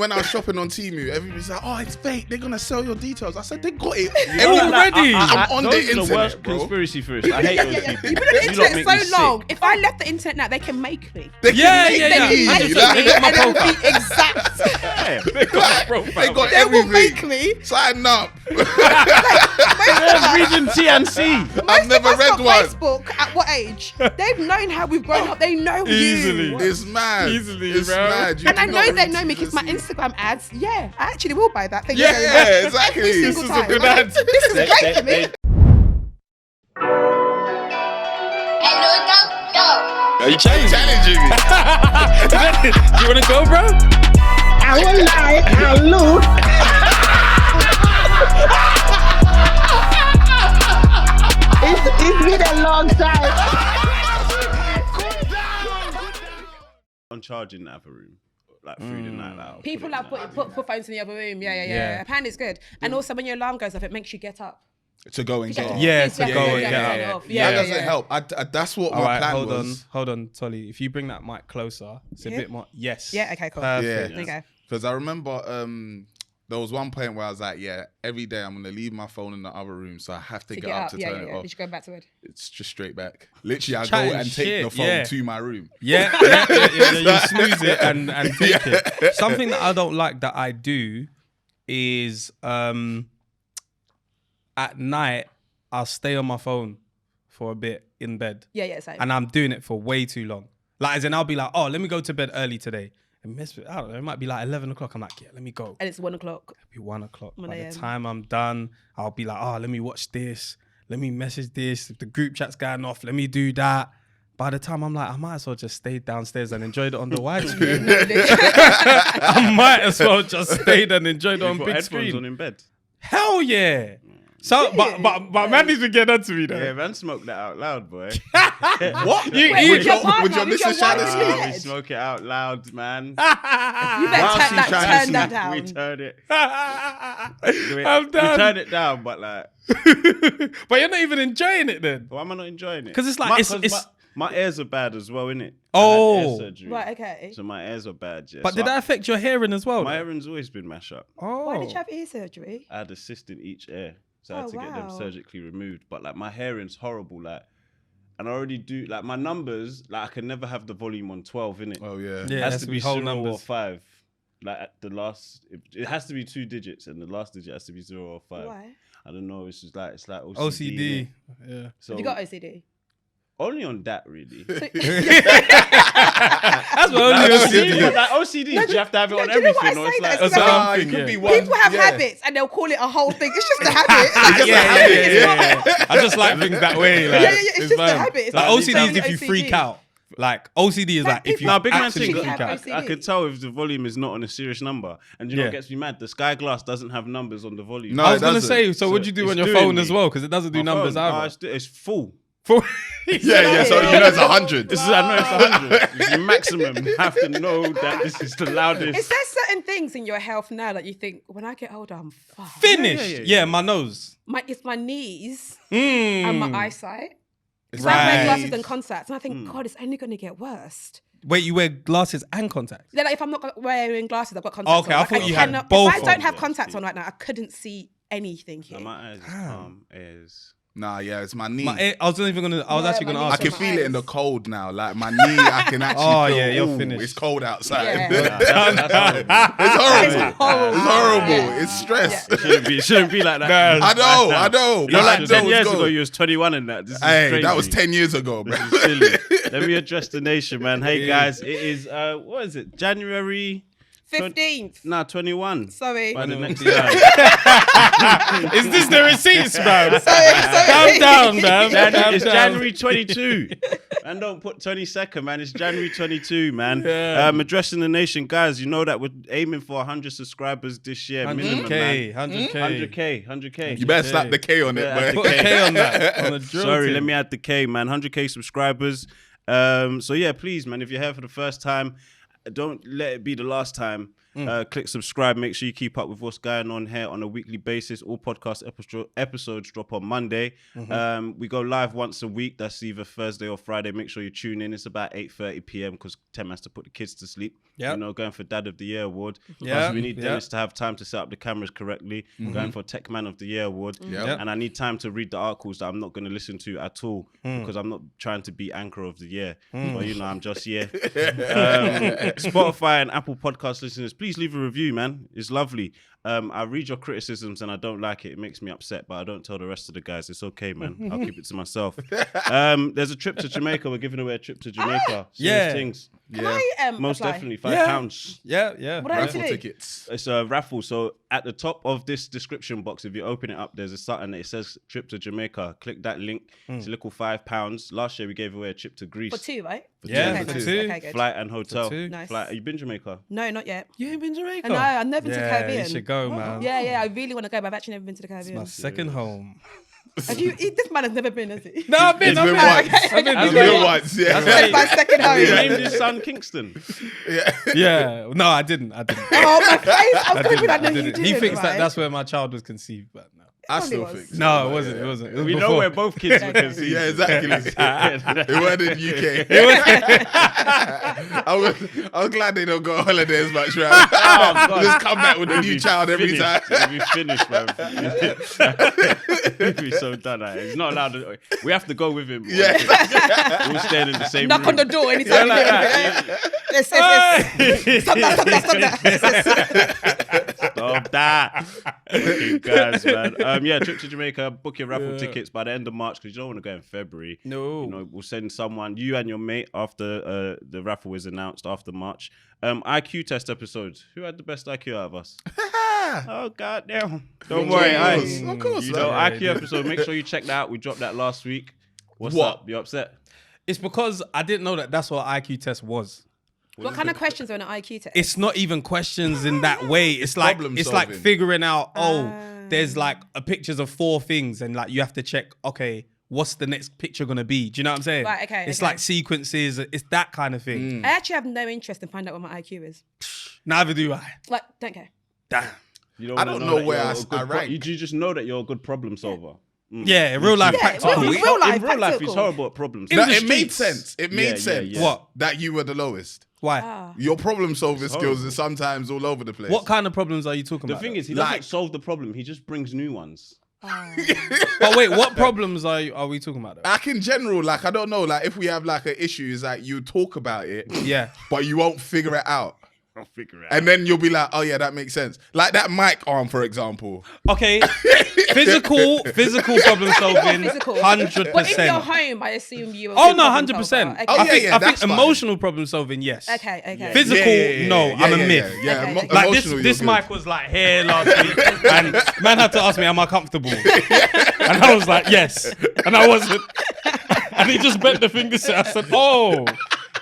when I was shopping on Temu, everybody's like, "Oh, it's fake. They're gonna sell your details." I said, "They got it already." I'm on the internet, the worst bro. Conspiracy theorists. I hate those people. You've been on the internet so long. If I left the internet now, they can make me. They can They will be exact. They got They will make me. Sign up. reading TNC. I've never read one. Facebook at what age? They've known how we've grown up. They know you. It's mad. It's mad. And I know they know me because my Instagram ads. Yeah, I actually will buy that thing. Yeah, exactly. This is a good ad. This is great for me. Are you challenging me? You wanna go, bro? I will lie. Hello. It's been a long time. On charge in the other room, like through the night out. People have put phones in the other room. Yeah. Apparently it's good. And also when your alarm goes off, it makes you get up. To go and get off. Yeah, That doesn't help. That's what my plan was. Hold on, Tolly. If you bring that mic closer, it's a bit more. Yes. Yeah. Okay. Cool. Perfect. Yeah. Okay. Because I remember there was one point where I was like, every day I'm gonna leave my phone in the other room, so I have to get up to turn it off. Did you go back to it? It's just straight back. Literally, I Chatting go and take the phone to my room. Yeah. You snooze it and take it. Something that I don't like that I do is at night I'll stay on my phone for a bit in bed. Yeah, same. And I'm doing it for way too long. Like, as in, I'll be like, oh, let me go to bed early today. And I don't know, it might be like 11 o'clock. I'm like, yeah, let me go. And it's 1 o'clock. It'll be 1 o'clock. By the 1 time I'm done, I'll be like, oh, let me watch this. Let me message this. If the group chat's going off, let me do that. By the time I'm like, I might as well just stay downstairs and enjoy it on the widescreen. I might as well just stay and enjoy it on big screen. On in bed. Hell yeah. So, but man needs to get on to me though. Yeah, man, smoke that out loud, boy. What? Would your missus trying to sleep? We smoke it out loud, man. You better turn that down. We turn it. I'm done. We turn it down, but like. But you're not even enjoying it then. Why am I not enjoying it? Because it's like my ears are bad as well, innit? Oh. I had ear surgery, Right, okay. So my ears are bad, yeah. But so did that affect your hearing as well? My hearing's always been mashed up. Oh. Why did you have ear surgery? I had a cyst in each ear. So I had to get them surgically removed. But like my hearing's horrible, like, and I already do like my numbers, like I can never have the volume on 12, innit? Oh yeah. Yeah, It has to be whole 0 numbers. or 5. Like at the last, it has to be 2 digits, and the last digit has to be 0 or 5. Why? I don't know. It's like OCD. OCD. innit? Yeah. So Have you got OCD? only on that, really. That's what only OCD. But like OCD, do you have to have it on do you know why everything, I or it's say like that? It's It could be one. People have habits and they'll call it a whole thing. It's just a habit. Yeah. I just like things that way. Like, Yeah. It's just a fine. habit. It's Like like OCD is if you OCD. freak out. Like OCD is like if you No, big man actually thing. freak out. OCD. I could tell if the volume is not on a serious number, and you know what gets me mad? The Sky Glass doesn't have numbers on the volume. No, I was it gonna doesn't. say, so what'd you do it's on your doing phone me. as well? Because it doesn't do My numbers phone, either. it's full. Yeah. So you know it's 100. This is, I know it's 100. It's the maximum. You have to know that this is the loudest. Is there certain things in your health now that you think, when I get older, I'm fucked? Finished. Yeah, my nose. It's my knees and my eyesight. So I wear glasses and contacts, and I think, God, it's only going to get worse. Wait, you wear glasses and contacts? Then, like, if I'm not wearing glasses, I've got contacts Okay, on. I thought you had both If I don't on. have contacts on right now, I couldn't see anything here. My eyes is calm as. Nah, yeah, it's my knee. I was actually gonna my ask. knees I can my feel it in the eyes. cold now. Like my knee, I can actually Oh, feel, yeah, you're ooh, finished. It's cold outside. Yeah. It's horrible. It's horrible. It's horrible. Yeah. It's stress. It shouldn't be like that. I know. You know, like 10 years go. ago, you was 21 and that. This is Hey, crazy. that was 10 years ago, bro. This is silly. Let me address the nation, man. Hey, guys, it is, what is it? January 15th. 21. Sorry. By the next Is this the receipts, man? Calm down, man. It's January 22. And don't put 22nd, man. It's January 22, man. Yeah. Addressing the nation, guys. You know that we're aiming for 100 subscribers this year, minimum, man. 100K. You better slap the K on it, Yeah, bro. Put a K on that. On the drill Sorry, team. let me add the K, man. 100K subscribers. So yeah, please, man, if you're here for the first time, don't let it be the last time. Click subscribe. Make sure you keep up with what's going on here on a weekly basis. All podcast episodes drop on Monday. We go live once a week. That's either Thursday or Friday. Make sure you tune in. It's about 8:30 p.m. because Tem has to put the kids to sleep. You know, going for Dad of the Year award. Plus, we need Dennis to have time to set up the cameras correctly. Going for Tech Man of the Year award. And I need time to read the articles that I'm not going to listen to at all because I'm not trying to be Anchor of the Year. But, you know, I'm just here. Spotify and Apple Podcast listeners, please leave a review, man. It's lovely. I read your criticisms and I don't like it. It makes me upset, but I don't tell the rest of the guys. It's okay, man. I'll keep it to myself. There's a trip to Jamaica. We're giving away a trip to Jamaica. Serious things. Can I Most apply? definitely £5. Yeah. What do I have Raffle to do? tickets. It's a raffle. So at the top of this description box, if you open it up, there's a button that says trip to Jamaica. Click that link. It's a little £5. Last year we gave away a trip to Greece. For 2, right? Yeah, Okay, for nice. 2. Okay, good. Flight and hotel. For 2. Nice. Flight. Have you been Jamaica? No, not yet. You ain't been to Jamaica? No, I've never been to the Yeah, Caribbean. you should go, man. Yeah, I really want to go, but I've actually never been to the Caribbean. My second home. Have you? This man has never been, has he? No, I've been. He's been once. I've been. He's been once, yeah. That's my second home. He named his son Kingston. Yeah. No, I didn't. Oh, my face. I was going to be like, no, I you didn't. didn't. He thinks right? that that's where my child was conceived, but no. I still was. think. No, it wasn't. It wasn't. It was We know before. where both kids were conceived. Yeah, exactly. It weren't in UK. I was glad they don't go on holiday as much, right? Just come back with a new child every time. We'll be finished, man. We'll be so done. It's not allowed to. We have to go with him. Yeah. We'll stay in the same Knock room. on the door anytime you hear it. Stop that. Stop that. Okay, guys, man. Trip to Jamaica. Book your raffle tickets by the end of March because you don't want to go in February. No. You know, we'll send someone, you and your mate, after the raffle is announced after March. IQ test episodes. Who had the best IQ out of us? Oh, goddamn. Don't worry. Of course. You know, IQ episode. Make sure you check that out. We dropped that last week. What's What? up? You upset? It's because I didn't know that that's what IQ test was. What kind of questions are in an IQ test? It's not even questions in that way. It's like Problem it's like solving. figuring out. There's like pictures of 4 things, and like you have to check. Okay, what's the next picture gonna be? Do you know what I'm saying? Right, okay, It's okay. like sequences. It's that kind of thing. I actually have no interest in finding out what my IQ is. Neither do I. Like, don't care. Damn. You I don't know that where you're I a good rank. You just know that you're a good problem solver. Yeah, real life practical. well, We- real life in real life, he's practical. horrible at problems. No, the it made streets. sense. It made Yeah, sense. yeah. What? That you were the lowest. Why? Your problem solving skills horrible. are sometimes all over the place. What kind of problems are you talking The about? thing is, he Like- doesn't solve the problem. He just brings new ones. But wait, what problems are we talking about? Though? Like in general, like I don't know, like if we have like an issue, is like you talk about it, Yeah. but you won't figure it out. I'll figure it out. And then you'll be like, oh yeah, that makes sense. Like that mic arm, for example. Okay. physical problem solving. Physical. 100%. But if you're home, I assume you. Oh no, 100%. Okay. Oh, I think, yeah, I think that's fine. emotional problem solving, yes. Okay. Physical, no, I'm a myth. Yeah, Okay, okay. Like emotional, this you're good. mic was like here last week, and man had to ask me, "Am I comfortable?" And I was like, "Yes," and I wasn't. And he just bent the finger. I said, "Oh,"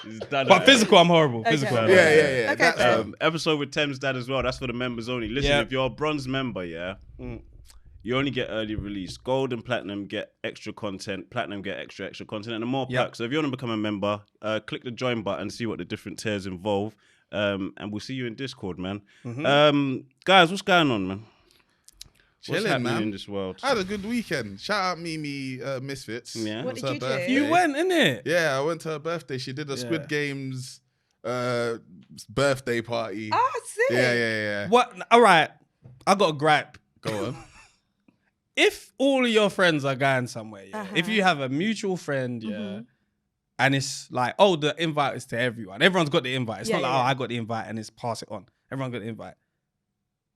He's done but it. physical, I'm horrible. Physical, Okay. I'm Yeah, horrible. yeah. Okay, That's, fair. Episode with Tem's dad as well. That's for the members only. Listen, Yeah. if you're a bronze member, you only get early release. Gold and platinum get extra content. Platinum get extra content, and more Yep. perks. So if you want to become a member, click the join button, see what the different tiers involve, and we'll see you in Discord, man. Guys, what's going on, man? What's Chilling, happening man. in this world? I had a good weekend. Shout out Mimi Misfits. Yeah. What It did was you her do? birthday. You went, innit? Yeah, I went to her birthday. She did a Squid Games birthday party. Oh, sick. Yeah. What? All right, I got a gripe. Go on. If all of your friends are going somewhere, if you have a mutual friend, and it's like, oh, the invite is to everyone. Everyone's got the invite. It's not like, oh, I got the invite and it's pass it on. Everyone got the invite.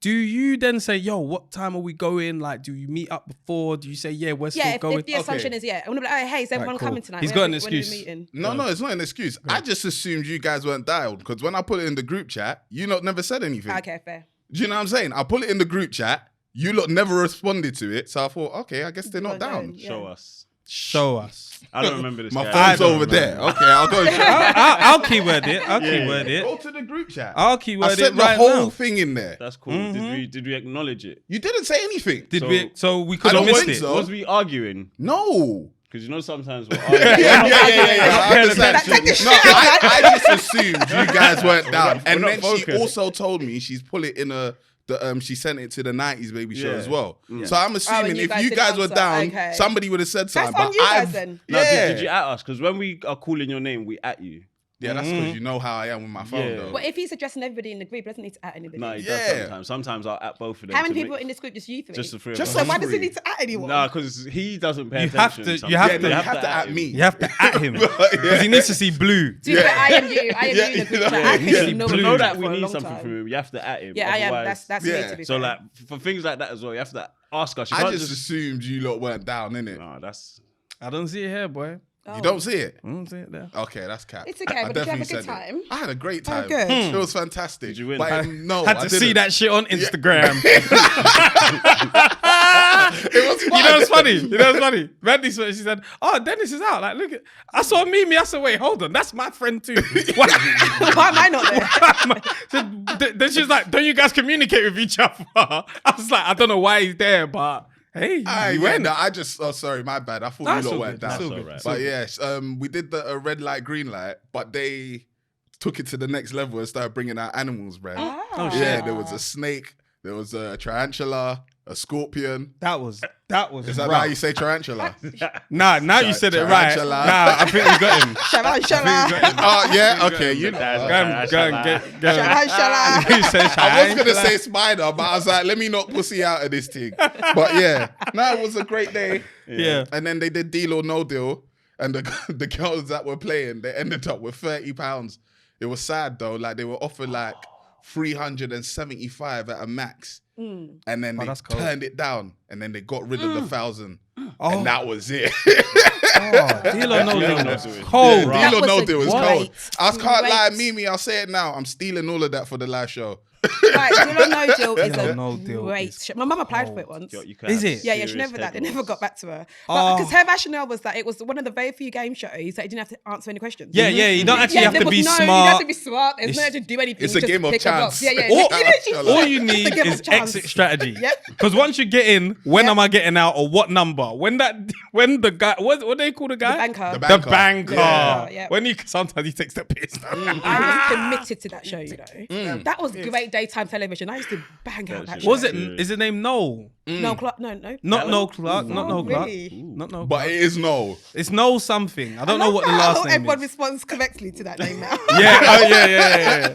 Do you then say, yo, what time are we going? Like, do you meet up before? Do you say, yeah, we're still going? If the assumption is, I'm gonna be like, oh, hey, is everyone cool. coming tonight? He's When got are an we- when are we excuse. meeting? No, it's not an excuse. I just assumed you guys weren't dialed because when I put it in the group chat, you lot never said anything. Okay, fair. Do you know what I'm saying? I put it in the group chat. You lot never responded to it. So I thought, okay, I guess they're not You're down. going, yeah. Show us. Show us. I don't remember this My guy. phone's don't over remember. there. Okay, I'll go. I'll keyword it. I'll keyword Go it. to the group chat. I'll keyword I it sent the right whole now. thing in there. That's cool. Did we acknowledge it? You didn't say anything. So we I could have don't missed think it. so. Was we arguing? No. Because you know sometimes yeah. I understand. I just assumed you guys weren't down. And then she also told me she's put it in she sent it to the 90s Baby Show as well. So I'm assuming if you guys were down, somebody would have said something. That's on you guys then. Did you at us? Because when we are calling your name, we at you. Yeah, that's because you know how I am with my phone, though. But if he's addressing everybody in the group, he doesn't need to at anybody. No, he does sometimes. Sometimes I'll at both of them. How many people in this group? Just you three? Just the three of us. So why does he need to at anyone? No, because he doesn't pay attention. You have to at me. You have to at him. Because he needs to see blue. I am you. I am you in the group chat. I can know that we need something from him. You have to at him. Yeah, I am. That's me, to be so fair. like for things like that as well, you have to ask us. I just assumed you lot weren't down, innit? No, that's... I don't see it here, boy. You don't see it? I don't see it there. Okay, that's cap. It's okay, but did you have a good time? I had a great time. Oh, good. It was fantastic. Did you win? But no, Had to see that shit on Instagram. It was fun. You know what's funny? Mandy, she said, "Oh, Dennis is out. Like, look at." I saw Mimi. I said, "Wait, hold on, that's my friend too." Why am I not there? Then she was like, "Don't you guys communicate with each other?" I was like, "I don't know why he's there, but." Hey, sorry, my bad. I thought you lot went down. But yeah, we did the red light, green light, but they took it to the next level and started bringing out animals, bro. Oh, yeah, there was a snake, there was a tarantula, a scorpion. That was. Is that how you say tarantula? Nah, now you said it right. Nah, I think we got him. Oh yeah, okay. You go. I was gonna say spider, but I was like, let me not pussy out of this thing. But yeah, no, it was a great day. Yeah. And then they did Deal or No Deal, and the girls that were playing, they ended up with £30. It was sad though. Like they were offered like 375 at a max. And then they turned it down, and then they got rid of the 1,000, and that was it. Deal or No Deal was cold. Deal or No Deal was cold. I can't lie, Mimi. I'll say it now. I'm stealing all of that for the live show. Right, Deal or No Deal is a great show. My mum applied for it once. Is it? Yeah, she never that. They never got back to her. Because her rationale was that it was one of the very few game shows that you didn't have to answer any questions. Yeah, you don't actually have to be smart. You don't have to be smart. There's no have to do anything. It's a game of chance. All you need is exit strategy. Because once you get in, when am I getting out or what number? When the guy, what do they call the guy? The banker. Yeah. When sometimes he takes the piss. I was committed to that show, you know. That was great daytime television. I used to bang out that show. Was it? Is the name Noel? No, Clark. No. Not Noel Clark. Not Noel Clark. Really? Not Noel. But it is Noel. It's Noel something. I don't know what the last name everyone is. responds correctly to that name now. Yeah.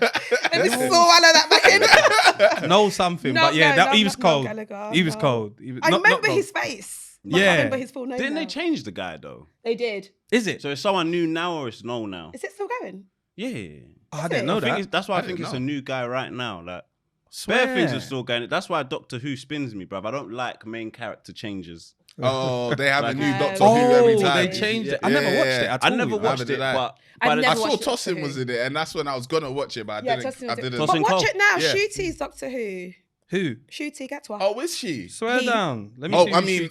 Let me swallow that back in. Noel something. But yeah, he was cold. He was cold. I remember his face. I can't remember his full name. Didn't they change the guy though? They did. Is it? So it's someone new now or it's Noel now? Is it still going? Yeah. I didn't know that. That's why I think it's a new guy right now. Like, spare things are still going. That's why Doctor Who spins me, bruv. I don't like main character changes. Oh, they have a new Doctor Who every time. They changed it. I never watched it. I never watched it, but I saw Tossin was in it, and that's when I was gonna watch it, but I didn't. But watch it now. Shooty's Doctor Who. Who? Shooty, get to her. Oh, is she? Swear down. Let me see.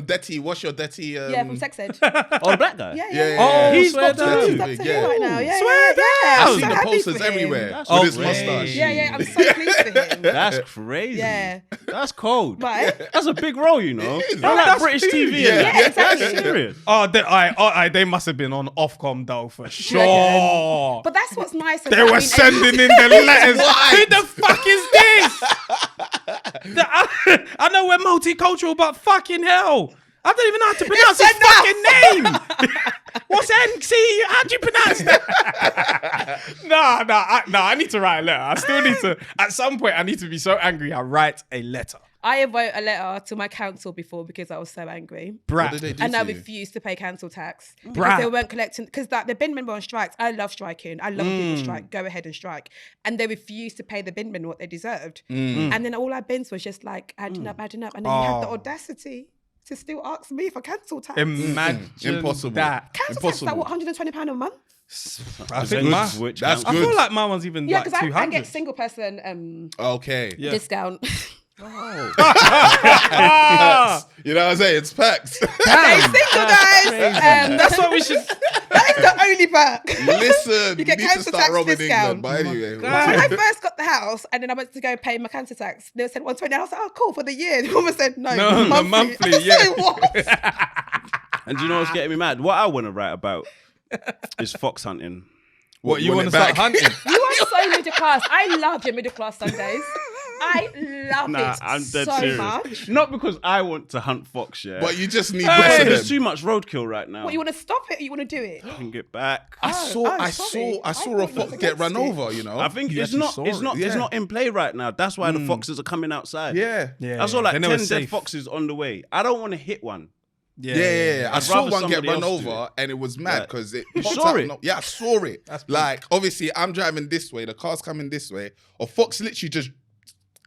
Detty. What's your Detty? From Sex Ed. Oh, the black guy. Yeah. Oh, he's Doctor Who right now. Swear down. I've seen the posters everywhere with his mustache. Yeah. I'm so pleased for him. That's crazy. Yeah. That's cold. Right. That's a big role, you know. It is. Like British TV. Yeah, exactly. Serious. Oh, they must have been on Ofcom though for sure. But that's what's nice. They were sending in the letters. Who the fuck is this? I know we're multicultural, but fucking hell, I don't even know how to pronounce his fucking name. What's NC? How do you pronounce that? No, I need to write a letter. I still need to. At some point, I need to be so angry. I write a letter. I wrote a letter to my council before because I was so angry. Brat. What did they do and to I you? refused to pay council tax. Brat. Because they weren't collecting, because the bin men were on strikes. I love striking. I love people strike. Go ahead and strike. And they refused to pay the bin men what they deserved. And then all our bins was just like adding up. And then you had the audacity to still ask me for council tax. Imagine Impossible. that. Council tax is like, what, £120 a month? I think That's I good. feel like my one's even like 200. I get single person Okay. discount. You know what I'm saying? It's packs. Hey, single guys. That's what we should. That is the only perk. Listen, You get need to council start tax robbing discount. England. But anyway, When I first got the house and then I went to go pay my council tax, they said 120. I was like, oh, cool, for the year. The woman said, no, monthly. yeah. I said, what? And do you know what's getting me mad? What I want to write about is fox hunting. What, you want to start hunting? You are so middle class. I love your middle class Sundays. I love it I'm dead so serious. much. Not because I want to hunt fox, yeah. but you just need Because both of there's them. too much roadkill right now. What, you want to stop it or you want to do it? I can get back. I saw sorry. a I fox thought get you run was against over. You know. I think You it's actually not. saw It's it. not. It's Yeah. not in play right now. That's why the foxes are coming outside. Yeah. Yeah. I saw like They're 10 never dead safe. foxes on the way. I don't want to hit one. Yeah. I I'd saw rather one get somebody run else do over, and it was mad because it. You popped saw up. it? No, yeah, I saw it. Like obviously, I'm driving this way. The car's coming this way. A fox literally just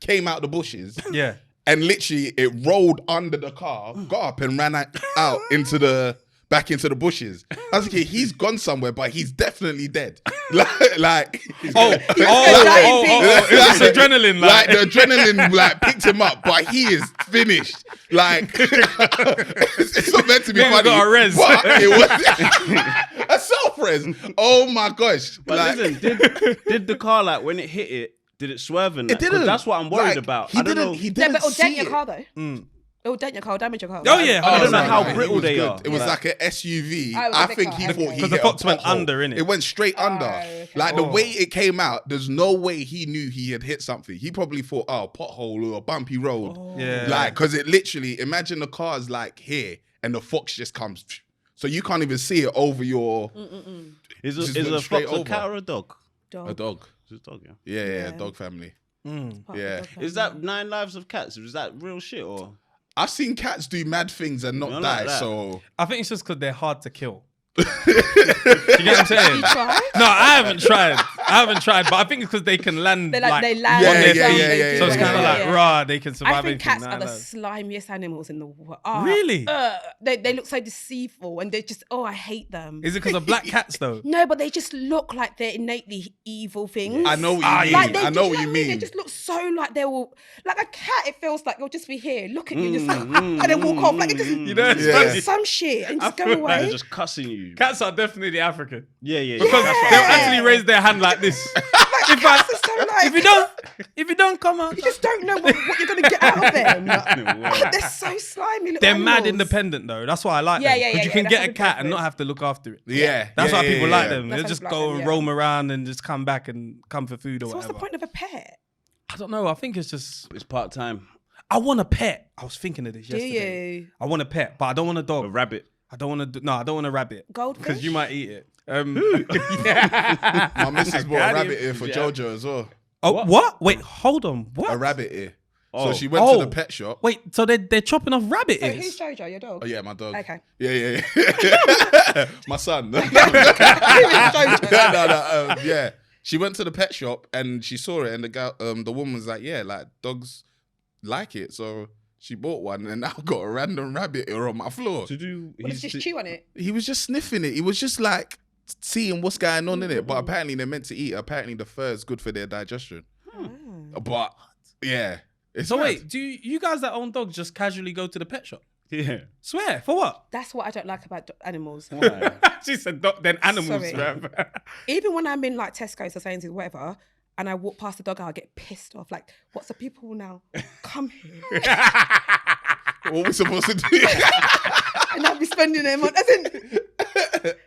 came out the bushes. Yeah. And literally, it rolled under the car, got up and ran out back into the bushes. I was like, he's gone somewhere, but he's definitely dead. like Is this adrenaline? like the adrenaline like picked him up, but he is finished. Like it's not meant to be Man, funny. got a res. But it was a self-res. Oh my gosh! But like, listen, did the car like when it hit it? Did it swerve and it that? 'Cause didn't. That's what I'm worried Like, about. He I don't know. He Yeah, didn't but it'll dent see your it. car though. It'll dent your car, damage your car. Oh, yeah. I don't know no, how no, brittle it was they good. are. It was Yeah. like an SUV. Oh, it was I a big think car, he okay. thought he Because the hit fox a went pothole. under, innit? It went straight under. okay. Like the way it came out, there's no way he knew he had hit something. He probably thought, oh, pothole or a bumpy road. Yeah. Like, because it literally, imagine the car's like here and the fox just comes. So you can't even see it over your. Is Just a went fox straight a over. cat or a dog? A dog. It's a dog, yeah. Yeah, dog family. Yeah. Is that 9 Lives of Cats? Is that real shit or? I've seen cats do mad things and not Not die, like that. so. I think it's just because they're hard to kill. You get what I'm saying? You tried? No, I haven't tried. But I think it's because they can land. They like, they land. Yeah, on yeah, their feet, yeah, they yeah, do So it's yeah, kind of yeah, like, yeah. rah, they can survive I think anything. cats Nah, are the nah. slimiest animals in the world. Really? They look so deceitful and they just, I hate them. Is it because of black cats though? No, but they just look like they're innately evil things. I know what you mean. Like I know what you They mean. just look so like they will, like a cat. It feels like you'll just be here, look at you, just like, and then walk off. Like it just, You know, it's Yeah. funny. some shit and just go They're away. just cussing you. Cats are definitely African. Yeah. Because That's they'll what- actually raise their hand like this. Cats are so like, If you don't come out, you just don't know what you're gonna get out of them. way. They're so slimy. Little they're mad animals. independent though. That's why I like Yeah, them. yeah, Because yeah, you yeah, can that's get how a we cat go and for not it. have to look after it. Yeah. That's yeah, why people yeah, like yeah. them. That's They'll how just people go like and them, roam around and just come back and come for food or So what's the whatever. point of a pet? I don't know. I think it's just It's part time. I want a pet. I was thinking of this Do yesterday. you? I want a pet, but I don't want a A dog. rabbit. I don't want to. No, I don't want a rabbit. Goldfish? Because you might eat it. My missus bought a rabbit ear for Jojo as well. Oh, what? Wait, hold on. A What? rabbit ear. Oh. So she went to the pet shop. Wait, so they're chopping off rabbit So ears? who's Jojo, your dog? Oh yeah, my dog. Okay. Yeah. My son. no. Yeah. She went to the pet shop and she saw it, and the woman was like, "Yeah, like dogs like it." So she bought one, and now I've got a random rabbit ear on my floor. To do. What, does it just chew on it? He was just sniffing it. He was just like seeing what's going on in it. But apparently they're meant to eat. Apparently the fur is good for their digestion. But yeah. It's So mad. wait, do you guys that own dogs just casually go to the pet shop? Yeah. Swear, for what? That's what I don't like about animals. She said then animals, Sorry. bruv. Even when I'm in like Tesco's or Sainsbury's or whatever, and I walk past the dog, I'll get pissed off. Like, what's the people now? Come here. What are we supposed to do? And I'll be spending their money.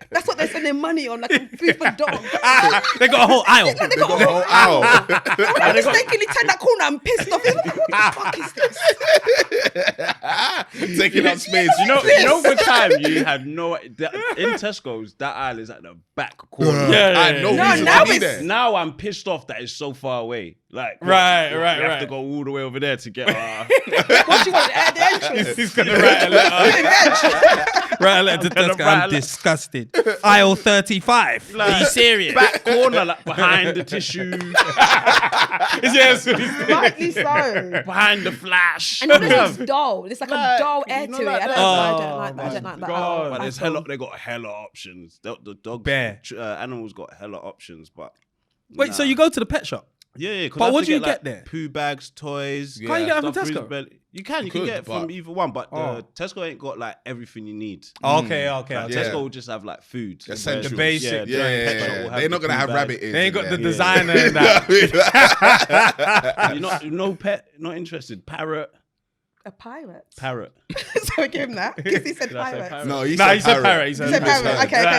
That's what they're spending money on, like food for dogs. They got a whole aisle. Like, They got a whole owl. When I mistakenly turn that corner, I'm pissed off. What the fuck is this? Taking up space. You know, for time you had no. In Tesco's, that aisle is at the back corner. I know No, reason now to be it's- there. Now I'm pissed off that it's so far away. Like, Right. We have to go all the way over there to get. What do you want at the entrance? He's gonna write a letter. Write a letter to gonna Tesco. write a I'm letter. disgusted. Aisle 35. Are you serious? Back corner, like behind the tissue, Yes. Rightly so. behind the flash. And it looks dull. It's like a Like, dull air you know, to like it. I that. don't like that. I don't like that. God. But there's at all. they got hella options. The dog Bear. Animals got hella options, but Wait, so you go to the pet shop? yeah. 'Cause But I have what to do you like, get there? poo bags, toys. Can't you get that from stuff for his Tesco? belly. You can could, get it from but- either one, but Tesco ain't got like everything you need. Okay. Like, Tesco will just have like food. Essentials. The basic. Yeah. Pet shop will have They're not the gonna have food rabbit bag. ears. They ain't got the in designer and that. You're not interested. Parrot. A pirate. Parrot. So I give him that because he said Did I say pirate. parrot? No, he Nah, said he said parrot. parrot. He He said said parrot. parrot. Okay, no, I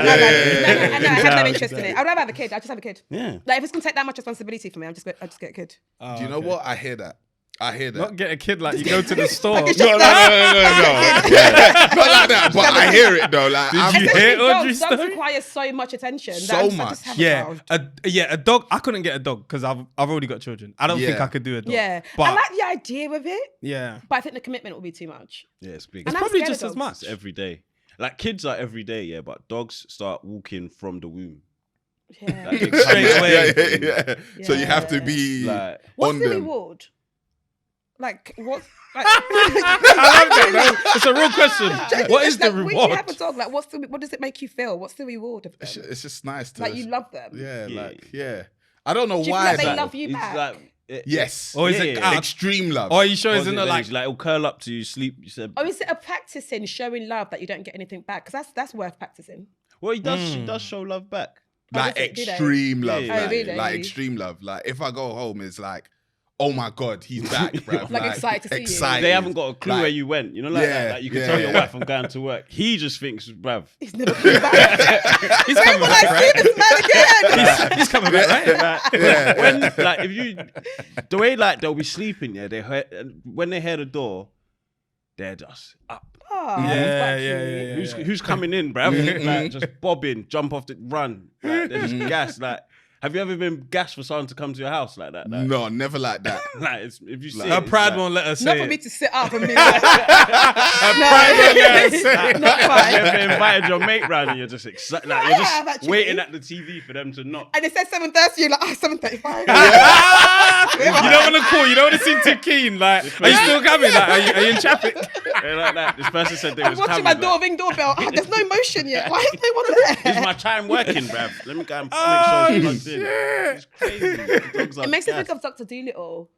have no interest in it. I'd rather have a kid. I just have a kid. Yeah. Like if it's gonna take that much responsibility for me, I just get a kid. Do you know what? I hear that. Not get a kid like you go to the store. No. Not like that, but I hear it though. Like, Did you Especially hear dogs, Audrey's dogs story? require so much attention. So that I just much. have a Yeah, child. a dog. I couldn't get a dog because I've already got children. I don't think Yeah. I could do a dog. Yeah, but I like the idea of it, yeah, but I think the commitment will be too much. Yeah, it's big. And I'm probably scared just of as dogs. much. It's every day. Like kids are every day, yeah, but dogs start walking from the womb. Yeah. Like, they come Straight out. away. yeah. So you have to be Like, What's on the them. reward? Like what? Like, I love that. Man. It's a real question. What is the like, when reward? you have a dog, like what does it make you feel? What's the reward of them? It's just nice to Like you love them. Yeah, Yeah. like I don't know Do you why. feel like they but- love you it's back? like, Yes. Or is Yeah, it yeah. Extreme love. Or are you sure What isn't is it it like? like it'll curl up to you, sleep. You said. Or is it a practicing showing love that you don't get anything back? Because that's worth practicing. Well, he does. She does show love back. Like does it? Do they? extreme love. Yeah, yeah. Like, Oh, really? like extreme love. Like if I go home, it's like, oh my God, he's back, bruv. Like, excited to see you. excited. They haven't got a clue Like, where you went. You know, like yeah, that. Like you can yeah, tell your yeah. wife I'm going to work. He just thinks, bruv. He's never coming back. He's coming When back, I see right? this man again. He's coming back, right? Like, when like if you the way like they'll be sleeping, yeah, when they hear the door, they're just up. Oh, Yeah. Who's coming in, bruv? Like just bobbing, jump off the run. Like, they're just gas. Like, have you ever been gassed for someone to come to your house like that? Like, No, never like that. like if you see Her it, pride it's won't let her say Not for it. me to sit up and be like, like, not have fine. you ever invited your mate round and you're just excited, like I you're have, just actually. waiting at the TV for them to knock. And it says 7:30, you're like, 7:35. You don't want to call. You don't want to seem too keen. Like, are you still coming? Like, are you in traffic? They're like that. This person said they I'm was watching coming. my like, ring doorbell. Oh, there's no motion yet. Why is no one Is there? my chime working, bruv? Let me go and make sure it's plugged in. It's crazy. The dogs are It makes me think gas. of Dr. Dolittle.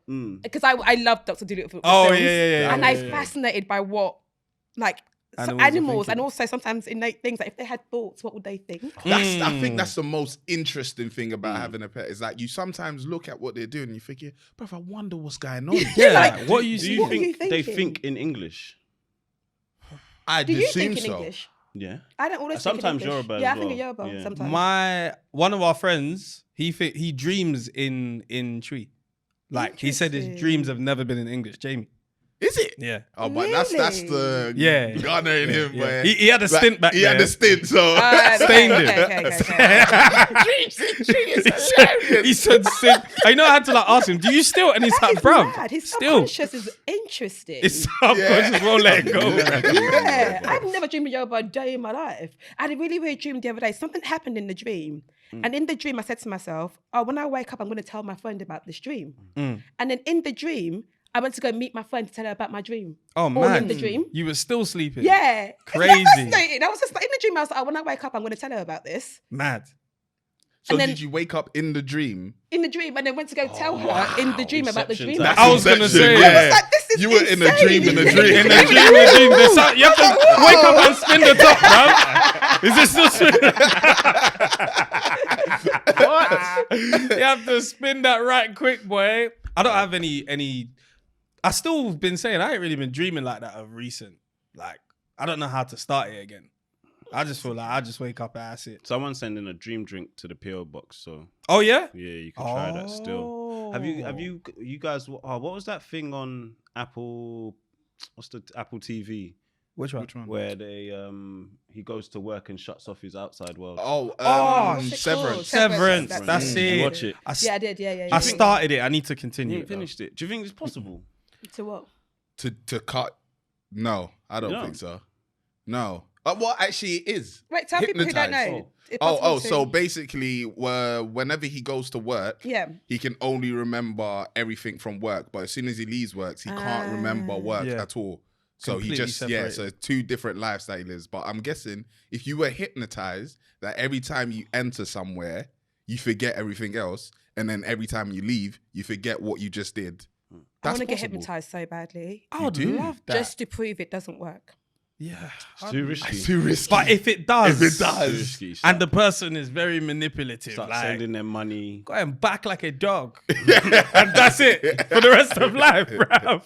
Because I love Dr. Dolittle. Oh, films. yeah. And I'm fascinated by what, like, Animals are animals and thinking. also sometimes innate things. Like if they had thoughts, what would they think? I think that's the most interesting thing about having a pet is like you sometimes look at what they're doing and you think, bruv, I wonder what's going on. Yeah. Like, What are you Do seeing? you What are you think they thinking? think in English? I'd Do you assume think in so. English? Yeah. I don't always Sometimes think in English. Yoruba as Yeah, I think in well. Yoruba Yeah. sometimes. One of our friends, he dreams in Twi. Like he said, his Interesting. dreams have never been in English. Jamie. Is it? Yeah. Oh, but that's the Yeah. gunner in him, Yeah. where He had a stint back He there. had a stint, so Stained him. Okay. He said, I know I had to like ask him, do you still? And he's That like, is bro, mad. His still. subconscious is interesting. His subconscious won't let it go. Yeah, I've never dreamed of Yoruba a day in my life. I had a really weird dream the other day. Something happened in the dream. And in the dream, I said to myself, oh, when I wake up, I'm going to tell my friend about this dream. And then in the dream, I went to go meet my friend to tell her about my dream. Oh, All man. in the dream. You were still sleeping. Yeah. Crazy. Isn't that fascinating? I was just like, in the dream, I was like, oh, when I wake up, I'm going to tell her about this. Mad. So And then- did you wake up in the dream? In the dream, and then went to go tell her in the dream about the Inception dream. type. I was gonna Inception, say, I yeah. was like, this is You were in a insane. dream, in a dream. In the dream. You have to wake up and spin the top, bro. Is this still spin? What? You have to spin that right quick, boy. I don't have any. I still been saying I ain't really been dreaming like that of recent. Like I don't know how to start it again. I just feel like I just wake up and that's it. Someone's sending a dream drink to the PO box, so Oh yeah. yeah, you can try that still. Have you guys? What was that thing on Apple? What's the Apple TV? Which one? Where they he goes to work and shuts off his outside world. Oh, what's it Severance. called? Severance. That's That's Did it. you watch it? Yeah, I did. Yeah. I started it. I need to You continue. ain't finished it. Do you think it's possible? To what? To cut? No, I don't No. think so. No. Well, actually, it is. Wait, tell people who don't Hypnotized. know. It's possible So to- basically, whenever he goes to work, Yeah. he can only remember everything from work. But as soon as he leaves work, he can't remember work Yeah. at all. So Completely he just separated. so two different lives that he lives. But I'm guessing if you were hypnotized, that every time you enter somewhere, you forget everything else, and then every time you leave, you forget what you just did I want to get possible. hypnotized so badly. I would love that. Just to prove it doesn't work. Yeah. It's too risky. It's too risky. But if it does, Risky. and the person is very manipulative, Start like sending them money. go and back like a dog, and that's it for the rest of life, bruv.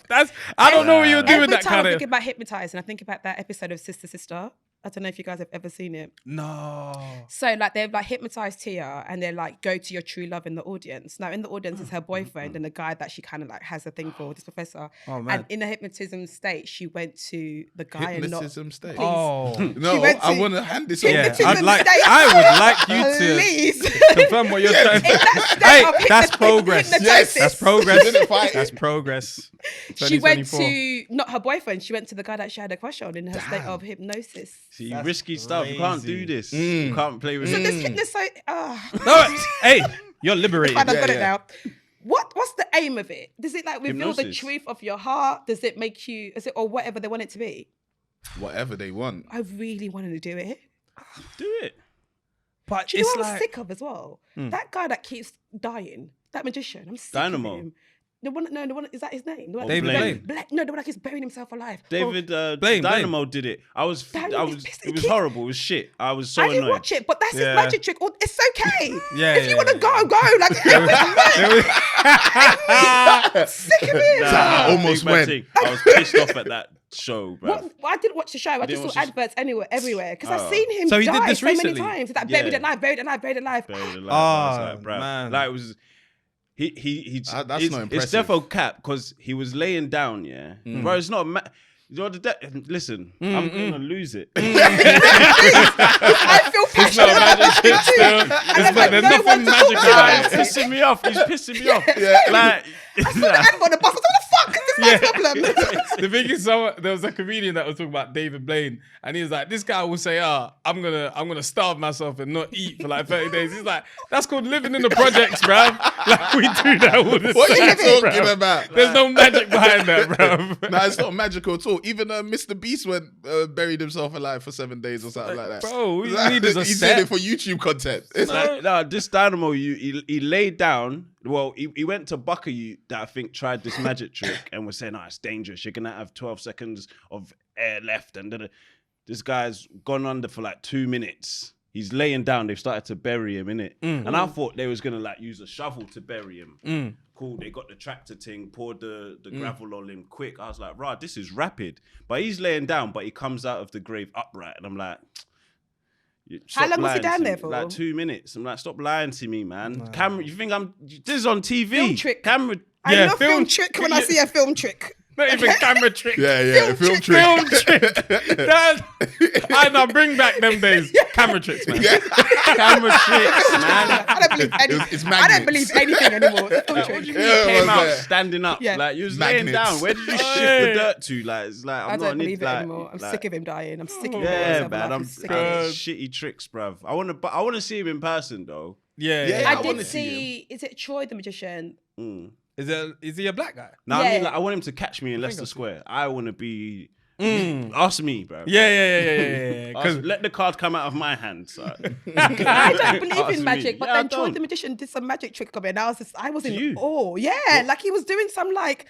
I don't know what you're doing. Every That time kind I of think about hypnotizing, I think about that episode of Sister. I don't know if you guys have ever seen it. no. So like they've like hypnotized Tia and they're like, go to your true love in the audience. Now in the audience is her boyfriend and the guy that she kind of like has a thing for, this professor. Oh, man. And in a hypnotism state, she went to the guy and not... Hypnotism state. Oh, No, went I to- want to hand this yeah. over. I would like you to Please. confirm what you're trying. In that state Hey, of that's progress. hypnosis. That's progress. Didn't fight That's it. progress. She went 2024. to, not her boyfriend, she went to the guy that she had a crush on in her state of hypnosis. See, risky stuff. You can't do crazy. this. You can't play with So it. this hypnosis... No, hey, you're liberated. I've got Yeah, it now. What's the aim of it? Does it like reveal the Hypnosis. truth of your heart? Does it make you, is it, or whatever they want it to be? Whatever they want. I really wanted to do it. Do it. But Do you know it's what I'm like sick of as well? That guy that keeps dying, that magician. I'm sick Dynamo. of him. The one, is that his name? The one that David keeps Blaine. No, the one that keeps burying himself alive. David Blaine. Dynamo did it. It was He- horrible. It was shit. I was so I didn't annoyed. watch it, but that's Yeah. his magic trick. It's okay. Yeah, if you yeah, want to yeah. go. Like, I'm sick of it. Nah, I almost big bad went. thing. I was pissed off at that show, bro. Well, I didn't watch the show. I just didn't saw watch adverts everywhere because I've seen him So he die did this so recently? many times. It's like Yeah. buried alive. Buried alive. I was Oh, like, bruv. man. Like it was. He. That's it's, not It's impressive. defo cap because he was laying down. Yeah, bro. It's not. Listen, I'm gonna lose it. I feel passionate about this thing too. And I'm like, there's no nothing one to talk magic to about He's about it. pissing me off. He's pissing me off. Like, I saw the advert on the bus. I was like, what the fuck is this man's problem? the thing is, there was a comedian that was talking about David Blaine, and he was like, "This guy will say, I'm gonna starve myself and not eat for like 30 days." He's like, "That's called living in the projects, bruv. Like we do that all the What are you time, talking bruv. about? There's no magic behind that, bruv." No, it's not magical at all. Even Mr. Beast went buried himself alive for 7 days or something like that. Bro, all you need is a He's set. doing it for YouTube content. It's like, no, this Dynamo, he laid down. Well, he went to Bucker you that I think tried this magic trick and was saying, it's dangerous. You're going to have 12 seconds of air left. And da-da. This guy's gone under for like 2 minutes. He's laying down. They've started to bury him, innit? And I thought they was going to like use a shovel to bury him. Cool. They got the tractor thing, poured the gravel on him quick. I was like, right, this is rapid. But he's laying down, but he comes out of the grave upright. And I'm like... How long was he lying down to there me. for? Like 2 minutes. I'm like, stop lying to me, man. Camera, you think this is on TV? Film trick. Camera. I Yeah, love film trick when I see a film trick. Not even camera trick. yeah, film trick. Film trick. I know, bring back them days. Camera tricks, man. Camera tricks, man. I don't believe anything. It's I magnets. don't believe anything anymore. It's film trick. You Yeah, came was out that? standing up. Yeah. Like, you was laying Magnets. down. Where did you shift Hey. the dirt to? Like, it's like, I I'm don't not believe it like, anymore. I'm like- sick of him dying. I'm sick of him. Yeah, man. I'm sick of it. shitty tricks, bruv. I want to see him in person, though. Yeah. Yeah. I I wanna did see see, is it Troy the Magician? Is he a black guy? No, I Yeah. mean, like, I want him to catch me in Leicester Square. I want to be... Ask me, bro. Yeah. Let the card come out of my hand. So. I don't believe Ask in me. magic, but Yeah, I then Troy don't. the Magician did some magic trick on me and I was in you? awe. Yeah, like he was doing some like,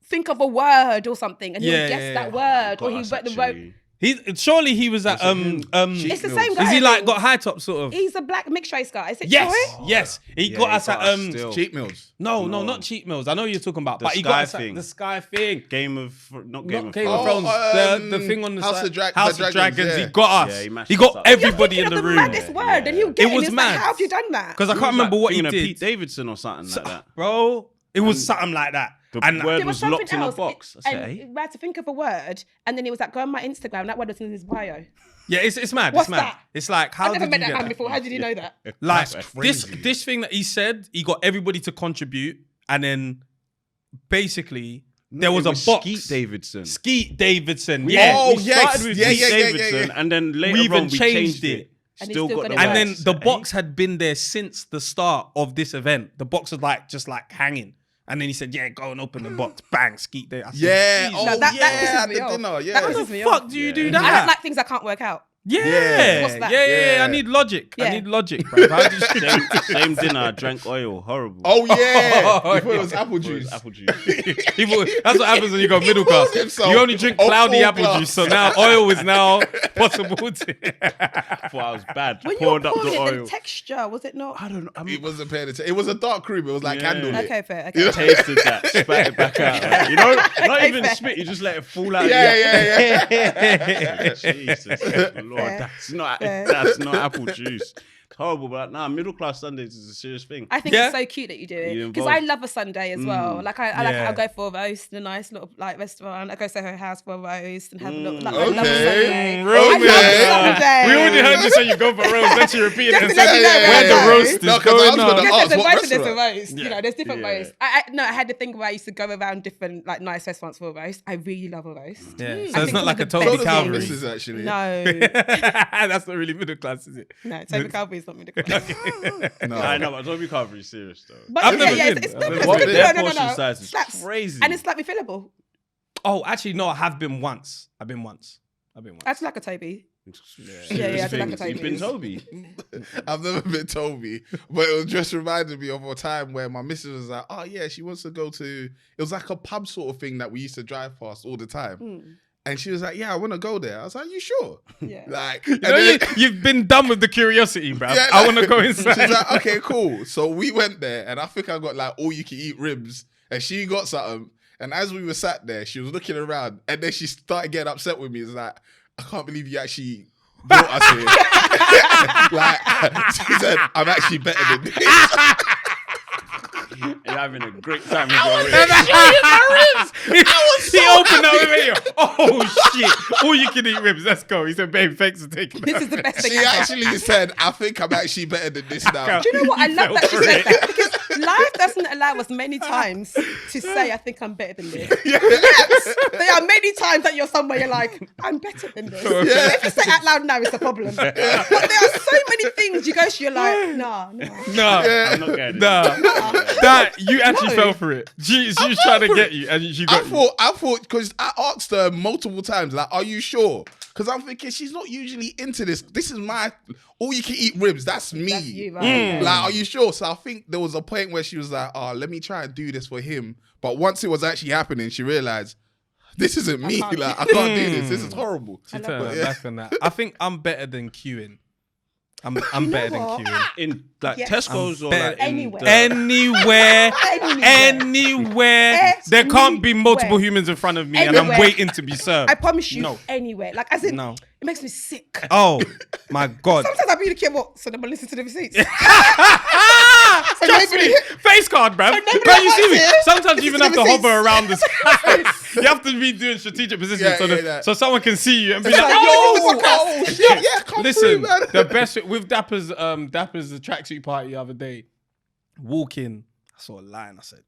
think of a word or something and he Yeah, would guess yeah, that yeah. word or he Us, went the rope. actually. Surely he was at It's the same guy. Is he I like think. got high top sort of? He's a black mixed race guy. Is it Yes, Troy? yes. He Yeah, got he us got at us still. Cheap Mills. no, No. not Cheap Mills. I know you're talking about, The but he got Sky us at thing. the Sky thing. Not Game Not of Game Thrones. of Thrones. Oh, The thing on the House side. of Dra- House the of Dragons, Dragons. yeah. He got us. Yeah, he mashed he us got up. everybody You're in the thinking room. of the maddest word and he'll get It was Like, mad. how have you done that? Because I It can't was remember like what he thinking of did, Pete Davidson or something like that. bro. It was something like that. The And word There was something locked in a else. box. I said, And hey? we had to think of a word and then he was like, go on my Instagram. That word was in his bio. yeah, it's mad. What's it's mad. that? It's like how I never did met you that get man before. How did you know that? Like That's this crazy. this thing that he said, he got everybody to contribute, and then basically there was It a box. Skeet Davidson. Skeet Davidson. Yeah. Oh, We yes. started with Yeah, Pete yeah, yeah, yeah, Davidson, yeah. and then later We even on we changed changed it. it. And he Still still got got the it And right. then words. the box had been there since the start of this event. The box was like just like hanging. And then he said, yeah, go and open the box. Bang, Skeet Davidson. Yeah. No, Oh, that yeah. pisses At me the off. dinner. Yeah. That How pisses the me fuck off. do you do Yeah. that? I don't like things I can't work out. Yeah. What's that? Yeah. I need logic. Yeah. I need logic, bro. I just Same dinner. I drank oil. Horrible. Oh yeah. Oh, You thought it was yeah. apple It was juice. apple juice. That's what happens when you go middle class. himself You only drink a cloudy full apple glass. juice, so now oil is now possible to. I thought I was bad. When you were Poured up pouring the it, oil. the texture, was it not? I don't know. It wasn't paying attention. It was a dark cream. It was like Yeah. candlelit. Okay, fair. Okay. Tasted that, spat it back out. Like, you know, not Okay, even fair. spit. You just let it fall out. Yeah. Jesus, Lord, Fair. that's not apple juice. It's horrible, but Middle class Sundays is a serious thing. I think Yeah. it's so cute that you do You it because I involved. love a Sunday as well. Like Yeah. I'll go for a roast in a nice little like restaurant. I go to her house for a roast and have a look. Like, I Okay. love a Sunday. Roast. I love Sunday. We already heard you say you go for roast. Then you repeat it and Just to let say you know where where the I go. roast is No, 'cause I was going gonna on. ask. There's a what roast and there's a restaurant? roast. You know, there's different Yeah. roasts. I had to think where I used to go around different like nice restaurants for a roast. I really love a roast. Yeah. I So it's think not it's like the a best So Toby does thing. my Calvary. missus actually. No, That's not really middle class, is it? no, Toby Calvary is not middle class. No. I know, but Toby Calvary is serious though. But I've yeah, never yeah, been. it's I've no, never it's been. Their no, portion size is Slaps. crazy. And it's slightly fillable. Oh, actually, no. I have been once. I've been once. I do like a Toby. Yeah, I do like a You've been Toby. Toby. I've never been Toby, but it was just reminded me of a time where my missus was like, "Oh yeah, she wants to go to." It was like a pub sort of thing that we used to drive past all the time, and she was like, "Yeah, I want to go there." I was like, "You sure?" Yeah. Like, You and know, then- you've been done with the curiosity, bro. Yeah, I like- want to go She's inside. like, "Okay, cool." So we went there, and I think I got like all you can eat ribs, and she got something. And as we were sat there, she was looking around, and then she started getting upset with me. It's like, "I can't believe you actually brought us here." Like, she said, "I'm actually better than this." You're having a great time with He opened up with me. Oh shit! All you can eat ribs. Let's go. He said, "Babe, thanks for taking me." This is the best thing She ever. actually said, "I think I'm actually better than this now." Do you know what? I You love fell that she for said it. that because life doesn't allow us many times to say, I think I'm better than this. Yes, there are many times that you're somewhere you're like, I'm better than this. If you say it out loud now, it's a problem. But there are so many things you go to, you're like, nah. No, I'm not getting it. that you actually No. fell for it. She was trying to get you, and she got you. I thought, because I asked her multiple times, like, "Are you sure?" Because I'm thinking she's not usually into this. This is my all you can eat ribs. That's me. That's you, right? Yeah. Like, are you sure? So I think there was a point where she was like, "Oh, let me try and do this for him." But once it was actually happening, she realized this isn't me. can't. Like, I can't do this. This is horrible. She love turned that. her back on that. I think I'm better than queuing. I'm better than what? queuing. In like Yes. Tesco's or better. like in Anywhere. the- Anywhere. There can't be multiple Anywhere. humans in front of me, and I'm Anywhere. waiting to be served. I promise you, No. anywhere. Like, as in, No. it makes me sick. Oh my god. Sometimes I really care what, so then I listen to the receipts. Trust me, face card, bruv. nobody Can you see me? wants it. Sometimes you even Listen have to to the hover around this. You have to be doing strategic positioning so someone can see you and be like, like, "Oh, yeah, come listen." through, man. The best with Dapper's the tracksuit party the other day. Walk in, I saw a line. I said,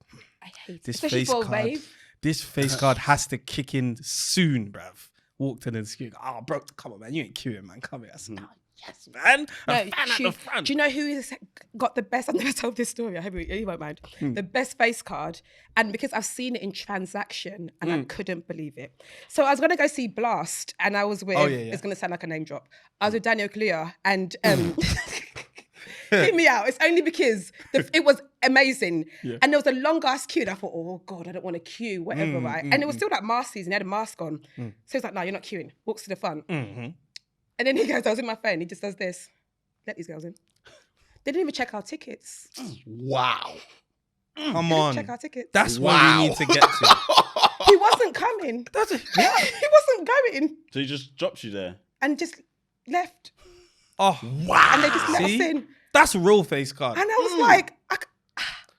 I hate it. "This Especially face for a card, rave. this face card has to kick in soon, bruv." Walked in and skewed. "Oh, bro, come on, man, you ain't queuing, man. Come here." I said, "Oh, yes, man. A fan at the front." Do you know who has got the best? I've never told this story. I hope you won't mind. The best face card, and because I've seen it in Transaction, and I couldn't believe it. So I was gonna go see Blast, and I was with. It's gonna sound like a name drop. I was with Daniel Clear, and hear me out. It's only because it was amazing, and there was a long ass queue. And I thought, oh god, I don't want to queue, whatever, right? And it was still like mask season. He had a mask on, so he was like, "No, you're not queuing." Walks to the front. And then he goes, I was in my phone. He just does this. Let these girls in. They didn't even check our tickets. Wow. Come on. Check our tickets. That's what we need to get to. He wasn't coming. He wasn't going. So he just drops you there. And just left. Oh, And they just let us in. That's real face card. And I was like,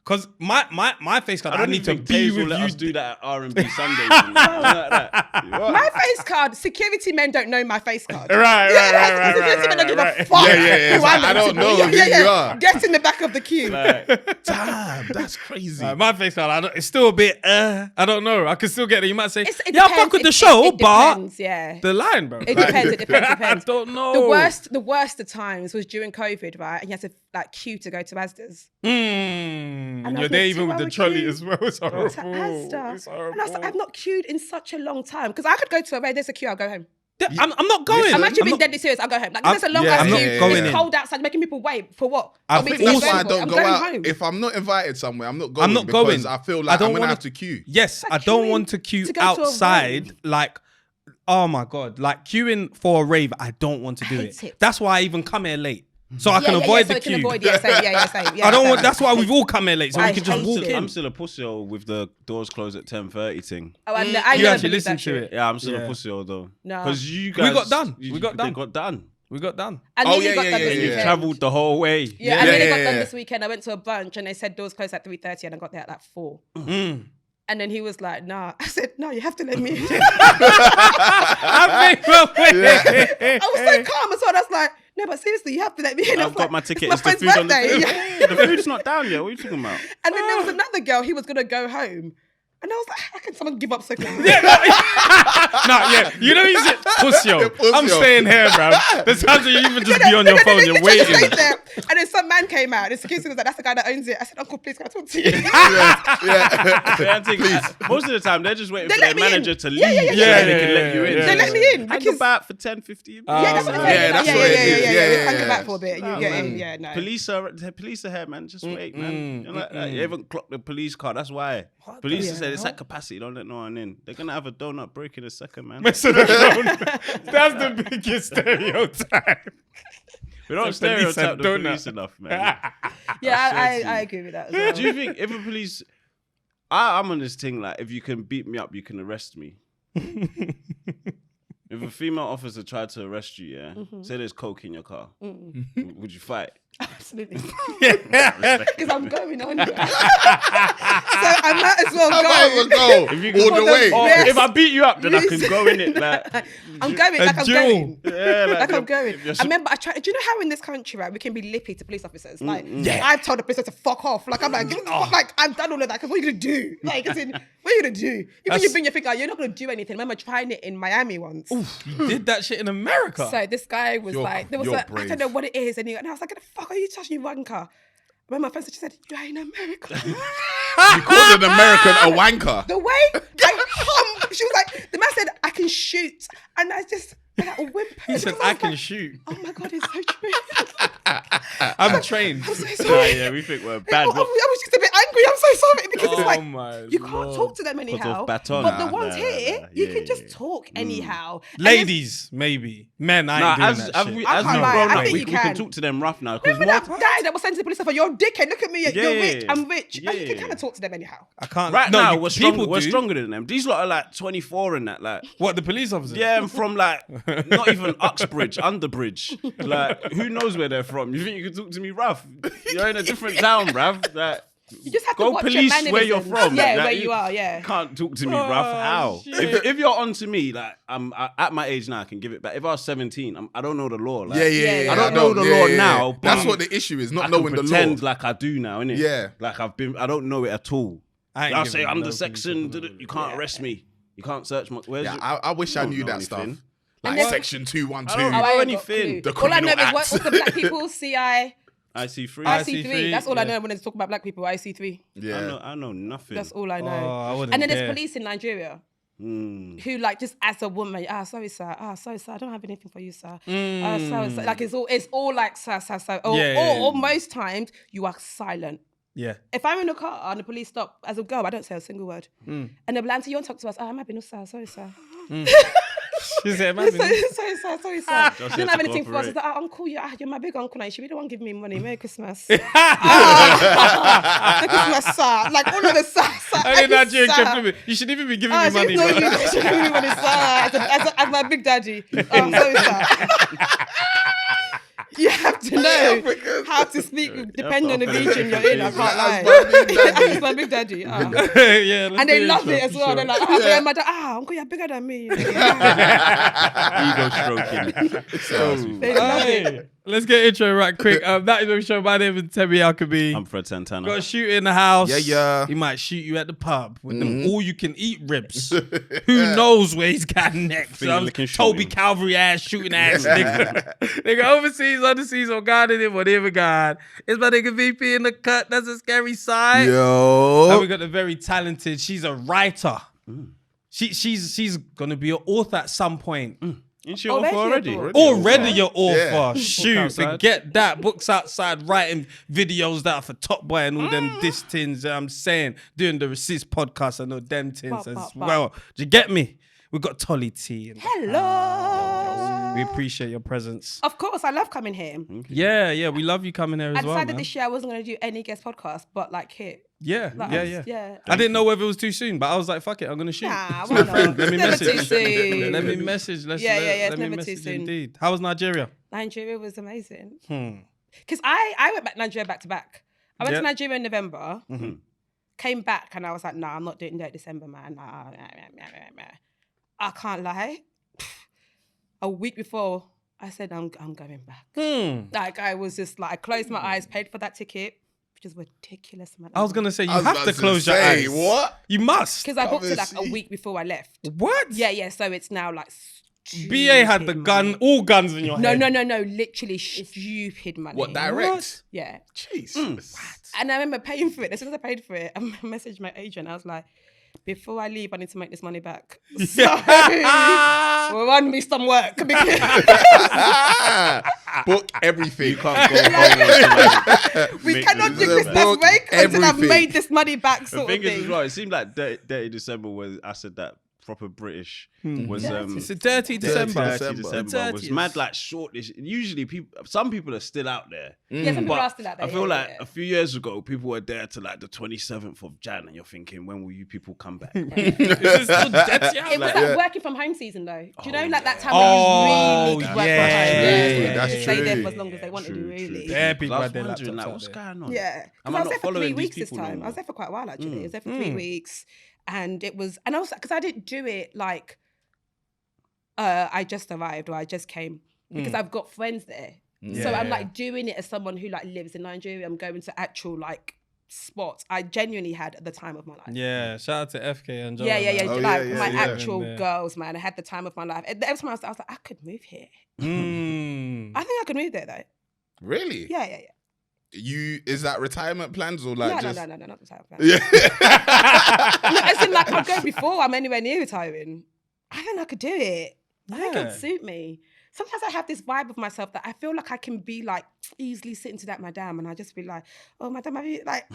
Because my face card, I, don't need to even think be Taze will with let you. us do that at R&B Sundays. Like that. What? my face card, security men don't know my face card. Right. Security men don't give a fuck. Yeah. who I'm I don't meant to be. know who you are. Get in the back of the queue. Damn, that's crazy. My face card, it's still a bit, I don't know. I can still get it. You might say, It yeah, I fuck depends. with the It show, but depends, yeah. the line, bro. It depends. It depends. I don't know. The worst of times was during COVID, right? And you had to like queue to go to Asda's. And I you're was there like, even with the 2 hour trolley queue. as well. It's horrible. To Asda. It's And I was like, horrible. I've not queued in such a long time. Because I could go to a rave, there's a queue, I'll go home. I'm not going. I'm actually being deadly serious. I'll go home. Like, there's a long ass queue. It's cold outside, making people wait for what? I think that's why I don't go out. Home. If I'm not invited somewhere, I'm not going. Because I feel like I'm going to have to queue. Yes, I don't want to queue outside. Like, oh my God. Like, queuing for a rave, I don't want to do it. That's why I even come here late. So I can avoid the queue. I don't want. That's why we've all come here late, so we can just walk in. I'm still a pussy with the doors closed at 10:30 thing. Oh, you actually listen to it. Yeah, I'm still a pussy though. No, because you guys, we got done. We got done. Oh yeah. You travelled the whole way. Yeah, and then it got done this weekend. I went to a brunch and they said doors closed at 3:30, and I got there at like 4. And then he was like, nah. I said, no, you have to let me in. I was so calm as well. I was like, no, but seriously, you have to let me in. I've got my ticket. It's the food on the table. The food's not down yet. What are you talking about? And then there was another girl. He was going to go home. And I was like, how can someone give up so quickly? You know he's pussy. I'm staying here, bro. There's times you even just be on your phone, you're waiting. And then some man came out. The security was like, that's the guy that owns it. I said, Uncle, please, can I talk to you? Most of the time, they're just waiting for their manager to leave. They can let you in. They let me in. I go back for 10, 15 minutes. That's what it is. Hang back for a bit. You get in. Yeah, no. Police are here, man. Just wait, man. You haven't clocked the police car. That's why. Police said it's at capacity. Don't let no one in. They're gonna have a donut break in a second, man. That's the biggest stereotype. We don't stereotype the police enough, man. I agree with that as well. Do you think if a police... I'm on this thing, like, if you can beat me up, you can arrest me. If a female officer tried to arrest you, say there's coke in your car, would you fight? Absolutely. Because I'm going on. So I might as well go. If you go all the way. Yes. If I beat you up, then I can go in it. Like, I'm going. I'm going. Yeah, I'm going. I remember I tried. Do you know how in this country, right, we can be lippy to police officers? Like, I've told the police to fuck off. Like, I'm like, like I've done all of that. Because what are you gonna do? Like, what are you gonna do? Even you bring your finger, you're not gonna do anything. I remember trying it in Miami once. You did that shit in America. So this guy was like, there was like, I don't know what it is, and I was like, "Get the fuck are you touching, you wanker?" When my friend said, she said, "You are in America." You called an American a wanker. The way I hum, she was like, the man said, "I can shoot," and I just like, whimpered. He said, "I can shoot." Oh my God, it's so true. I'm trained. I'm so sorry. Yeah, we think we're bad. I was just a bit angry. I'm so sorry because it's like you can't talk to them anyhow. But the ones here, you can just talk anyhow. Ladies, maybe. Men, I ain't doing that shit. As we've grown up, we can talk to them rough now. Remember that guy that was sent to the police officer? You're a dickhead. Look at me. You're rich. I'm rich. And you can kind of talk to them anyhow. I can't. Right now, we're stronger than them. These lot are like 24 and that. Like, what, the police officers? Yeah, and from like not even Uxbridge, Underbridge. Like, who knows where they're from? You think you can talk to me rough? You're in a different town, bruv. Like, you just have to go watch police your where you're from. Yeah, like, where you are, yeah. Can't talk to me rough. How? If you're on to me, like, I'm at my age now, I can give it back. If I was 17, I don't know the law. Like, I don't know the law now. But that's what the issue is, not knowing the law. I pretend like I do now, innit? Yeah. Like I don't know it at all. I'll say under section, you can't arrest me. You can't search my... I wish I knew that stuff. Like section 212. I don't know anything. The all I know criminal is what's the black people, CI... IC3. That's all I know when they talk about black people. IC3. Yeah. I know nothing. That's all I know. I and then there's police in Nigeria who, like, just as a woman, sorry sir, sorry sir, I don't have anything for you, sir. Sorry, sir. Like, it's all like sir. Or most times you are silent. Yeah. If I'm in a car and the police stop as a girl, I don't say a single word. And they'll be like, you want to talk to us? I'm happy, no sir, sorry sir. She said, sorry, sir. You don't have anything for us. I was like, uncle, you're my big uncle now. You should be the one giving me money. Merry Christmas. Merry Christmas, sir. Like, all of the sir. I did Nigerian compliment. You should even be giving me money. No, you should give me money, sir. As my big daddy. Sorry, sir. You have to know how to speak depending on the region you're in. I can't lie. It's my big daddy. Yeah, and they love it as well. Sure. They're like, my dad, uncle, you're bigger than me. Ego stroking. They love it. Let's get intro right quick. That is what we show. My name is Temi Alkabi. I'm Fred Santana. Got a shoot in the house. Yeah. He might shoot you at the pub with them all-you-can-eat ribs. Who knows where he's got next? Toby Calvary ass shooting ass nigga. Nigga overseas, underseas, or guarding him, whatever God. It's my nigga VP in the cut. That's a scary sight. Yo. And we got the very talented. She's a writer. She's gonna be an author at some point. Ain't she author already? Already your author. Yeah. Shoot, forget that. Books outside writing videos that are for Top Boy and all them diss tins. I'm saying, doing the Receipts podcast, I know them tins as well. Do you get me? We've got Tolly T. Hello. We appreciate your presence. Of course, I love coming here. Yeah, we love you coming here as well. I decided this year I wasn't going to do any guest podcast, but like here. Yeah. Yeah. I didn't know whether it was too soon, but I was like, fuck it, I'm going to shoot. Nah, why not? Let me Never message. too soon. Let me message. It's Let me never too message soon. indeed. How was Nigeria? Nigeria was amazing. Because I went back to Nigeria back to back. I went to Nigeria in November, came back, and I was like, nah, I'm not doing that December, man. Nah. I can't lie. A week before, I said, I'm going back. Like, I was just like, I closed my eyes, paid for that ticket, which is ridiculous, man. I was going to say, you have to close your eyes. What? You must. Because I booked it like a week before I left. What? Yeah, so it's now like BA had the gun, all guns in your head. No, literally stupid money. What, direct? Yeah. Jesus. And I remember paying for it. As soon as I paid for it, I messaged my agent. I was like, before I leave, I need to make this money back. So, run me some work. Book everything. You can't go home. We cannot do this next week until I've made this money back, sort of thing. As well, it seemed like Dirty December was, I said that proper British was It's a dirty December. Dirty December was mad like shortish. Usually some people are still out there. Yeah, some people are still out there. I feel like a few years ago people were there to like the 27th of Jan and you're thinking, when will you people come back? Is it still dirty out It was there? like working from home season though. Do you know like that time when you really could work from home? That's Stay there true. for as long as they wanted to really. Yeah, people I had was their wondering, laptops like, out what's there. going on? Yeah. Am I I was not there for 3 following these weeks this people no time. I more? was there for quite a while actually. I was there for 3 weeks. And it was, and also, because I didn't do it like, I just arrived or I just came because I've got friends there. So I'm like doing it as someone who like lives in Nigeria. I'm going to actual like spots. I genuinely had at the time of my life. Yeah, shout out to FK and John. My actual girls, man. I had the time of my life. Every time I was like, I could move here. I think I could move there though. Really? Yeah. Is that retirement plans or like No, just... no, not retirement plans. Yeah. No, as in like I'll go before I'm anywhere near retiring. I think I could do it. I think it would suit me. Sometimes I have this vibe of myself that I feel like I can be like easily sitting to that madam and I just be like, oh madam, have you like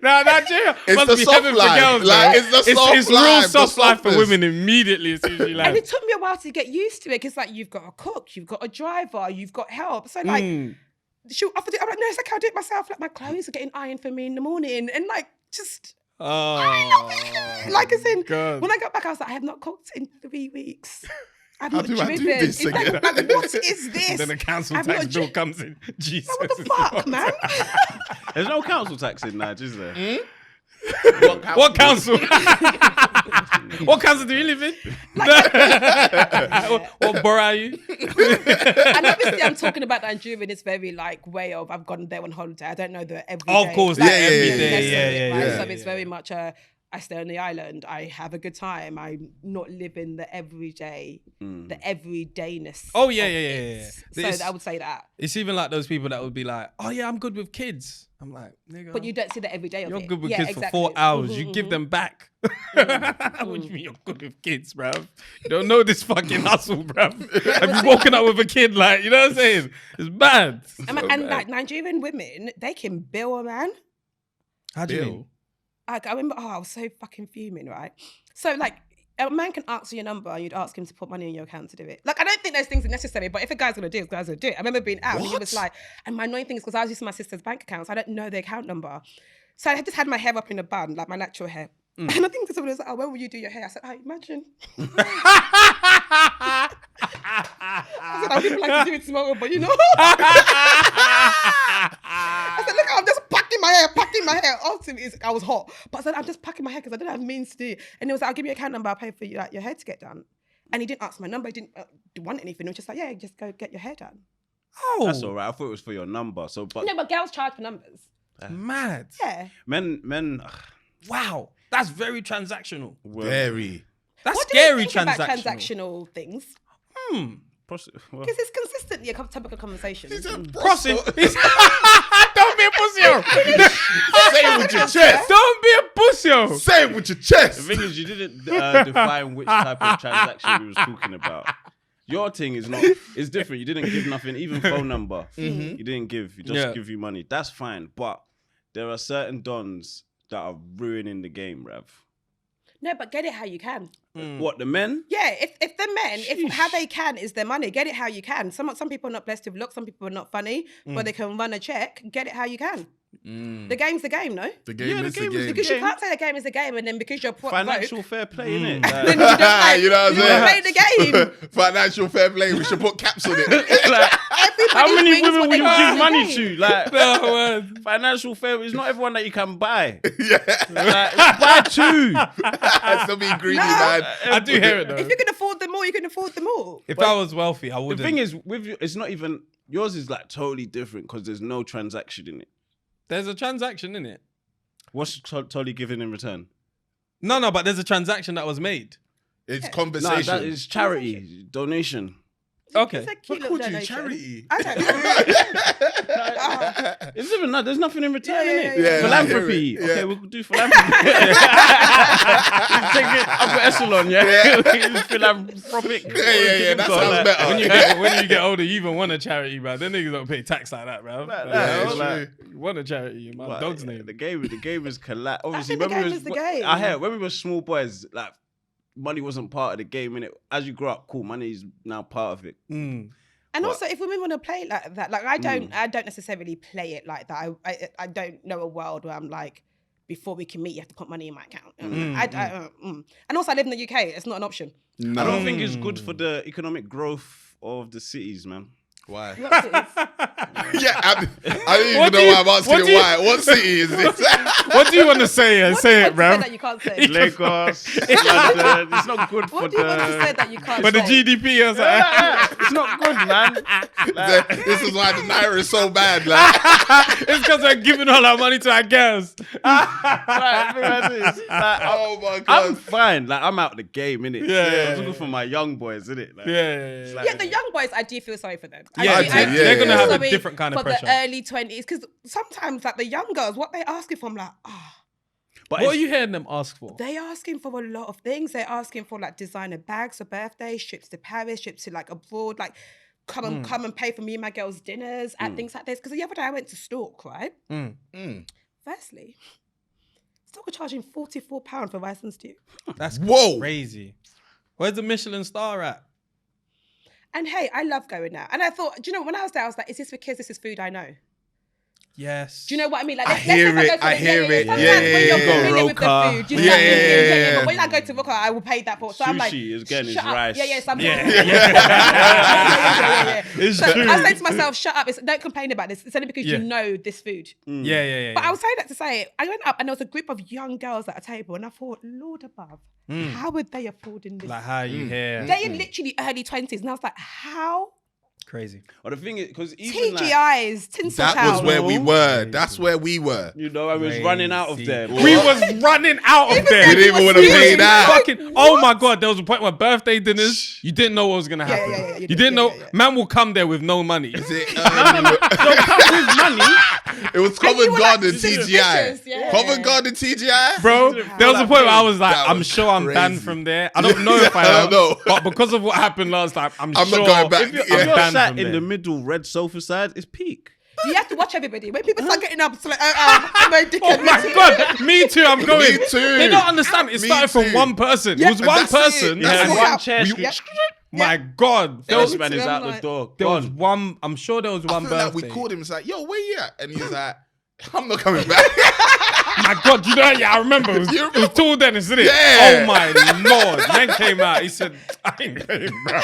No, Nigeria It's must the be soft heaven for life. girls, Like, man. it's the soft It's life, real the soft life for softness. women immediately. It's usually like and it took me a while to get used to it because like you've got a cook, you've got a driver, you've got help. So like she'll offer it. I'm like, no, it's okay, I'll do it myself. Like my clothes are getting ironed for me in the morning and like just like as in God. when I got back, I was like, I have not cooked in 3 weeks. I've not do I do driven. this It's like, again? like, what is this? Then the council I've tax not bill dri- comes in. Jesus. Like, what the fuck, man? There's no council tax in Nigeria, is there? What council? What council do you live in? What borough are you? And obviously I'm talking about Nigeria in this very like way of I've gone there on holiday. I don't know the every day. Of course, like, every yeah, day. right? Yeah. So it's very much I stay on the island. I have a good time. I'm not living the everyday, the everydayness. Oh, yeah. of it. So It's- I would say that. It's even like those people that would be like, oh yeah, I'm good with kids. I'm like, nigga. But you don't see the everyday of You're it. good with Yeah, kids exactly. for 4 hours. You give them back. What do you mean you're good with kids, bruv? You don't know this fucking hustle, bruv. Have you woken up with a kid? Like, you know what I'm saying? It's bad. And like Nigerian women, they can bill a man. How do you mean? Like, I remember, I was so fucking fuming, right? So, like, a man can ask you your number and you'd ask him to put money in your account to do it. Like, I don't think those things are necessary, but if a guy's going to do it, the guy's going to do it. I remember being out and he was like, and my annoying thing is because I was using my sister's bank account, so I don't know the account number. So I just had my hair up in a bun, like my natural hair. And I think someone was like, oh, when will you do your hair? I said, imagine. I said, I would like to do it tomorrow, but you know. I said, look, I'm just packing my hair. Ultimately, I was hot. But I said, I'm just packing my hair because I didn't have means to do it. And he was like, I'll give you an account number, I'll pay for you, like, your hair to get done. And he didn't ask my number, he didn't want anything. He was just like, yeah, just go get your hair done. Oh. That's all right. I thought it was for your number. So, but No, but girls charge for numbers. Mad. Yeah. men. Wow. That's very transactional. Very. That's What do you scary think about transactional. transactional things? Well, Because it's consistently a topic of conversation. Crossing. Don't be a pussy. Say it with your chest. Don't be a course, yo. Say it with your chest. The thing is, you didn't define which type of transaction we was talking about. Your thing is not. It's different. You didn't give nothing, even phone number. You didn't give. You just give you money. That's fine. But there are certain dons that are ruining the game, Rev. No, but get it how you can. What, the men? Yeah, if the men, if how they can is their money, get it how you can. Some people are not blessed with luck, some people are not funny, but they can run a check. Get it how you can. The game's the game, no? The game is the game. Because you can't say the game is the game and then because you're Financial fair play, innit? then you just like, You know what I'm saying? play the game. Financial fair play. We should put caps on it. Like, how Everybody many brings women what will they you got give the money game. to? Like, No, man. financial fair is not everyone that you can buy. Yeah. Like, buy two. That's to be greedy, man. I do hear it though. If you can afford them all, you can afford them all. If I was wealthy, I wouldn't. The thing is, with you, it's not even yours is like totally different because there's no transaction in it. there's a transaction in it. What's Tolly giving in return? No, but there's a transaction that was made. It's No, conversation. that is charity, donation. Okay. It's a cute What little called you donation. charity? I don't know. It's even that. There's nothing in return in it. yeah. Philanthropy. Yeah. Okay, we'll do philanthropy. Take it upper echelon, yeah. Philanthropic. Yeah. That sounds better. When you get older, you even want a charity, man. Them niggas don't pay tax like that, bro. it's true. You want a charity, my But dog's name. The game is collapse. Obviously, think the when we game was is the game. I heard when we were small boys, like money wasn't part of the game. Innit? As you grow up, cool, money is now part of it. And also, if women want to play like that, like I don't necessarily play it like that. I don't know a world where I'm like, before we can meet, you have to put money in my account. And also, I live in the UK. It's not an option. No. I don't think it's good for the economic growth of the cities, man. Why? What it is. Yeah, I don't even know why I'm asking why. What city is this? What do you want to say? What Say do you it, want to bro. say that you can't say? Lagos, London. It's not good for What do you want to say the. that you can't For the say? GDP or something. It's not good, man. This is why the Naira is so bad. Like, It's because we're giving all our money to our girls. oh my God. I'm fine. Like I'm out the game, innit? Yeah. I'm looking for my young boys, innit? Like, Yeah. Yeah, the young boys, I do feel sorry for them. Yeah, I they're do gonna feel have a sorry different kind of for pressure. the early 20s, because sometimes, like the young girls, what they asking for, I'm like, But What are you hearing them ask for? they asking for a lot of things. They're asking for like designer bags for birthdays, trips to Paris, trips to like abroad, like come and pay for me and my girls' dinners and things like this. Because the other day I went to Stalk, right? Firstly, Stalk are charging £44 for rice and stew. That's Whoa. crazy. Where's the Michelin star at? And hey, I love going out. And I thought, do you know, when I was there, I was like, is this for kids? This is food I know. Yes. Do you know what I mean? Like, I let's say hear if go it, to I the- hear it. Sometimes Yeah, when you're yeah, familiar with the Roca. food, you Yeah, start thinking, yeah. but when I go to Roca, I will pay that for. So I'm like, Sushi again is shut up. rice. Yeah. So I'm It's So true. I say to myself, shut up. Don't complain about this. It's only because Yeah. you know this food. Yeah. But I was saying that to say, I went up and there was a group of young girls at a table and I thought, Lord above, how would they affording this? Like how you hear. They're in literally early 20s. And I was like, how? Crazy. Or the thing is, because even like, TGI's, Tinsel That was Town. where we were. That's where we were. you know, I was running out of Crazy. there. We was running out of there. We didn't even want to We pay was that. Fucking, oh my God, there was a point where birthday dinners, you didn't know what was going to happen. yeah, You didn't know, man will come there with no money. Is it, Don't come with money. it was you Covent were, Garden like, TGI. suspicious, yeah. Covent Garden TGI? Bro, there was a point where I was like, That I'm was sure I'm banned crazy. from there. I don't know if I I am. don't know. But because of what happened last time, I'm I'm sure. not going back. If you're, Yeah. if you're banned sat from in there. the middle red sofa side, it's peak. You have to watch everybody. When people start getting up, it's like, I'm a dickhead. Oh my God, me too, I'm going. Me too. They don't understand. It Me started from too. one person. Yeah, It was and one that's it. person. That's and it. One chair. Yep. my God. There was, This man is I'm out the like- door. there was Gone. one, I'm sure there was I one feel like birthday. we called him. It's like, yo, where you at? And he's like, I'm not coming back. My God, you know, yeah, I remember. It was, You it was tall Dennis, isn't it? Yeah. Oh my Lord. Men came out. He said, I ain't paying, bro.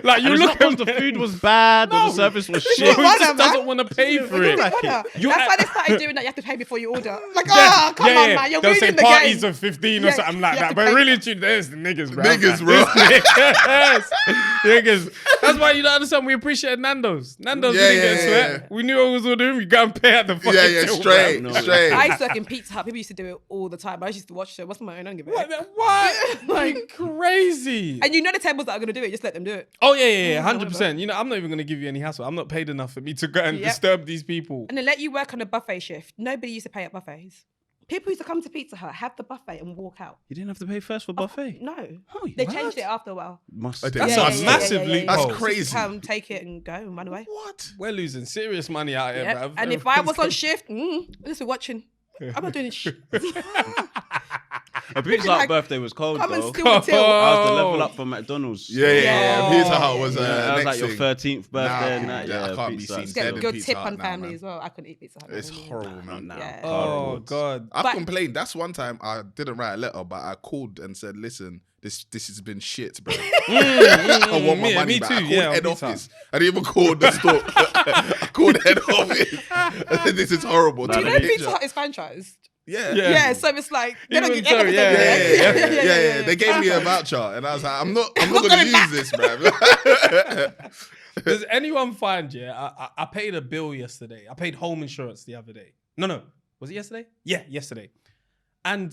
Like, you And it's look not at because the food was bad or the service was He shit. Why just not, man? doesn't want to pay for it. That's why they started doing that. You have to pay before you order. Like, Yeah, come on, man. You're They'll say ruining the parties game. of 15 or Yeah, something like you have that. to But pay. really, there's the niggas, bro. Niggas, bro. Niggas. Niggas. That's why you don't understand. We appreciate Nando's. Nando's Yeah, didn't get yeah, sweat. yeah. We knew what was ordering. You go and pay at the fucking till, straight, bro. straight. I used to work in Pizza Hut. People used to do it all the time. I used to watch it. What's my own? I don't give a What? heck. What? Like crazy. And you know the tables that are going to do it. Just let them do it. Oh yeah, 100%. You know, I'm not even gonna give you any hassle. I'm not paid enough for me to go and Yep. disturb these people. And they let you work on a buffet shift. Nobody used to pay at buffets. People used to come to Pizza Hut, have the buffet, and walk out. You didn't have to pay first for buffet. No, Oh, they what? changed it after a while. Must. That's a massive loophole. That's crazy. Come, take it, and go, and run away. What? We're losing serious money out here, Yep. bruv. And if I was on shift, I'm just watching. I'm not doing shit. A Pizza Hut birthday was cold Come and though. steal the till. I was the level up from McDonald's. Yeah. Pizza Hut was That was next like your thing. 13th birthday. Nah, and that, I can't be Pizza seen Hut's dead Get in a good Pizza tip Hut on now, family man. as well. I couldn't eat Pizza Hut. It's anymore. horrible, man. Yeah. Oh God. I've But- complained. That's one time I didn't write a letter, but I called and said, "Listen, this has been shit, bro. I want my money me back." too, I called yeah, on head Pizza office. I didn't even call the store. I called head office. I said, "This is horrible." Nah, Do you the know picture- Pizza Hut is franchised? Yeah. Yeah, so it's like they don't Even get so, everything. yeah. They gave me a voucher, and I was like, "I'm not gonna use this, man." Does anyone find, I paid a bill yesterday. I paid home insurance the other day. No. Was it yesterday? Yeah, yesterday. And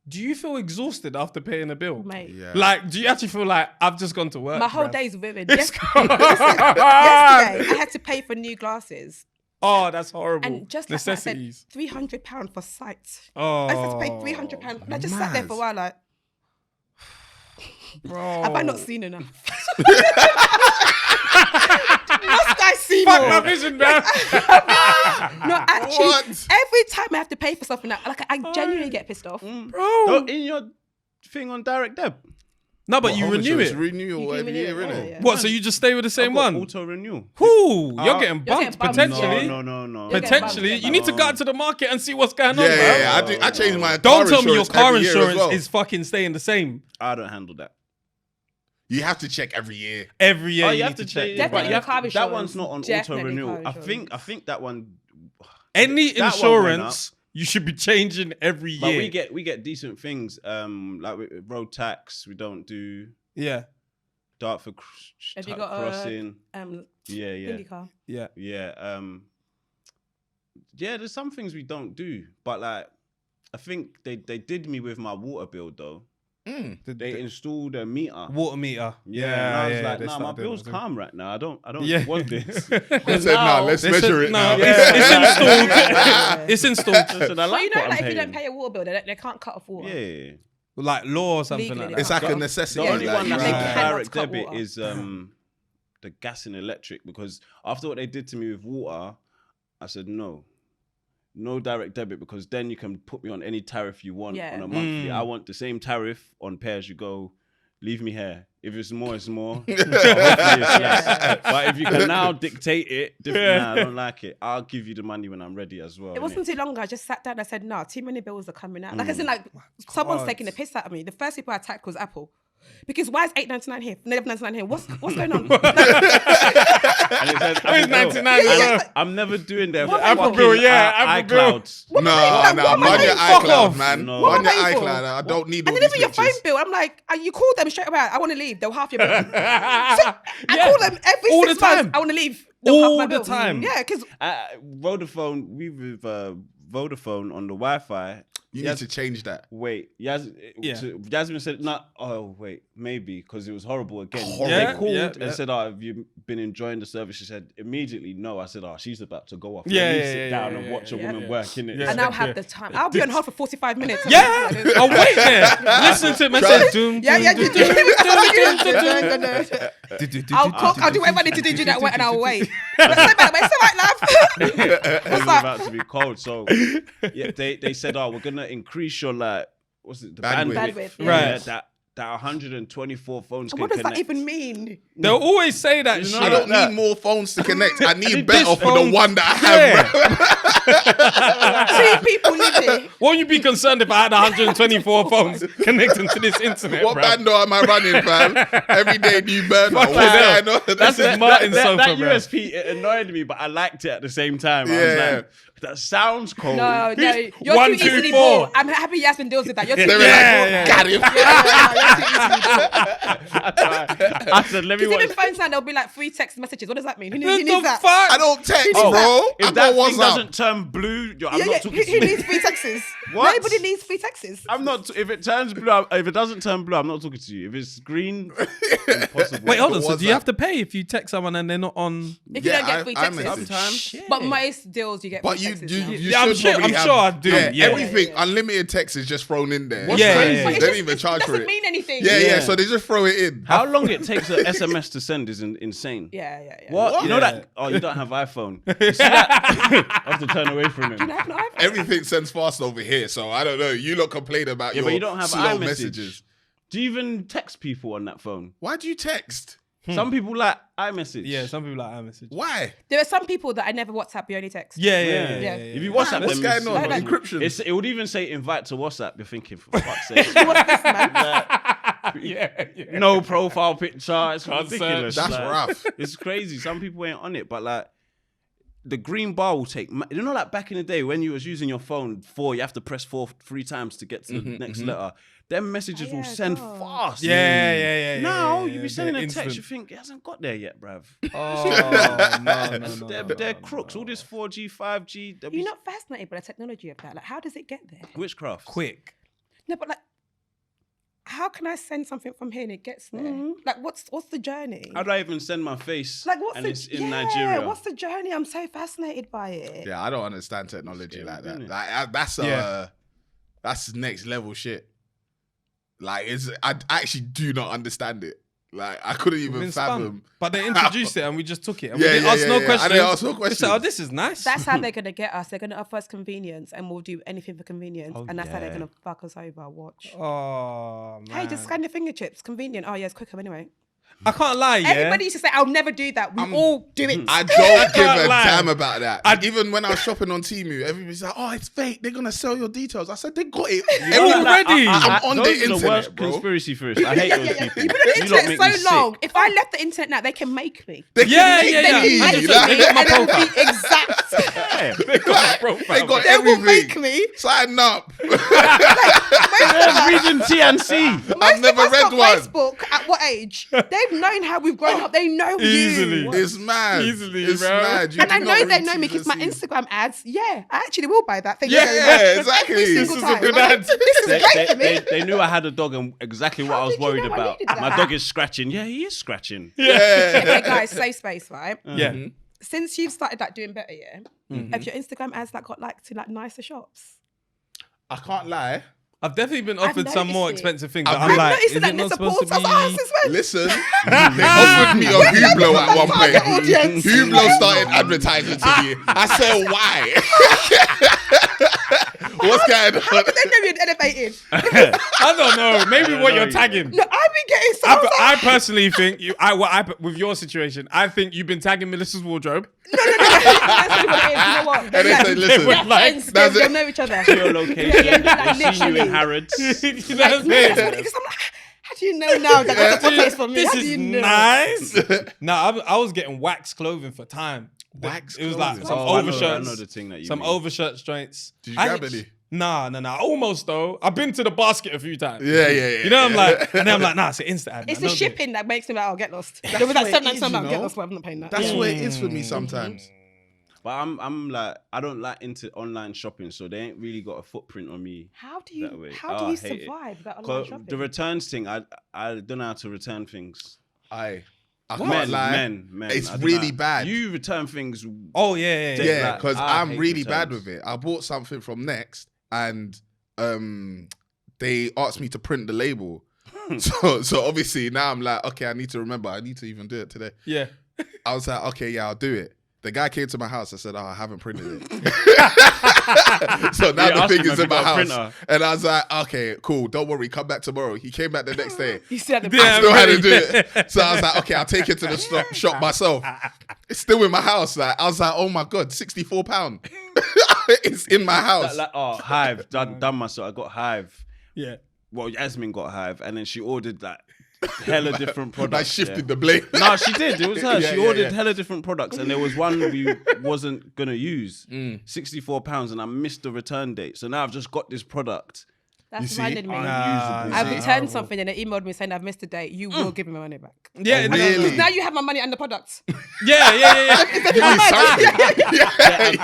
do you feel exhausted after paying a bill? Mate. Yeah. Like, do you actually feel like I've just gone to work? My whole bruv? day's ruined. It's Yesterday, I had to pay for new glasses. Oh, that's horrible. And just like that, I said, necessities. £300 for sight. Oh, I had to pay £300. And I just sat there for a while like, bro. have I not seen enough? Must I see Fuck more? my vision, man. No, actually, What? every time I have to pay for something, like I genuinely get pissed off. Bro. In your thing on direct deb. No, but you Home renew insurance it. Renewal You can every renew year, it, innit? yeah. What? So you just stay with the same one? Auto renewal. Ooh, you're getting bumped getting bumped. potentially. No. You're getting Potentially, bumped, you need to go out to the market and see what's going on, Yeah, bro. I change my Don't car tell me your insurance car every year as insurance well. is fucking staying the same I don't handle that. You have to check every year. every year. Oh, you you need have to check. change. Definitely But you have car to, that one's insurance. not on auto Definitely renewal. car I insurance. think that one. Any That one went insurance, you should be changing every But year. we get decent things. Like with road tax, we don't do Yeah, Dartford Have you got crossing. a Yeah. Billy car? yeah. Yeah. There's some things we don't do, but like I think they did me with my water bill though. They installed a meter. Water meter. Yeah, and I was like, they nah, my started doing bill's that. calm right now. I don't Yeah. want this. I said, "No, let's They measure said, it no, now." it's installed. It's installed. I said, I But like you know, what I'm like if paying. you don't pay a water bill, they can't cut off water. Yeah. Like law or something Legally, like they that. It's like a The necessity. only like, one that's They on cannot direct cut debit water. is the gas and electric, because after what they did to me with water, I said no direct debit, because then you can put me on any tariff you want Yeah. on a monthly. I want the same tariff on pay as you go. Leave me here. If it's more, it's more. Hopefully it's less. But if you can now dictate it, nah, I don't like it. I'll give you the money when I'm ready as well. It wasn't too long ago. I just sat down and I said, "No, too many bills are coming out." Like I said, like someone's taking the piss out of me. The first people I attacked was Apple. Because why is $8.99 here, $11.99 here? What's going on? And it says, Where's 99? I'm never doing that. What Apple fucking Bill, yeah, Apple Bill. iClouds. What am I No, paying for? no, What am I mind your paying for? Fuck off. iCloud, man. No. Mind your What am I paying for? iCloud. I don't need all And then these even your phone pictures. bill, I'm like, you call them straight away. I want to leave. They'll half your bill. So I call them every All 6 the time. months. I want to leave. They'll half All my the bill. time. Yeah, because Vodafone, we with Vodafone on the Wi-Fi. You need to change that. Wait, Yasmin said, "No, oh wait, maybe because it was horrible again." Yeah, They called yeah. and said, "Oh, have you been enjoying the service?" She said immediately, "No." I said, "Oh, she's about to go off. Yeah, Let me yeah, sit yeah, down yeah, and yeah, watch a yeah, woman yeah. work in it." Yeah. I now have the time. I'll be on hold for 45 minutes. Yeah, I'll wait there. Listen to it, man. Say, doom, Yeah, yeah, doom, you doom, do. I'll do whatever I need to do that way and I'll wait. But it's all right, love. It was about to be cold, so yeah, they said, "Oh, we're gonna increase your what's it, the Bandwidth. Bandwidth, Yeah, right. that 124 phones can What does connect." that even mean? They'll always say that shit. I don't need more phones to connect. I need This better for the phone- one that I have. Yeah. 2 people live here. Won't you be concerned if I had 124 phones connecting to this internet, What bruv? bando am I running, fam? Every day new burner. What's hell. going on? This is Martin's sofa, that bro. USP, it annoyed me, but I liked it at the same time. I was Yeah. like, that sounds cold. No, you're 1, too 2, easily 4. bored. I'm happy Yasmin deals with that. You're too They were easily like, bored. got him. I said, let me Because even watch. phones now, there'll be like 3 text messages. What does that mean? Who What needs the that? fuck? I don't text, Oh, bro. If I'm that on thing WhatsApp. doesn't turn blue, I'm not talking to Who you. needs 3 texts? What? Nobody needs 3 texts. I'm not. If it turns blue, if it doesn't turn blue, I'm not talking to you. If it's green, impossible. Wait, hold on. But So what's do you that? have to pay if you text someone and they're not on? If you don't get 3 I texts. message. But most deals you get But 3 texts now. you I'm should probably sure I do. Yeah. Everything, unlimited text is just thrown in there. What's crazy? But They it's don't just- even charge it for doesn't it. mean anything. Yeah, so they just throw it in. How long it takes an SMS to send is insane. Yeah. What? You know Yeah. that? Oh, you don't have iPhone. You see that? I have to turn away from him. You have an iPhone? Everything sends fast over here, so I don't know. You lot complain about Yeah, your but you don't have slow iMessage. messages. Do you even text people on that phone? Why do you text? Some people like iMessage. Yeah, some people like iMessage. Why? There are some people that I never WhatsApp, we only text. Yeah. If you WhatsApp What's them, going it's on? like- Encryption. It would even say invite to WhatsApp. You're thinking, for fuck's sake. No profile picture. It's ridiculous. That's Like, rough. It's crazy. Some people ain't on it, but like the green bar will take. You know, like back in the day when you was using your phone, you have to press 3 times to get to the next letter. Them messages will send fast. Yeah. Now you be sending a instant. text, you think it hasn't got there yet, bruv. No. They're crooks. All this 4G, 5G. You're not fascinated by the technology of that. Like, how does it get there? Witchcraft. Quick. No, but like, how can I send something from here and it gets there? Like, what's the journey? How do I even send my face? Like, what's and the it's in Nigeria. What's the journey? I'm so fascinated by it. Yeah, I don't understand technology like that. isn't it? Like that's next level shit. Like I actually do not understand it. Like I couldn't even Been fathom. spun. But they introduced it and we just took it. And Yeah, we didn't yeah, ask yeah, no yeah. I questions. didn't ask no We said, questions. oh, this is nice. That's how they're gonna get us. They're gonna offer us convenience, and we'll do anything for convenience. Oh, and that's how they're yeah. gonna fuck us over. Watch. Oh, man. Hey, just scan your fingertips. Convenient. Oh yeah, it's quicker anyway. I can't lie, yeah. Everybody used to say, "I'll never do that." We all do it. I don't give can't a lie. damn about that. Even when I was shopping on Temu, everybody's like, "Oh, it's fake. They're gonna sell your details." I said, "They got it already. I'm on those the are the internet, worst bro." conspiracy theorists. I hate those people. You've been on the You lot internet make me so long. sick. If I left the internet now, they can make me. They can Yeah, make yeah, They yeah. me. can They make got me, my and it will profile. be exact. Yeah. They got They will make everything. me. Sign up. They're reading TNC. I've never Most of us read got one. Facebook at what age? They've known how we've grown up. They know Easily. you. It's mad. Easily, it's bro. mad. You And do I not know they read know me because my T's and Instagram ads, I actually will buy that. Thank you Yeah, very much. exactly. Every This single is a time. good I'm like, ad. This is great for me. They knew I had a dog and exactly what How I was did you worried know I about. needed My that? dog is scratching. Yeah, he is scratching. Yeah. Okay, guys, safe space, right? Yeah. Since you've started like doing better, have your Instagram ads like got like to like nicer shops? I can't lie. I've definitely been offered some more noticed it. expensive things. I've that I'm like, Noticed is that it they not support supposed to us be? as well. Listen, they offered me a Hublot at one point. Target audience. Hublot started advertising to me. I said, why? What's going How on? did they know you're elevated? I don't know. Maybe what you're tagging. No, I've been getting so I personally think with your situation, I think you've been tagging Melissa's wardrobe. That's what it is. You know what? And they say, listen, They're friends. that's They'll it. know each other. Your location. Like, They've seen you literally. in Harrods. You know what I'm Like, no, that's what it saying? is. I'm like, how do you know now that that's a place for me? This How do is you know? nice. Nah, I was getting wax clothing for time. Wax It was like clothing? some Oh, I know overshirts. the thing that you Some mean. overshirts joints. Did you grab any? Nah. Almost though. I've been to the basket a few times. Yeah. You know, I'm like, and then I'm like, nah, it's an Insta ad. It's man, the don't do it. shipping that makes me like, I'll get lost. There was like what it something, is, I'll you get know? lost, but I'm not paying that. That's what it is for me sometimes. But I'm like, I don't like into online shopping, so they ain't really got a footprint on me. How do that way. you Oh, I you hate it. survive that online 'Cause shopping? the returns thing, I don't know how to return things. I can't lie. Men. It's I don't really know. bad. You return things. Oh yeah. Yeah, like, because I I'm hate really bad returns. with it. I bought something from Next and they asked me to print the label. So obviously now I'm like, okay, I need to remember. I need to even do it today. Yeah. I was like, okay, yeah, I'll do it. The guy came to my house. I said, oh, I haven't printed it. So now Yeah, the ask thing him is if in he my got a house. printer. And I was like, okay, cool. Don't worry. Come back tomorrow. He came back the next day. You see at the I still had to do it. So I was like, okay, I'll take it to the shop myself. It's still in my house. Like, I was like, oh my God, £64. It's in my house. Hive. Done myself. I got Hive. Yeah. Well, Yasmin got Hive, and then she ordered like hella different products. I shifted yeah. the blame. No, she did. It was her. Yeah, She yeah, ordered yeah. hella different products, and there was one we wasn't gonna use. £64, and I missed the return date. So now I've just got this product. That's see? reminded me. Unusable. I've see? returned something and they emailed me saying I've missed a date. You will give me my money back. Yeah. Oh, really? Now you have my money and the products. Yeah. Give me something.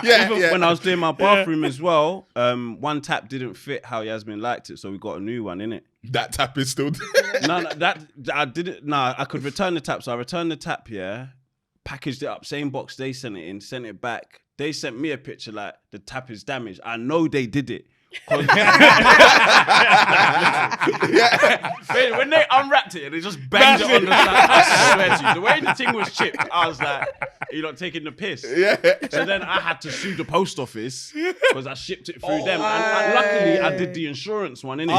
Yeah. Even when I was doing my bathroom as well, one tap didn't fit how Yasmin liked it, so we got a new one, innit? That tap is still No, that I didn't. No, I could return the tap, so I returned the tap. Yeah, packaged it up, same box they sent it in, sent it back. They sent me a picture like the tap is damaged. I know they did it. When they unwrapped it and they just banged it on the side, I swear to you, the way the thing was chipped, I was like, you're not taking the piss. Yeah. So then I had to sue the post office because I shipped it through them. And luckily, I did the insurance one, innit?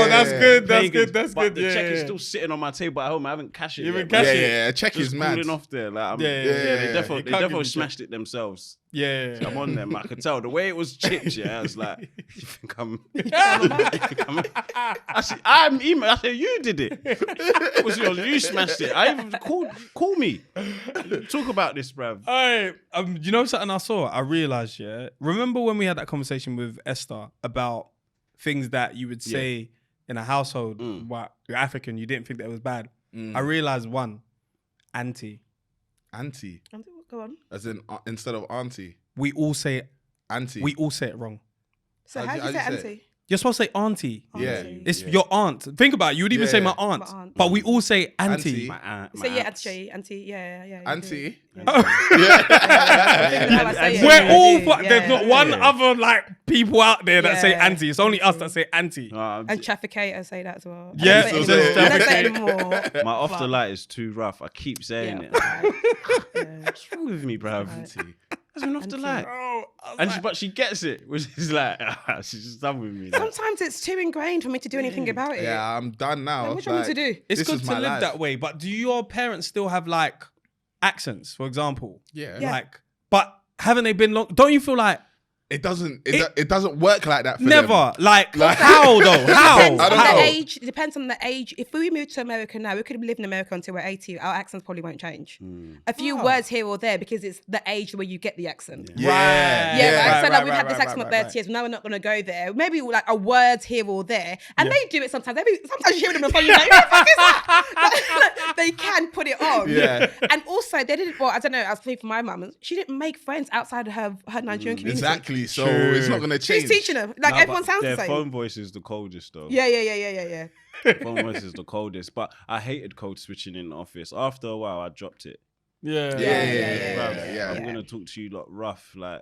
That's good. That's but good. the check is still sitting on my table at home. I haven't cashed it yet. Yeah, check is mad. Cooling off there. Like, they definitely smashed it themselves. Yeah. I'm on them. I could tell the way it was chipped. Yeah, I was like, you think I'm? I said, you did it. Was you smashed it? I even call me. Talk about this, bruv. You know something I saw? I realized. Yeah. Remember when we had that conversation with Esther about things that you would say in a household? What you're African, you didn't think that was bad. I realized one, auntie. Auntie. Go on. As in instead of auntie. We all say auntie. We all say it wrong. So how do you say auntie? You're supposed to say auntie. Yeah. It's your aunt. Think about it. You would even say my aunt. But we all say auntie. My auntie. Auntie. Yeah. Auntie. We're all. There's not one other like people out there that say auntie. It's only us that say auntie. And trafficator say that as well. Yeah. I don't say it anymore. My off the light is too rough. I keep saying it. What's wrong with me, bruv? Auntie. Hasn't off the light. But she gets it, which is like, she's just done with me. Sometimes it's too ingrained for me to do anything about it. Yeah, I'm done now. Like, what do you want me to do? It's good to live that way, but do your parents still have like accents, for example? Yeah. Like, but haven't they been long? Don't you feel like it doesn't work like that for never them. Like how though? How? Depends on the age. It depends on the age. If we move to America now, we could live in America until we're 80. Our accents probably won't change. A few words here or there because it's the age where you get the accent. Yeah. So like we've had this accent for 30 years. Now we're not going to go there. Maybe like a word here or there, and they do it sometimes. Sometimes you hear them on the phone. You're like, who the fuck is that? They can put it on. Yeah. And also they didn't. Well, I don't know. I was speaking for my mum. She didn't make friends outside of her Nigerian community. Exactly. So it's not going to change. She's teaching them. Like everyone sounds the their same. phone voice is the coldest though. Yeah. Phone voice is the coldest. But I hated code switching in the office. After a while, I dropped it. Yeah. I'm gonna talk to you lot rough, like.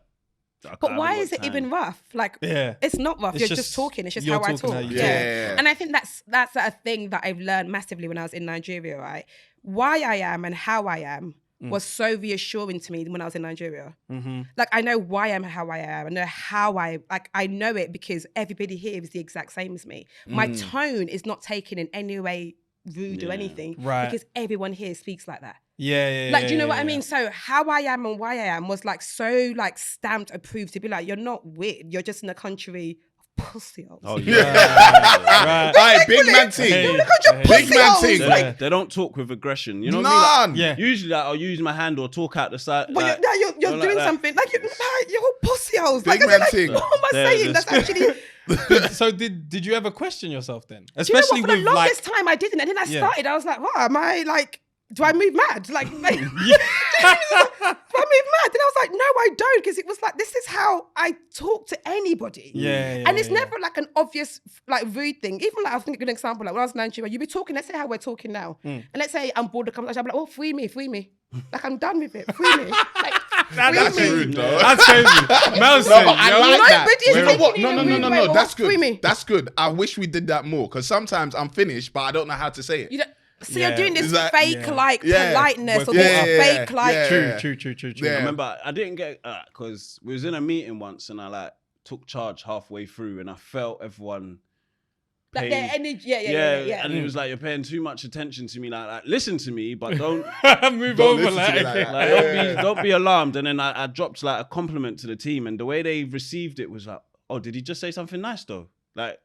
But why is it even rough? Like, it's not rough. You're just talking. It's just how I talk. And I think that's a thing that I've learned massively when I was in Nigeria. Right, why I am and how I am was so reassuring to me when I was in Nigeria. Like, I know why I'm how I am. I know how I know it because everybody here is the exact same as me. My tone is not taken in any way rude or anything because everyone here speaks like that. Like, do you know what I mean? So how I am and why I am was like so like stamped, approved to be like, you're not weird. You're just in a country of pussy holes. Oh yeah. Right, big man thing. Big man thing. They don't talk with aggression. You know what I mean? Like, usually like, I'll use my hand or talk out the side. But you're doing something like you're all pussy holes. Big like, man like thing. what am I saying? That's actually. So did you ever question yourself then? Especially for the longest time I didn't. And then I started. I was like, what am I like? Do I move mad? Like, do I move mad? And I was like, no, I don't, because it was like, this is how I talk to anybody. And it's never like an obvious, like, rude thing. Even like, I was thinking an example, like when I was in Nigeria, you'd be talking, let's say how we're talking now. And let's say I'm bored of the conversation, I'm like, oh, free me. Like, I'm done with it. Free me. Like, that's rude, though. That's crazy. Mel said, I like that. You know what? No. That's good. That's good. I wish we did that more, because sometimes I'm finished, but I don't know how to say it. So you're doing this fake politeness or this fake like True. I remember I didn't get because we was in a meeting once and I like took charge halfway through and I felt everyone like their energy. And it was like, you're paying too much attention to me. Like listen to me, but don't move over. Like don't be alarmed. And then I dropped like a compliment to the team, and the way they received it was like, oh, did he just say something nice though? Like.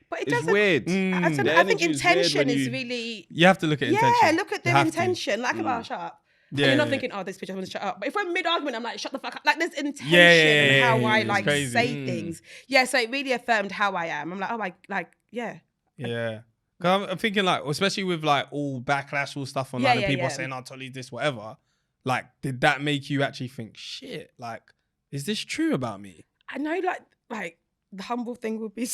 But it's weird. I think intention is really. You have to look at intention. Yeah, look at their intention. Like, shut up. Yeah, and you're not thinking, oh, this bitch, I'm gonna shut up. But if we're mid-argument, I'm like, shut the fuck up. Like, there's intention in how I like say things. Yeah, so it really affirmed how I am. I'm like, oh, yeah. Yeah. Cause I'm thinking like, especially with like all backlash, all stuff online, and people are saying, oh, Tolly this, whatever. Like, did that make you actually think, shit, like, is this true about me? I know, like the humble thing would be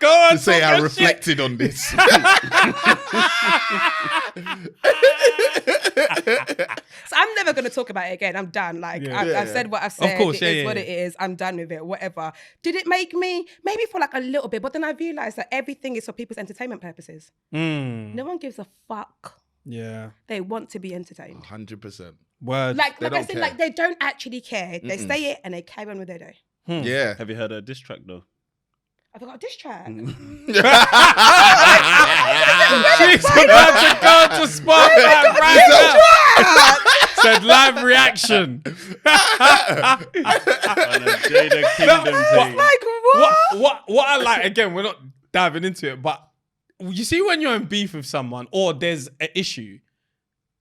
go on, to say I reflected on this. So I'm never never going to talk about it again. I'm done. Like, I've said what I've said. Of course, it is what it is. I'm done with it, whatever. Did it make me? Maybe for like a little bit, but then I realised that everything is for people's entertainment purposes. No one gives a fuck. Yeah. They want to be entertained. 100%. Word. Like I said, like they don't actually care. They say it and they carry on with their day. Yeah. Have you heard a diss track though? I forgot this track. She's about to go to Spotlight right now. Said live reaction. On a Jada Kingdom thing. Like what? What I like, again, we're not diving into it, but you see when you're in beef with someone or there's an issue,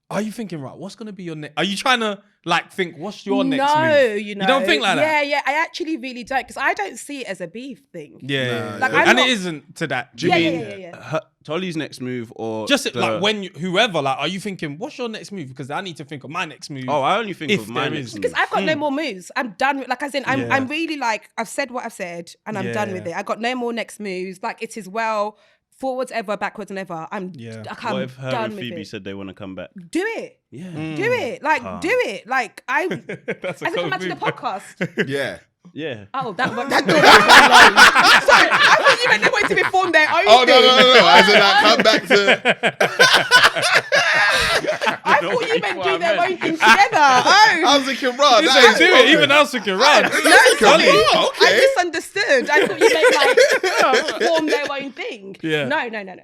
are you thinking, right, what's going to be your next? Are you trying to like think, what's your next move? No, you know. You don't think like that? Yeah. I actually really don't because I don't see it as a beef thing. Yeah. Like, and it isn't to that. Do you mean Tolly's next move or just like when whoever, like, are you thinking, what's your next move? Because I need to think of my next move. Oh, I only think if of my there next is. move. Because I've got no more moves. I'm done with, like, as in, I'm really like, I've said what I've said and I'm done with it. I got no more next moves. Like, it is well, forwards ever, backwards never. I'm What if her and Phoebe said they want to come back? Do it. Yeah. Do it. Like, do it. Like, That's a as if I'm to the podcast. Yeah. Yeah. Oh, that door was very long. Sorry, I thought you meant they wanted to be formed their own Oh, thing. no. As in, I come back to... I thought you meant do their own thing together. Oh. I was thinking, bro, You say do it, even else we can run. Oh, okay. I misunderstood. I thought you meant like form their own thing. Yeah. No. No.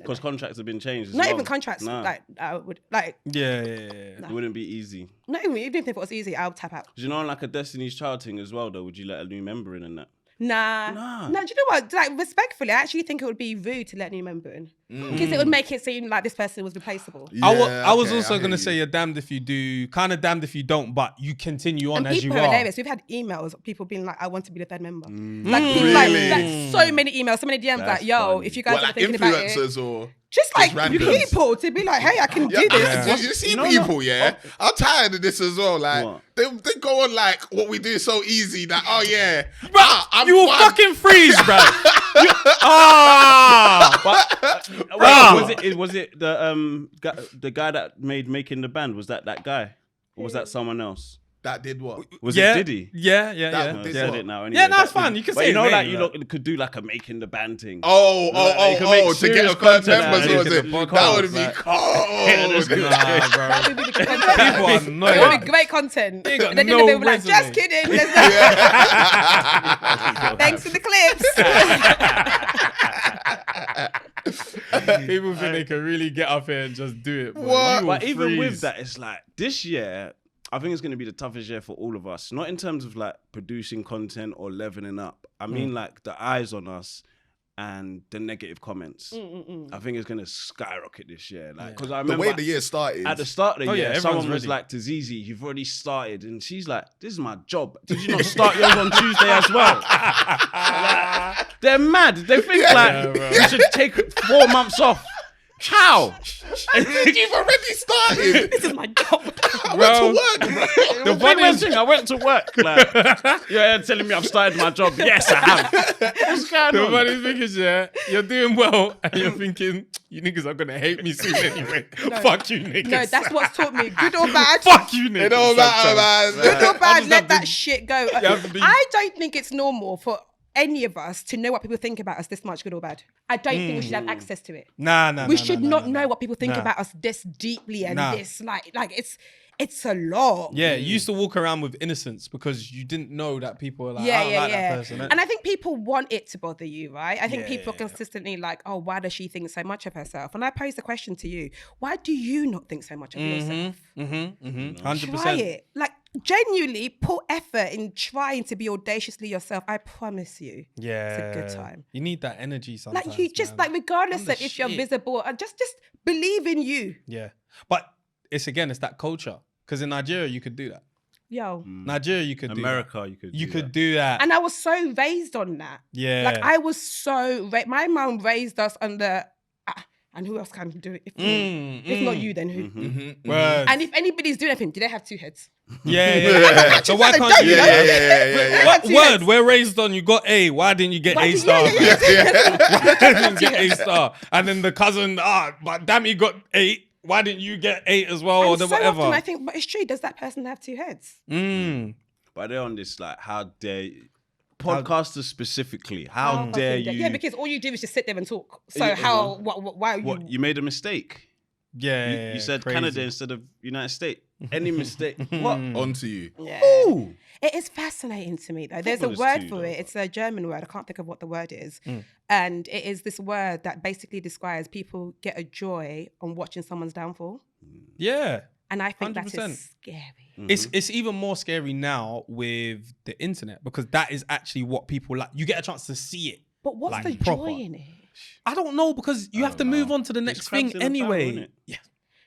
Because contracts have been changed. as Not well. even contracts. Nah. Like I would like. Yeah. It wouldn't be easy. No, even if it was easy, I'll tap out. Do you know, like a Destiny's Child thing as well, though? Would you let a new member in and that? Nah. No, do you know what? Like, respectfully, I actually think it would be rude to let a new member in. Because it would make it seem like this person was replaceable. I was also going to say you're damned if you do, kind of damned if you don't, but you continue on and as you people are are. hilarious. We've had emails of people being like, I want to be the third member. Like, people, like so many emails, so many DMs That's like, yo, funny. if you guys What, are like thinking about it. influencers or... Just like randoms? people to be like, hey, I can do this. You see people, I'm tired of this as well. Like, What? they go on like, what we do is so easy. Like, oh yeah. I'm You will fun. fucking freeze, bro. Was it the guy that made Making the Band? Was that guy? Or was that someone else? That did what? Was it Diddy? Yeah. I did said what? it now. Anyway, Yeah, no, it's fine. You can but say you know, his like name, you like- could do like a Making the Band thing. Oh, to get a third content member. out So of it. that would be cold. That would be good content. People are That would annoying. be great content. Ain't got And then no they were like, resume. just kidding. Thanks for the clips. People think they can really get up here and just do it. What? But even with that, it's like this year, I think it's going to be the toughest year for all of us. Not in terms of like producing content or leveling up. I mean, like the eyes on us and the negative comments. I think it's going to skyrocket this year. Like, because I The remember way the year started. at the start of the year, everyone's someone was ready. like to Zizi, "You've already started," and she's like, "This is my job. Did you not start yours on Tuesday as well?" Like, they're mad. They think like you should take 4 months off. How? You've already started. This is my job. I went to work, bro. The funny thing, I went to work. Like, you're telling me I've started my job. Yes, I have. What's going The on? funny thing is, you're doing well, and you're thinking, you niggas are gonna hate me soon anyway. Fuck you, niggas. No, that's what's taught me. Good or bad. Fuck you, niggas. It don't matter, man. Good or bad, just let have that to- shit go. have to be- I don't think it's normal for any of us to know what people think about us this much, good or bad. I don't think we should have access to it. Nah. We should not know what people think about us this deeply and this like it's a lot. Yeah, you used to walk around with innocence because you didn't know that people were like, I don't like that person. And I think people want it to bother you, right? I think people are consistently like, oh, why does she think so much of herself? And I pose the question to you, why do you not think so much of yourself? 100%. Try it. Like, genuinely put effort in trying to be audaciously yourself. I promise you. Yeah. It's a good time. You need that energy sometimes. Like, you just, man. like, regardless I'm the of if you're shit. visible, just believe in you. Yeah. But it's that culture. Because in Nigeria, you could do that. Yo. Nigeria, you could America, do that. You could do that. And I was so raised on that. Yeah. Like, I was so my mum raised us under, and who else can do it? If not you, then who? Word. And if anybody's doing anything, do they have two heads? Yeah. So why can't you? Yeah. What word? We're raised on. You got A. Why didn't you get A star? Yeah. Why didn't you get A star? And then the cousin, but damn, he got 8. why didn't you get 8 as well, or And so whatever? often I think, but it's true. Does that person have 2 heads? But they're on this like, how dare podcasters specifically? How Oh, dare fucking you? Yeah, because all you do is just sit there and talk. So Yeah, how? Why are you? What, you made a mistake. Yeah, You said crazy. Canada instead of United States. Any mistake? What? Onto you. Yeah. Ooh. It is fascinating to me though. There's a Football is word too, for though, it. It's a German word. I can't think of what the word is. And it is this word that basically describes people get a joy on watching someone's downfall. Yeah. And I think that 100%. is scary. It's even more scary now with the internet, because that is actually what people like. You get a chance to see it. But what's Like, the proper. joy in it? I don't know, because you have to move on to the next crabs thing in a barrel, anyway. innit? Yeah.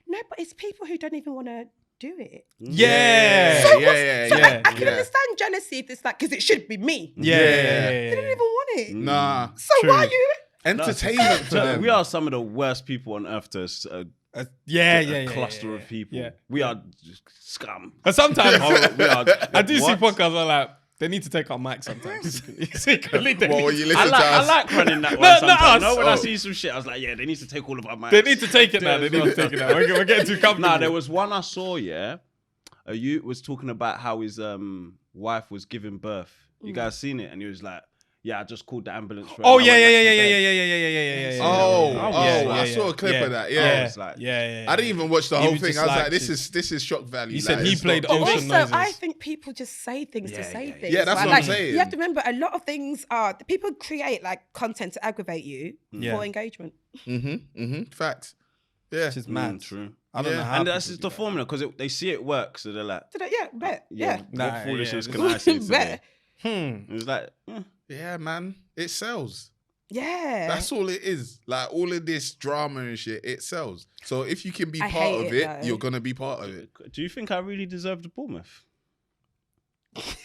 No, but it's people who don't even want to do it. Yeah. So yeah, so yeah, I can yeah. understand jealousy if it's like, because it should be me. Yeah. They don't even want it. Nah. So True. why are you? Entertainment to them. We are some of the worst people on earth to Yeah. cluster of people. Yeah. We are just scum. And sometimes We are, I do see what? podcasts where like they need to take our mic sometimes. Secretly, they Well, need- you listen to I us. like running that one No, not sometimes. us. You know, when I Oh. see some shit, I was like, yeah, they need to take all of our mics. They need to take it now. They need to take it now. We're getting too comfortable. Nah, there was one I saw, yeah. A youth was talking about how his wife was giving birth. You guys seen it? And he was like, yeah, I just called the ambulance. For her. Oh I yeah, went yeah, back yeah, to yeah, bed." yeah, yeah, yeah, yeah, yeah. I saw a clip of that. Yeah. It's like, yeah. I didn't even watch the He whole was thing. just I was like, like, this is shock value. He Like, said he it's played not- ocean Also, noises. I think people just say things to say things. Yeah, that's right? what I'm Like, saying. You have to remember, a lot of things are people create like content to aggravate you Yeah. for engagement. Facts. Yeah. Which is mad. true. I don't know how. And that's people just do the formula, because they see it work, so they're like, So that, yeah, bet. Yeah. Nah, what foolishness yeah, can I say Bet. today? It's like, Yeah, man. It sells. Yeah. That's all it is. Like all of this drama and shit, it sells. So if you can be I part hate of it, it, though. you're gonna be part of it. do you think I really deserve the Bournemouth?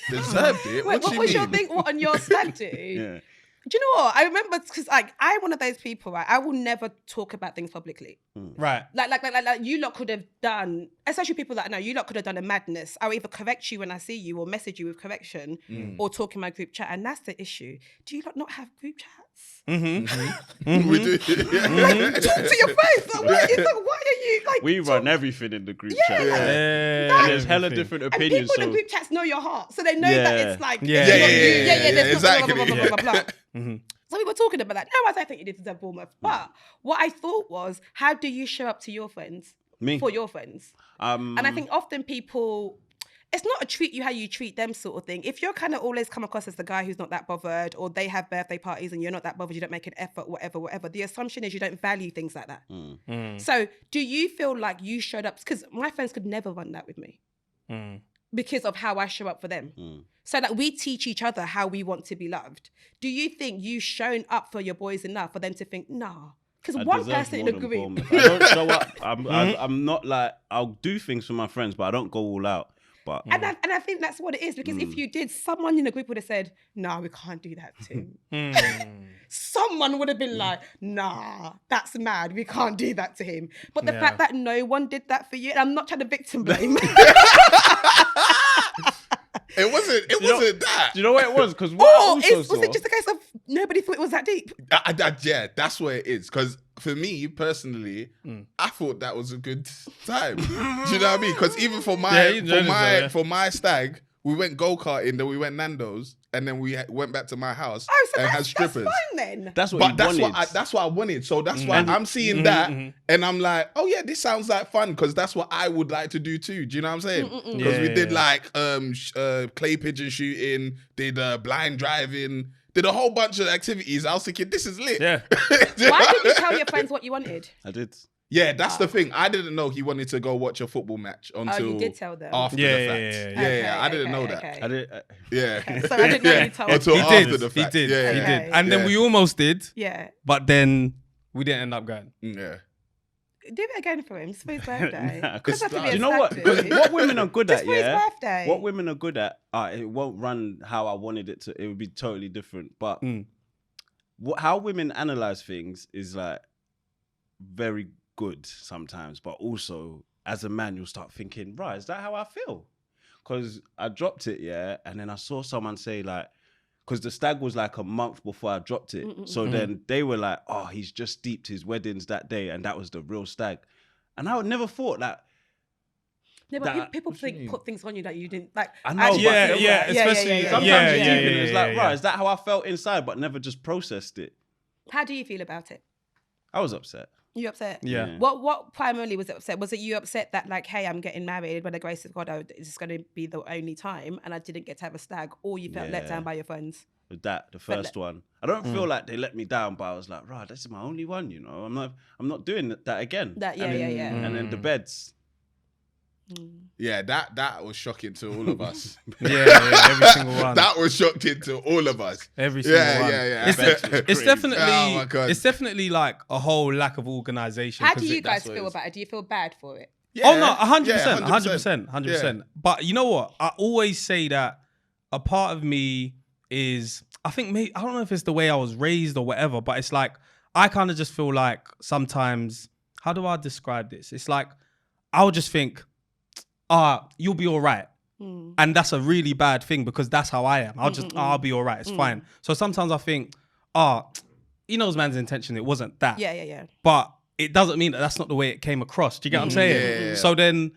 Deserved it. Wait, what you was mean? your thing? What on your stag do? Yeah. Do you know what? I remember because like I'm one of those people, right? I will never talk about things publicly. Right. Like you lot could have done, especially people that I know, you lot could have done a madness. I'll either correct you when I see you or message you with correction or talk in my group chat. And that's the issue. Do you lot not have group chats? We do. Talk to your face. Like, why are you like? We run everything in the group chat. like, And there's hella different and opinions. people in So the group chats know your heart, so they know that Yeah. it's like Yeah. it's not you. Yeah, there's not exactly. blah, blah, blah, blah, blah, blah. Mm-hmm. So we were talking about that. No, I don't think you did deserve Bournemouth. But what I thought was, how do you show up to your friends? Me. For your friends. And I think often people, it's not a treat you how you treat them sort of thing. If you're kind of always come across as the guy who's not that bothered, or they have birthday parties and you're not that bothered, you don't make an effort, whatever, the assumption is you don't value things like that. So do you feel like you showed up? Because my friends could never run that with me because of how I show up for them. So that we teach each other how we want to be loved. Do you think you've shown up for your boys enough for them to think, nah? Because I one deserve person in more a than group. Bournemouth. I don't show up. I'm not like, I'll do things for my friends, but I don't go all out. But And I think that's what it is, because if you did, someone in the group would have said, nah, we can't do that to him. Someone would have been like, nah, that's mad. We can't do that to him. But the fact that no one did that for you, and I'm not trying to victim blame. It wasn't that. do you know what it was? Because what Or I also was saw, it just a case of nobody thought it was that deep? Yeah, that's where it is. Because for me personally, I thought that was a good time. Do you know what I mean? Because even for my stag, we went go-karting, then we went Nando's, and then we went back to my house Oh, so and had that's strippers. fine then. that's what But you that's wanted. that's what I wanted. So that's why I'm seeing that, and I'm like, oh yeah, this sounds like fun, because that's what I would like to do too. Do you know what I'm saying? Because we did like clay pigeon shooting, did blind driving, did a whole bunch of activities. I was thinking, this is lit. Yeah. Why didn't you tell your friends what you wanted? I did. Yeah, that's the thing. I didn't know he wanted to go watch a football match until you did tell them. after Yeah, the yeah, fact. yeah, Yeah, I didn't know that. Okay. I did. Yeah. So I didn't know you told me. Until He after did. the He fact. did. Yeah, He yeah. did. And then Yeah. we almost did, Yeah. but then we didn't end up going. Yeah. Do it again for him. It's for his birthday. Nah, Doesn't have to be a you know what? stag Because do. what women are good Just at, for his yeah. birthday. What women are good at, it won't run how I wanted it to. It would be totally different. But how women analyze things is like very good sometimes. But also, as a man, you'll start thinking, right, is that how I feel? Because I dropped it, yeah, and then I saw someone say like, because the stag was like a month before I dropped it. So then they were like, oh, he's just steeped his weddings that day, and that was the real stag. And I would never thought that. Yeah, but people put things on you that you didn't like. I know, especially sometimes it's like, right, is that how I felt inside, but never just processed it. How do you feel about it? I was upset. You upset? Yeah. What primarily was it upset? Was it you upset that like, hey, I'm getting married, by the grace of God, this is going to be the only time, and I didn't get to have a stag, or you felt let down by your friends? With that, the first one, I don't feel like they let me down, but I was like, right, this is my only one. You know, I'm not doing that again. And then the beds. Yeah, that was shocking to all of us. Every single one. That was shocking to all of us. Every single one. Yeah. It's definitely, oh my God. it's definitely like a whole lack of organization. How do you guys feel about it? Do you feel bad for it? Yeah. Oh no, 100%, Yeah, 100%. But you know what? I always say that a part of me is, I think maybe, I don't know if it's the way I was raised or whatever, but it's like, I kind of just feel like sometimes, how do I describe this? It's like, I'll just think, you'll be all right. And that's a really bad thing because that's how I am. I'll be all right. It's fine. So sometimes I think, he knows man's intention. It wasn't that. Yeah. But it doesn't mean that that's not the way it came across. Do you get what I'm saying? Yeah. So then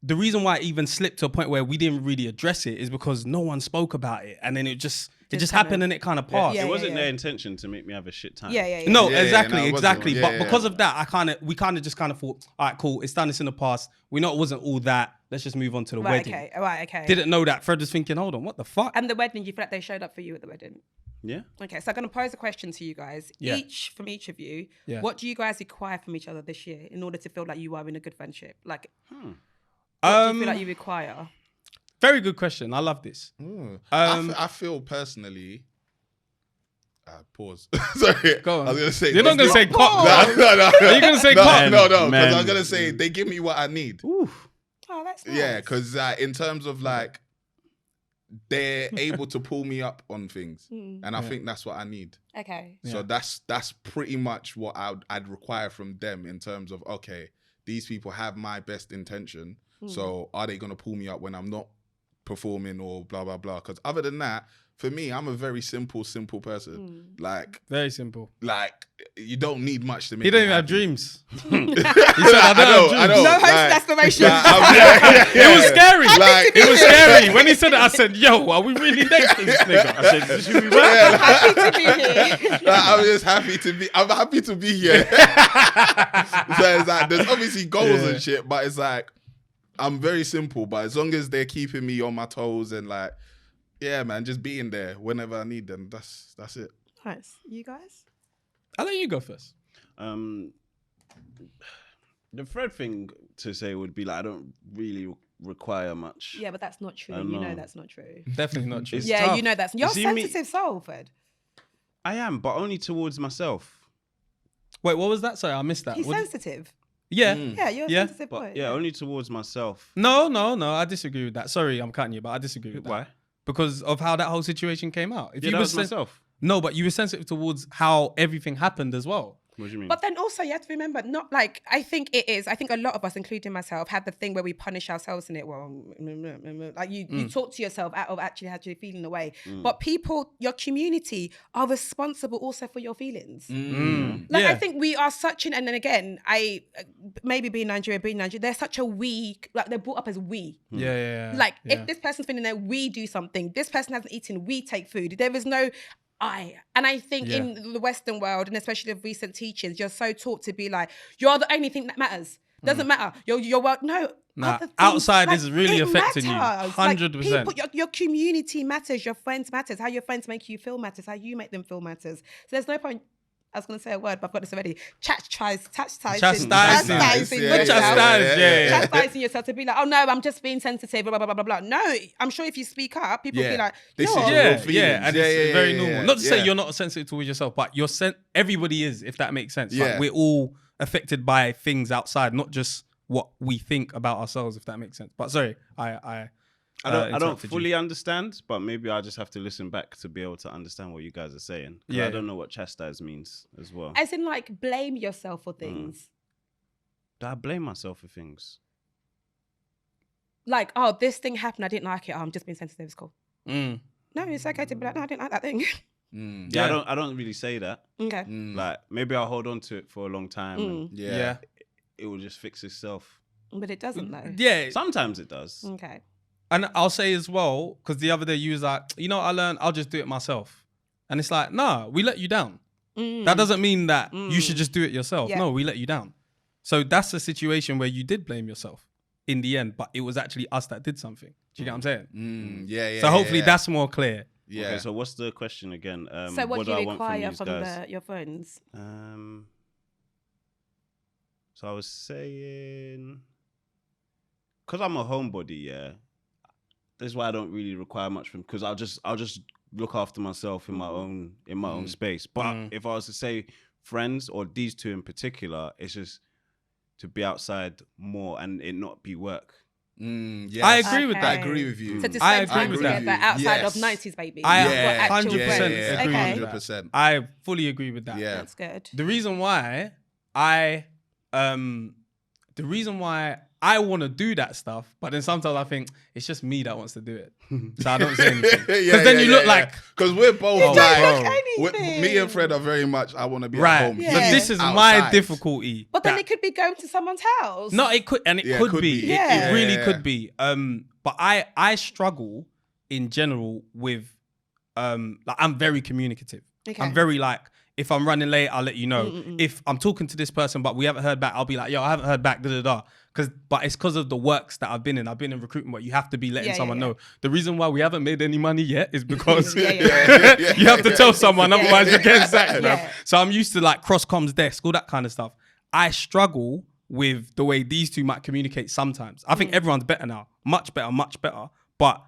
the reason why it even slipped to a point where we didn't really address it is because no one spoke about it. And then it just happened and it kind of passed. It wasn't their intention to make me have a shit time. No, Yeah, exactly. no, But yeah. because of that, we kind of just thought, all right, cool. It's done. It's in the past. We know it wasn't all that. Let's just move on to the wedding. Okay. Didn't know that. Fred was thinking, hold on, what the fuck? And the wedding, you feel like they showed up for you at the wedding? Yeah. Okay, so I'm going to pose a question to you guys. Yeah. Each of you, Yeah. what do you guys require from each other this year in order to feel like you are in a good friendship? Like, what do you feel like you require? Very good question. I love this. I feel personally. Pause. Sorry. Go on. I was gonna say. You're not gonna say cock. No. Are you gonna say cock? No. Because Man. I was gonna say they give me what I need. Oh, that's nice. Yeah, because in terms of like, they're able to pull me up on things, and I think that's what I need. Okay. So that's pretty much what I'd require from them in terms of, okay, these people have my best intention. So are they gonna pull me up when I'm not performing or blah blah blah? Because other than that, for me, I'm a very simple person. Like Very simple. like you don't need much to make. He don't me even have happy. dreams. He said, I don't have dreams. No hopes and aspirations. It was scary. It was scary. When he said it, I said, yo, are we really next to this nigga? I said, should we work? I'm happy to be here. I'm just happy to be. I'm happy to be here. So it's like there's obviously goals and shit, but it's like I'm very simple. But as long as they're keeping me on my toes and like, yeah, man, just being there whenever I need them. That's it. Nice. You guys? I'll let you go first. The Fred thing to say would be like, I don't really require much. Yeah, but that's not true. I You know. know that's not true. Definitely not true. It's Yeah, tough. you know that's... You're a see me- sensitive soul, Fred. I am, but only towards myself. Wait, what was that? Sorry, I missed that. He's What- sensitive. Yeah. Yeah, you're a Yeah. sensitive But boy. yeah, only towards myself. No, I disagree with that. Sorry, I'm cutting you, but I disagree with that. Why? Because of how that whole situation came out. If Yeah, you that were was myself. No, but you were sensitive towards how everything happened as well. What do you mean? But then also you have to remember, not like, I think a lot of us, including myself, have the thing where we punish ourselves in it. Well, like you talk to yourself out of actually feeling the way. But people, your community are responsible also for your feelings. Like Yeah. I think we are such an, and then again, maybe being Nigerian, they're such a we, like they're brought up as we. Yeah. Like yeah. if this person's feeling that we do something, this person hasn't eaten, we take food. There is no and I think in the Western world, and especially the recent teachings, you're so taught to be like, you're the only thing that matters. Doesn't matter. Your world, no. Nah, other things, outside like, is really it affecting you, matters. 100%. Like, people, your community matters. Your friends matters. How your friends make you feel matters. How you make them feel matters. So there's no point. I was going to say a word, but I've got this already. Chastising yourself to be like, oh no, I'm just being sensitive, blah, blah, blah, blah, blah. No, I'm sure if you speak up, people will be like, This no. is your Yeah, feelings. and it's very normal. Not to say yeah. you're not sensitive towards yourself, but you're everybody is, if that makes sense. Like, Yeah. we're all affected by things outside, not just what we think about ourselves, if that makes sense. But sorry, I don't interrupted fully you. understand, but maybe I just have to listen back to be able to understand what you guys are saying. Yeah. I don't know what chastise means as well. As in like blame yourself for things. Do I blame myself for things? Like, oh, this thing happened, I didn't like it. Oh, I'm just being sensitive, it's cool. Mm. No, it's okay to be like, no, I didn't like that thing. Yeah, I don't really say that. Okay. Like maybe I'll hold on to it for a long time. And Yeah. it will just fix itself. But it doesn't though. Yeah. Sometimes it does. Okay. And I'll say as well, because the other day you was like, you know what I learned? I'll just do it myself. And it's like, nah, we let you down. That doesn't mean that you should just do it yourself. Yeah. No, we let you down. So that's a situation where you did blame yourself in the end, but it was actually us that did something. Do you get what I'm saying? Yeah. So hopefully that's more clear. Yeah. Okay, so what's the question again? So what do I you want require from your phones? So I was saying, because I'm a homebody, yeah. That's why I don't really require much from, because I'll just look after myself in my own space. But if I was to say friends or these two in particular, it's just to be outside more and it not be work. Yes. I agree with that. I agree with you. So to I spend time agree with that. together outside of Yes. 90s baby. I Not actual 100% friends. agree Okay. with that. 100%. I fully agree with that. Yeah. That's good. The reason why I want to do that stuff, but then sometimes I think it's just me that wants to do it. So I don't say anything. Because then you look like... Because we're both don't like... look anything. Me and Fred are very much, I want to be Right. at home. Yeah. So He's this is my outside. difficulty. But then that- it could be going to someone's house. No, it could, and it Yeah, could could be. be. Yeah. It really Yeah. could be. But I struggle in general with like I'm very communicative. Okay. I'm very like, if I'm running late, I'll let you know. If I'm talking to this person but we haven't heard back, I'll be like, yo, I haven't heard back, But it's because of the works that I've been in. I've been in recruitment where you have to be letting someone know. The reason why we haven't made any money yet is because you have to tell someone, otherwise you're getting sacked. Yeah. So I'm used to like cross comms desk, all that kind of stuff. I struggle with the way these two might communicate sometimes. I think everyone's better now. Much better. But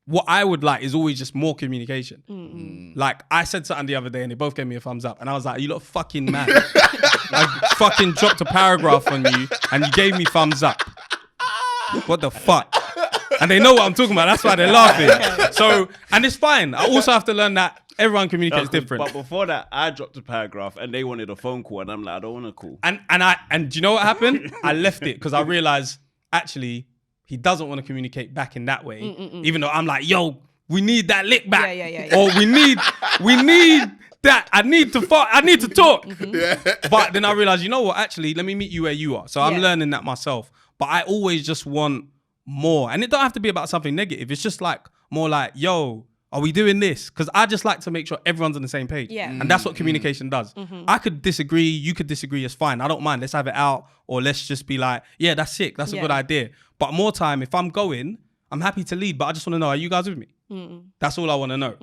what I would like is always just more communication. Like I said something the other day and they both gave me a thumbs up and I was like, you lot fucking mad. I fucking dropped a paragraph on you and you gave me thumbs up. What the fuck? And they know what I'm talking about. That's why they're laughing. So, and it's fine. I also have to learn that everyone communicates different. But before that, I dropped a paragraph and they wanted a phone call and I'm like, I don't want a call. And do you know what happened? I left it because I realized actually he doesn't want to communicate back in that way. Even though I'm like, yo, we need that lick back. Yeah. Or we need that. I need to talk. But then I realized, you know what? Actually, let me meet you where you are. So I'm learning that myself. But I always just want more. And it don't have to be about something negative. It's just like more like, yo, are we doing this? Because I just like to make sure everyone's on the same page. Yeah. And that's what communication does. I could disagree. You could disagree. It's fine. I don't mind. Let's have it out. Or let's just be like, yeah, that's sick. That's a good idea. But more time, if I'm going, I'm happy to lead. But I just want to know, are you guys with me? That's all I want to know.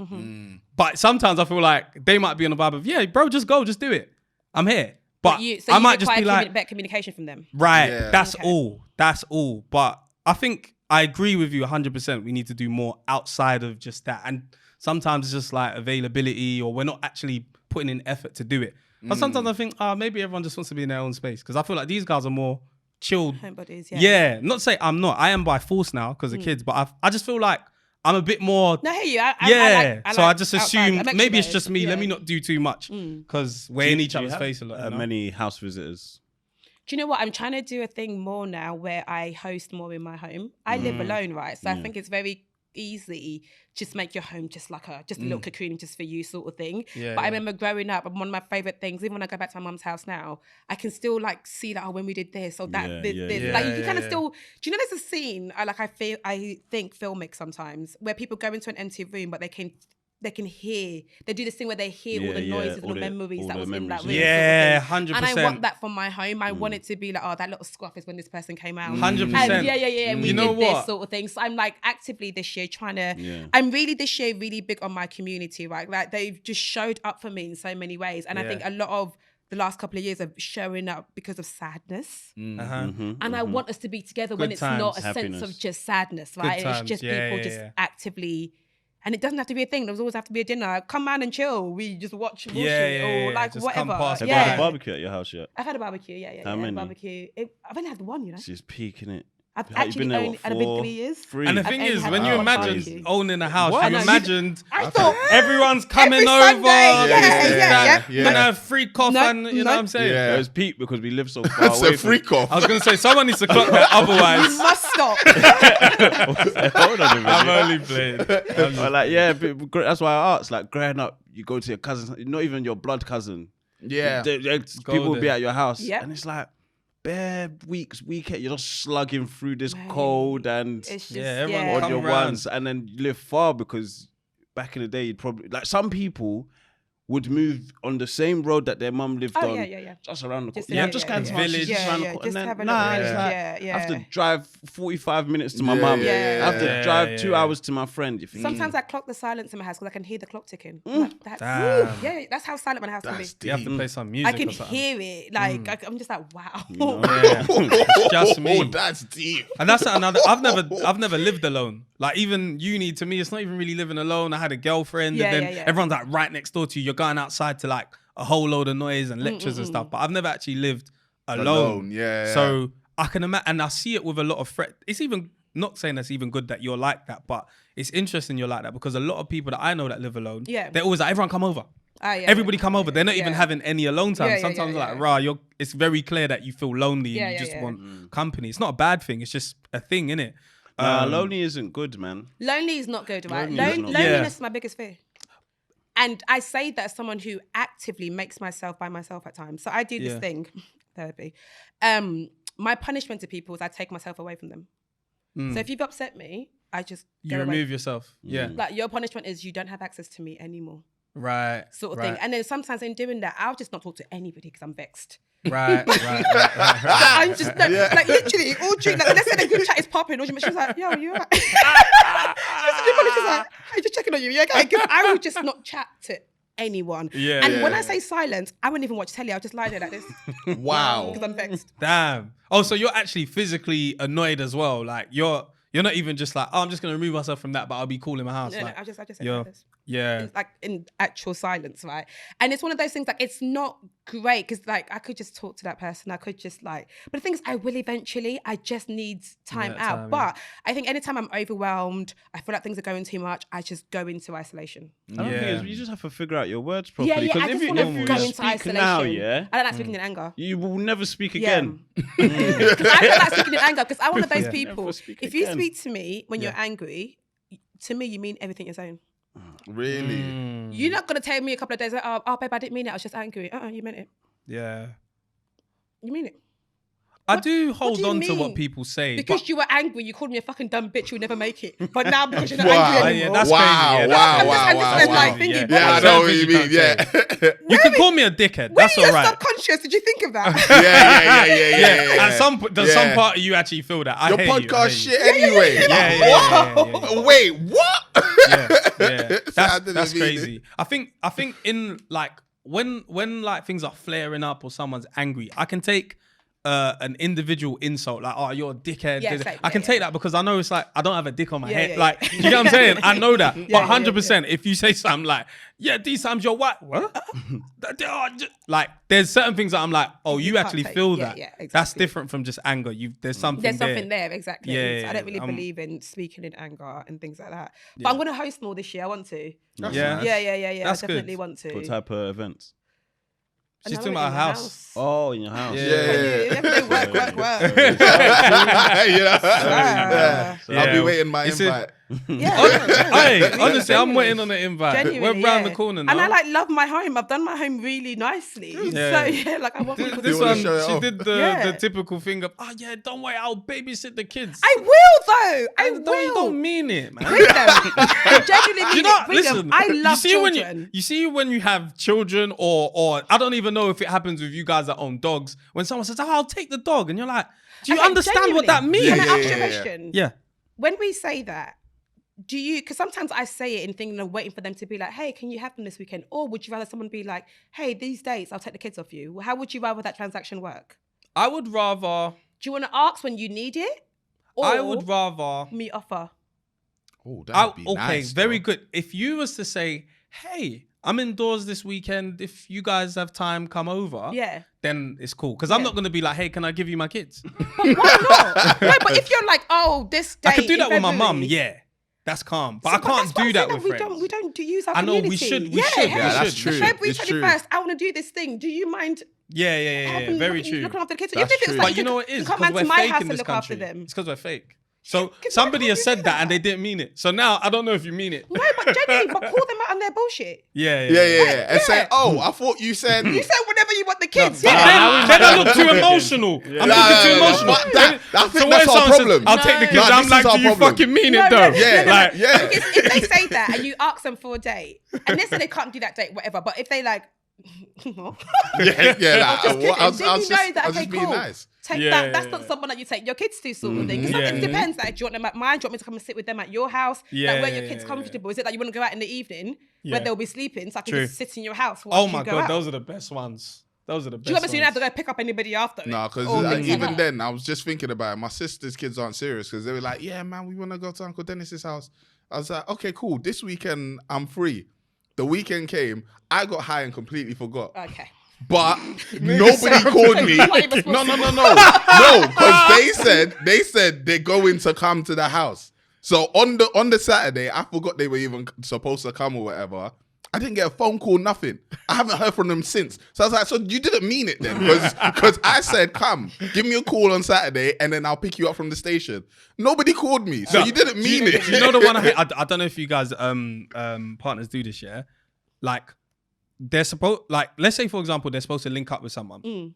But sometimes I feel like they might be on the vibe of, yeah, bro, just go. Just do it. I'm here. But I might just be like, better communication from them. right, Yeah. that's all. That's all. But I think I agree with you 100%. We need to do more outside of just that. And sometimes it's just like availability or we're not actually putting in effort to do it. But sometimes I think, maybe everyone just wants to be in their own space. Because I feel like these guys are more chilled. Homebodies, Yeah. Not to say I'm not. I am by force now because of kids. But I just feel like I'm a bit more... No, I hear you. So I just assume outside. maybe it's just me. Let me not do too much because we're in each other's face a lot. You know? Many house visitors. Do you know what? I'm trying to do a thing more now where I host more in my home. I live alone, right? So I think it's very easy just make your home just like a little cocoon just for you sort of thing. But I remember growing up, and one of my favorite things, even when I go back to my mum's house now, I can still like see that, when we did this or that, like you can kind of still. Do you know there's a scene I think filmic sometimes where people go into an empty room but they can hear. They do this thing where they hear all the noises and all the memories that was in that room. Yeah, sort of thing. 100%. And I want that from my home. I want it to be like, that little scuff is when this person came out. 100%. And we You know did this what? sort of thing. So I'm like actively this year trying to. I'm really this year really big on my community, right? Like they've just showed up for me in so many ways, and I think a lot of the last couple of years of showing up because of sadness. And I want us to be together when it's not a sense of just sadness, right? Good It's just times. people just actively. And it doesn't have to be a thing. There's always have to be a dinner. Come on and chill. We just watch bullshit or like just whatever. come past. Have you had a barbecue at your house yet? I've had a barbecue. Yeah. How many? Barbecue. I've only had one, you know. She's peaking it. I've You've actually been there, only, and I've been 3 years. 3. And the I've thing only is, had when you one imagine barbecue. owning a house, I you know, imagined I thought everyone's coming every over. Sunday, You're yeah. gonna have free coffee, No, and you know no. what I'm saying? Yeah. It was peak because we live so far That's away a freak off. I was gonna say someone needs to clock that, you otherwise must stop. Hold on a minute. I'm only playing. But like, yeah, that's why I asked. Like, growing up, you go to your cousin, not even your blood cousin. Yeah. People will be at your house, Yep. and it's like bare weekend, you're just slugging through this cold and It's just, everyone on your come round. ones, and then you live far because back in the day, you'd probably like some people would move on the same road that their mum lived on, just around the corner. Yeah, just kind of village. just around the corner. Just And have a then, little it's village. like, Yeah. I have to drive 45 minutes to my mum. I have to drive 2 hours to my friend. You think, Sometimes I clock the silence in my house because I can hear the clock ticking. That's how silent my house can be. You have to play some music. I can or something. hear it. Like I'm just like, wow. It's just me. That's deep. And that's another. I've never lived alone. Like even uni, to me, it's not even really living alone. I had a girlfriend, and then everyone's like right next door to you. You're going outside to like a whole load of noise and lectures and stuff. But I've never actually lived alone. So I can imagine, and I see it with a lot of friends. It's even not saying that's even good that you're like that, but it's interesting you're like that because a lot of people that I know that live alone, they're always like, everyone come over. Everybody come over. They're not even having any alone time. Sometimes like, it's very clear that you feel lonely and you just want company. It's not a bad thing. It's just a thing, innit? lonely isn't good, man. Lonely is not good, right? Loneliness Loneliness is my biggest fear. And I say that as someone who actively makes myself by myself at times. So I do this thing, therapy. My punishment to people is I take myself away from them. So if you've upset me, I just go away. Remove yourself. Yeah. Like your punishment is you don't have access to me anymore. Right. Sort of thing. And then sometimes in doing that, I'll just not talk to anybody because I'm vexed. Right. I'm just like literally all during like let's say the group chat is popping. She's like, yo, you alright? She's like, I'm just checking on you. Yeah, okay. Because I will just not chat to anyone. And when I say silence, I wouldn't even watch telly. I'll just lie there like this. Wow. Because I'm vexed. Damn. Oh, so you're actually physically annoyed as well. Like you're not even just like, oh, I'm just gonna remove myself from that, but I'll be cool in my house. No, like, I just say like this. Yeah. It's like in actual silence, right? And it's one of those things like it's not great because like I could just talk to that person. I could just like, but the thing is I will eventually. I just need time out. But I think anytime I'm overwhelmed, I feel like things are going too much, I just go into isolation. I don't think it's, you just have to figure out your words properly. I just want to go into speak isolation. now, I don't like speaking in anger. you will never speak again. Because I don't like speaking in anger because I'm one of those people. Never speak If you again. speak to me when you're angry, to me you mean everything you're saying. Really? You're not gonna tell me a couple of days like, oh babe, I didn't mean it. I was just angry. You meant it. Yeah. You mean it. I do what hold do you on to mean? what people say. Because you were angry, you called me a fucking dumb bitch. You'll never make it. But now because you're not angry anymore. That's Wow, crazy. wow. Thinking, Yeah, I know what you mean. Yeah. You can call me a dickhead. That's when all you're right. subconscious, did you think of that? Yeah. At some part of you actually feel that. I Your hate you, I podcast hate you. shit anyway. Yeah. Wait, what? Yeah. I didn't That's mean crazy. I think in like when like things are flaring up or someone's angry, I can take an individual insult like, oh, you're a dickhead. Yeah, same. I can take that because I know it's like I don't have a dick on my head. yeah. Like, you know what I'm saying? I know that. But 100%, if you say something like, yeah, these times you're white, what? Like, there's certain things that I'm like, oh, you actually take- feel yeah, that. yeah, exactly. That's different from just anger. There's something there, exactly. Yeah, So I don't really yeah, believe in speaking in anger and things like that. But I'm going to host more this year. I want to. Yeah. Yeah. That's I definitely good. want to. What type of events? She's And talking I want about it a in my house. Oh, in your house. Work. I'll be waiting my It's invite. Hey, honestly, I'm waiting on the invite. Genuinely, We're round the corner now. And I like love my home. I've done my home really nicely. Yeah. So like I want people to This wanna one, show it she off? did the typical thing of, oh yeah, don't worry, I'll babysit the kids. I will though. I You will. don't mean it, man. Bring them. I genuinely mean You know, it. Bring them. listen. I love you see children. you see when you have children, or I don't even know if it happens with you guys that own dogs. When someone says, "Oh, I'll take the dog," and you're like, "Do you Okay, understand what that genuinely. means?" Can I ask you a Yeah. question? Yeah. When we say that, do you, because sometimes I say it in thinking of waiting for them to be like, hey, can you have them this weekend? Or would you rather someone be like, hey, these dates, I'll take the kids off you? How would you rather that transaction work? I would rather. Do you want to ask when you need it? Or I would rather. me offer? Oh, that would be nice. Very though. good. If you was to say, "Hey, I'm indoors this weekend. If you guys have time, come over." Yeah. Then it's cool. Because I'm not gonna be like, "Hey, can I give you my kids?" But why not? No, but if you're like, oh, this day. I could do that with my mum. February. Yeah, that's calm. But I But can't that's what do I'm that saying, with we friends. We don't use our I know, we community. should, we Yeah, should, Yeah, that's should. true. February It's true. 21st, I want to do this thing. Do you mind? Yeah. Very true. Looking after the kids. That's Even if it's true. like But you know what it is? You come Because back to we're my fake house in and this look after country. them. It's because we're fake. So 'Cause somebody why has would said you that do and they didn't mean it. So now I don't know if you mean it. No, but genuinely, but call them out on their bullshit. Yeah. Yeah. And say, oh, I thought you said. You said whatever you want the kids. Then I look too emotional. I'm looking too emotional. I think So that's when our someone problem. says, I'll take the kids, No, I'm this like, is our do you problem. fucking mean it though? Yeah. Because if they say that and you ask them for a date, and let's say they can't do that date, whatever, but if they like, I'll then you know that, I'll okay, just be cool. nice. Take Yeah, that. yeah, That's yeah. not someone that you take your kids to, sort of thing. Yeah, It yeah. depends. Like, do you want them at mine? Do you want me to come and sit with them at your house? Yeah, Like, where yeah, your kids yeah, comfortable? Is it that you want to go out in the evening Yeah. where they'll be sleeping, so I can True. just sit in your house? Oh whilst my you go God, out? those are the best ones. Those are the best Do you want me to ones. have to go pick up anybody after? it? No, because Or things like even that? then, I was just thinking about it. My sister's kids aren't serious because they were like, yeah, man, we want to go to Uncle Dennis's house. I was like, okay, cool. This weekend, I'm free. The weekend came. I got high and completely forgot. Okay. But nobody called me. No, because they said they're going to come to the house. So on the Saturday, I forgot they were even supposed to come or whatever. I didn't get a phone call, nothing. I haven't heard from them since. So I was like, so you didn't mean it then? Because I said, come, give me a call on Saturday and then I'll pick you up from the station. Nobody called me. So you didn't mean it. You know the one I don't know if you guys partners do this, yeah? Like they're supposed, like, let's say for example, they're supposed to link up with someone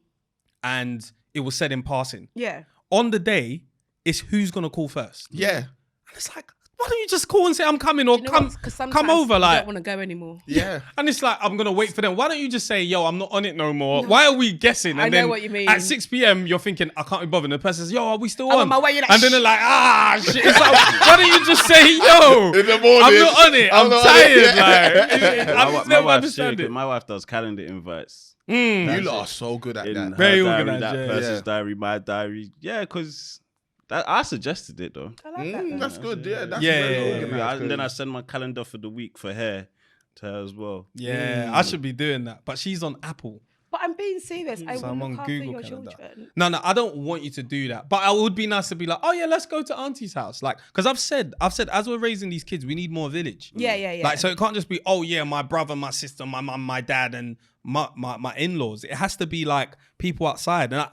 and it was said in passing. Yeah. On the day, it's who's gonna call first. Yeah. And it's like, why don't you just call and say I'm coming or You know come what? 'Cause sometimes come over? you Like, don't want to go anymore. Yeah. and it's like, I'm gonna wait for them. Why don't you just say, yo, I'm not on it no more? Why are we guessing? And I know then what you mean. At 6 p.m, you're thinking, I can't be bothered. And the person says, yo, are we still I'm on? on my way, you're like, and then they're like, shit. It's like, why don't you just say, yo, In the morning. I'm not on it. I'm not on tired. it. Like, I My just never wife's understand serious, it. my wife does calendar invites. You lot are so good at In that. her Very diary, organised, that yeah. person's Yeah. diary, my diary. Yeah, because I suggested it though. I like that. That's good. Yeah, that's Yeah, very yeah, yeah. organised. And then I send my calendar for the week for her to her as well. Yeah, I should be doing that. But she's on Apple. But I'm being serious. I So will I'm look on after Google your Calendar. children. No, I don't want you to do that. But it would be nice to be like, oh yeah, let's go to Auntie's house. Like, because I've said, as we're raising these kids, we need more village. Yeah. Like, so it can't just be, oh yeah, my brother, my sister, my mum, my dad, and my in-laws. It has to be like people outside. And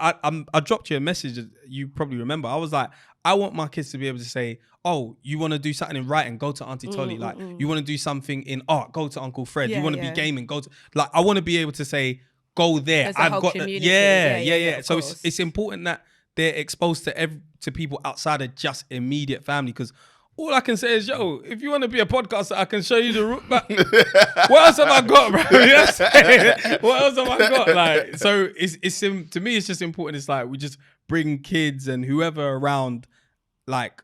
I dropped you a message. You probably remember. I was like, I want my kids to be able to say, oh, you want to do something in writing, go to Auntie Tolly. Like, you want to do something in art, go to Uncle Fred. You want to be gaming, go to, like, I want to be able to say, go there. There's a whole community. Yeah. Yeah, So of course. it's important that they're exposed to people outside of just immediate family. Because all I can say is, yo, if you want to be a podcaster, I can show you the route back. What else have I got, bro? You know what I'm saying? What else have I got? Like, so it's to me, it's just important. It's like we just bring kids and whoever around, like,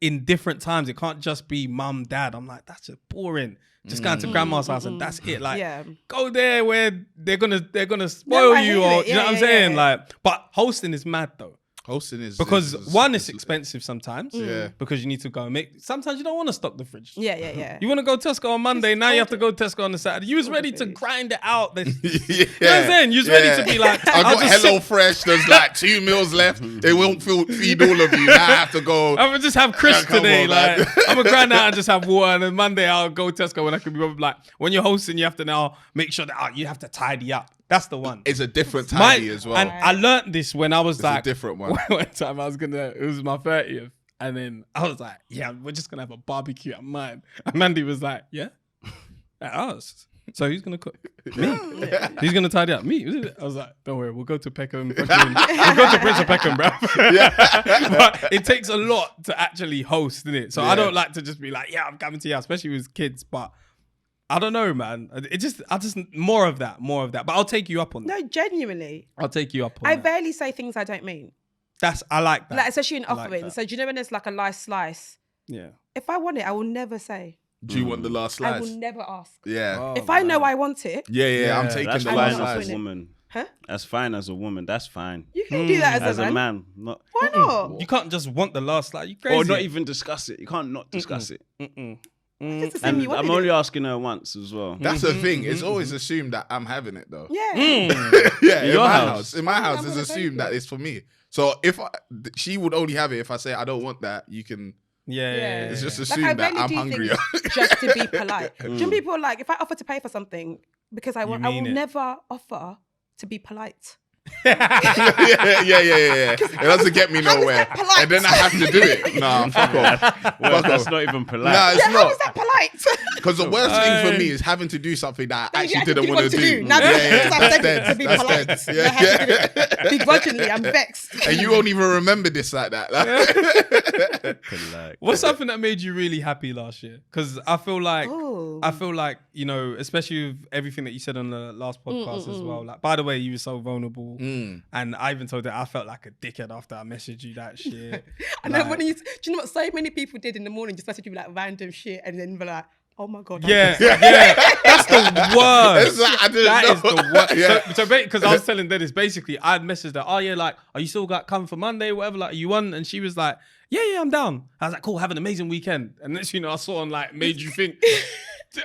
in different times. It can't just be mum, dad. I'm like, that's just boring. Just going to grandma's house and that's it. Like, go there where they're gonna spoil you, or you know what I'm saying? Like, but hosting is mad though. Hosting is Because one, it's expensive sometimes. Yeah. Because you need to go and make. Sometimes you don't want to stock the fridge. Yeah. You want to go Tesco on Monday. Now you have to go Tesco on the Saturday. You was ready to grind it out. You know what I'm saying? You was ready to be like, I I'll got just Hello Fresh. There's like 2 meals left. They won't feed all of you. Now I have to go. I'm gonna just have Chris come today. on, man. Like, I'm gonna grind out and just have water. And then Monday I'll go Tesco when I can be like, when you're hosting, you have to now make sure that you have to tidy up. That's the one. It's a different tidy as well. And I learned this when I was It's like, a different one. One time it was my 30th. And then I was like, yeah, we're just going to have a barbecue at mine. And Mandy was like, yeah, at ours. So who's going to cook? Me. He's going to tidy up. Me. I was like, don't worry, we'll go to Peckham. We'll go to Prince of Peckham, bro. But it takes a lot to actually host, innit? So I don't like to just be like, yeah, I'm coming to your house, especially with kids. But I don't know, man. I just more of that. But I'll take you up on that. No, genuinely. I'll take you up on I that. barely say things I don't mean. I like that. Like, especially in I like offering. that. So do you know when there's like a nice slice? Yeah. If I want it, I will never say. Do you want the last I slice? will never ask. Yeah. If I know I want it, Yeah. I'm Yeah. taking That's the I'm fine last not as slice. a doing it. woman. huh? That's fine as a woman. That's fine. You can do that As as a man, not Why not? You can't just want the last, like, you crazy. or not even discuss it. You can't not discuss it. It's the same And you wanted I'm only it. asking her once as well. That's the thing. It's always assumed that I'm having it though. Yeah. Yeah, in your my house. house. In my house, I'm it's gonna take assumed it. that it's for me. So if she would only have it if I say I don't want that, you can. Yeah. It's just Like, assumed I that really I'm do hungrier. think just to be polite. Do you know people are like, if I offer to pay for something because I want, I will mean it. never offer to be polite. yeah. It doesn't get me How is nowhere. that polite? And then I have to do it. Nah, fuck off. Well, Fuck that's off. not even polite. Nah, it's Yeah, how not. is that polite? Because the worst thing for me is having to do something that I actually didn't want to do. Now That's dead. to be That's polite. dead. I have to do it. Begrudgingly, I'm vexed. And you won't even remember this like that. Polite. What's something that made you really happy last year? Because I feel like, Ooh. you know, especially with everything that you said on the last podcast as well. Like, by the way, you were so vulnerable, and I even told that I felt like a dickhead after I messaged you that shit. I know when do you know what so many people did in the morning? Just message you like random shit, and then be like, "Oh my god." Yeah, that's the worst. It's like, I didn't That know. is the worst. Yeah. So because I was telling Dennis, basically, I'd messaged her, oh yeah, like, are you still coming for Monday, whatever, like, are you on? And she was like, yeah, I'm down. I was like, cool, have an amazing weekend. And then, you know, I saw on like Made You Think,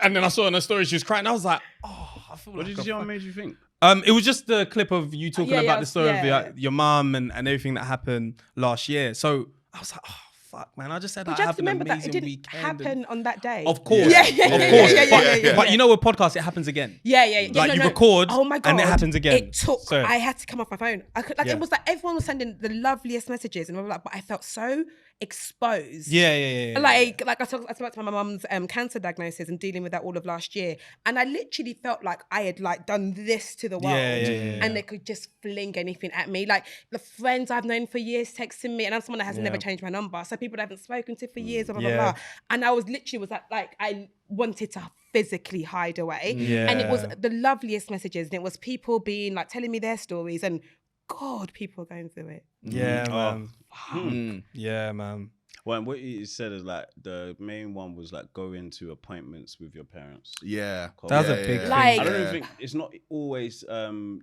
and then I saw on her story, she was crying. I was like, oh, I feel What like did you see on Made You Think? it was just the clip of you talking about the story of your mum and everything that happened last year. So I was like, oh, fuck, man. I just said But I you have have to an remember that amazing it didn't weekend. happen on that day. Of course. Yeah. Of course. Yeah. But you know, with podcasts, it happens again. Yeah. Like, you record, oh my God, and it happens again. It took. So- I had to come off my phone. I could, Yeah. it was like everyone was sending the loveliest messages, and I was like, but I felt so exposed. Yeah. Like I talked about my mum's cancer diagnosis and dealing with that all of last year, and I literally felt like I had like done this to the world, and they could just fling anything at me. Like the friends I've known for years texting me, and I'm someone that has never changed my number, so people that I haven't spoken to for years, blah blah blah. And I was literally like I wanted to physically hide away, and it was the loveliest messages, and it was people being like telling me their stories, and God, people are going through it. Yeah, man. Yeah, man. Well, what you said is like the main one was like going to appointments with your parents. Yeah. That was a big thing. Like- I don't even think it's not always when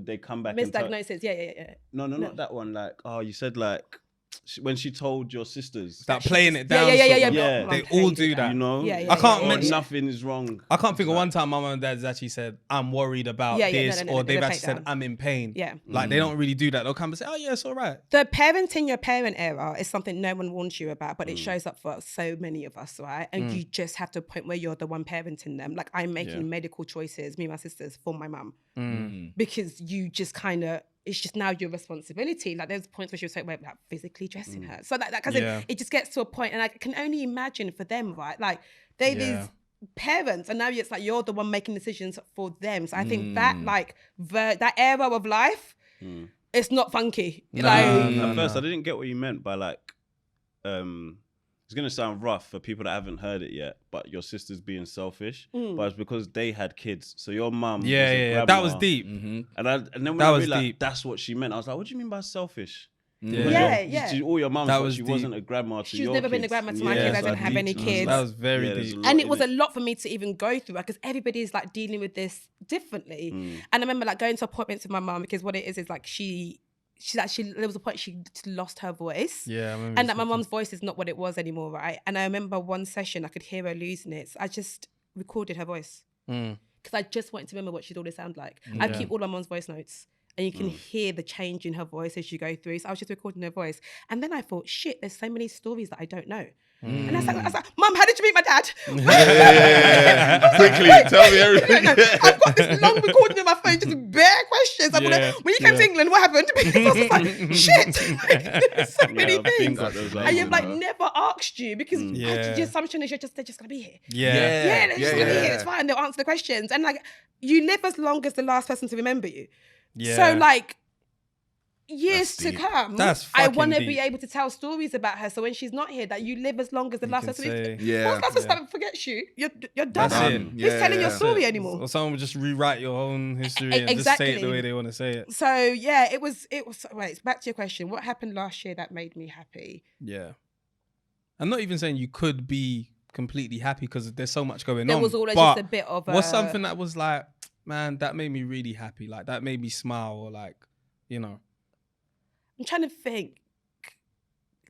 they come back and Misdiagnosis, yeah. No, not that one. Like, oh, you said like when she told your sisters That playing it down. Yeah. They all do that. you know, I can't or mention- nothing is wrong. I can't think of one time my mum and dad's actually said, I'm worried about this, no, or they they've play actually it said, down. I'm in pain. Yeah. Like, they don't really do that. They'll come and say, oh, yeah, it's all right. The parenting your parent era is something no one warns you about, but it shows up for so many of us, right? And you just have to a point where you're the one parenting them. Like, I'm making medical choices, me and my sisters, for my mum. Because you just kind of, it's just now your responsibility. Like, there's points where she was like, wait, like physically dressing her. So that because it just gets to a point, and I can only imagine for them, right? Like, they're these parents, and now it's like you're the one making decisions for them. So I think that like that era of life, it's not funky. At first, I didn't get what you meant by like, it's gonna sound rough for people that haven't heard it yet, but your sister's being selfish. But it's because they had kids. So your mum, that was deep. And then when That I was realized deep. that's what she meant, I was like, what do you mean by selfish? Yeah. All your mums, That but was she deep. wasn't a grandma to She's your never been a kids. grandma to my kids. I didn't have any kids. That was very deep. And it was a lot for me to even go through, because everybody's like dealing with this differently. And I remember like going to appointments with my mum, because what it is like there was a point she lost her voice. Yeah, I remember. And that my mum's voice is not what it was anymore, right? And I remember one session I could hear her losing it. So I just recorded her voice. Because I just wanted to remember what she'd always sound like. I keep all my mum's voice notes. And you can hear the change in her voice as you go through. So I was just recording her voice. And then I thought, shit, there's so many stories that I don't know. And I was like, Mum, how did you meet my dad? Quickly, tell me everything. I've got this long recording on my phone, just bare questions. When you came to England, what happened? Because I was like, shit. There's so many things. And you've like never asked you, because the assumption is they're just gonna be here. They're just gonna be here. It's fine. They'll answer the questions. And like, you live as long as the last person to remember you. So like, years to come, I want to be able to tell stories about her. So when she's not here, that you live as long as the last person. Once last person forgets you, you're done. That's it. Who's telling your story anymore? Or someone would just rewrite your own history and just say it the way they want to say it. So yeah, it was. Wait, back to your question. What happened last year that made me happy? Yeah, I'm not even saying you could be completely happy, because there's so much going on. There was always but just a bit of. What's something that was like, man, that made me really happy? Like, that made me smile, or like, you know. I'm trying to think.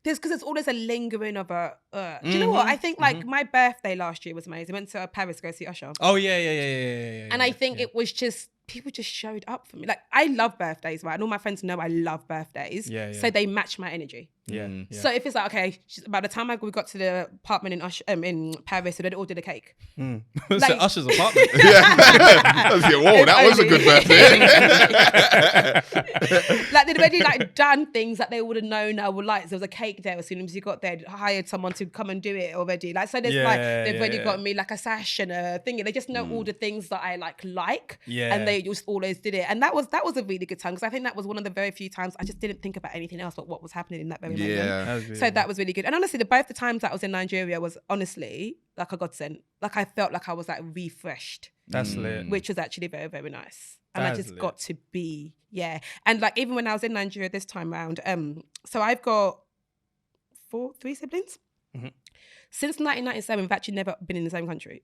There's always a lingering of a. Do you know what? I think like my birthday last year was amazing. I went to Paris to go see Usher. Oh yeah. And I think it was just, people just showed up for me. Like, I love birthdays, right? And all my friends know I love birthdays. So they match my energy. Yeah. So if it's like, okay, by the time we got to the apartment in Paris, so they'd ordered a cake. It's like, Usher's apartment. Whoa, that was a good birthday. Like they'd already like done things that they would have known I would like. So there was a cake there as soon as you got there, hired someone to come and do it already. Like so, there's they've already got me like a sash and a thing. They just know all the things that I like, and they just always did it. And that was a really good time because I think that was one of the very few times I just didn't think about anything else but what was happening in that very moment. So that was really good. And honestly, both the times that I was in Nigeria was honestly like a godsend. Like I felt like I was like refreshed. That's lit. Which was actually very, very nice. And I just got to be, And like even when I was in Nigeria this time around, so I've got 3 siblings. Since 1997, we've actually never been in the same country.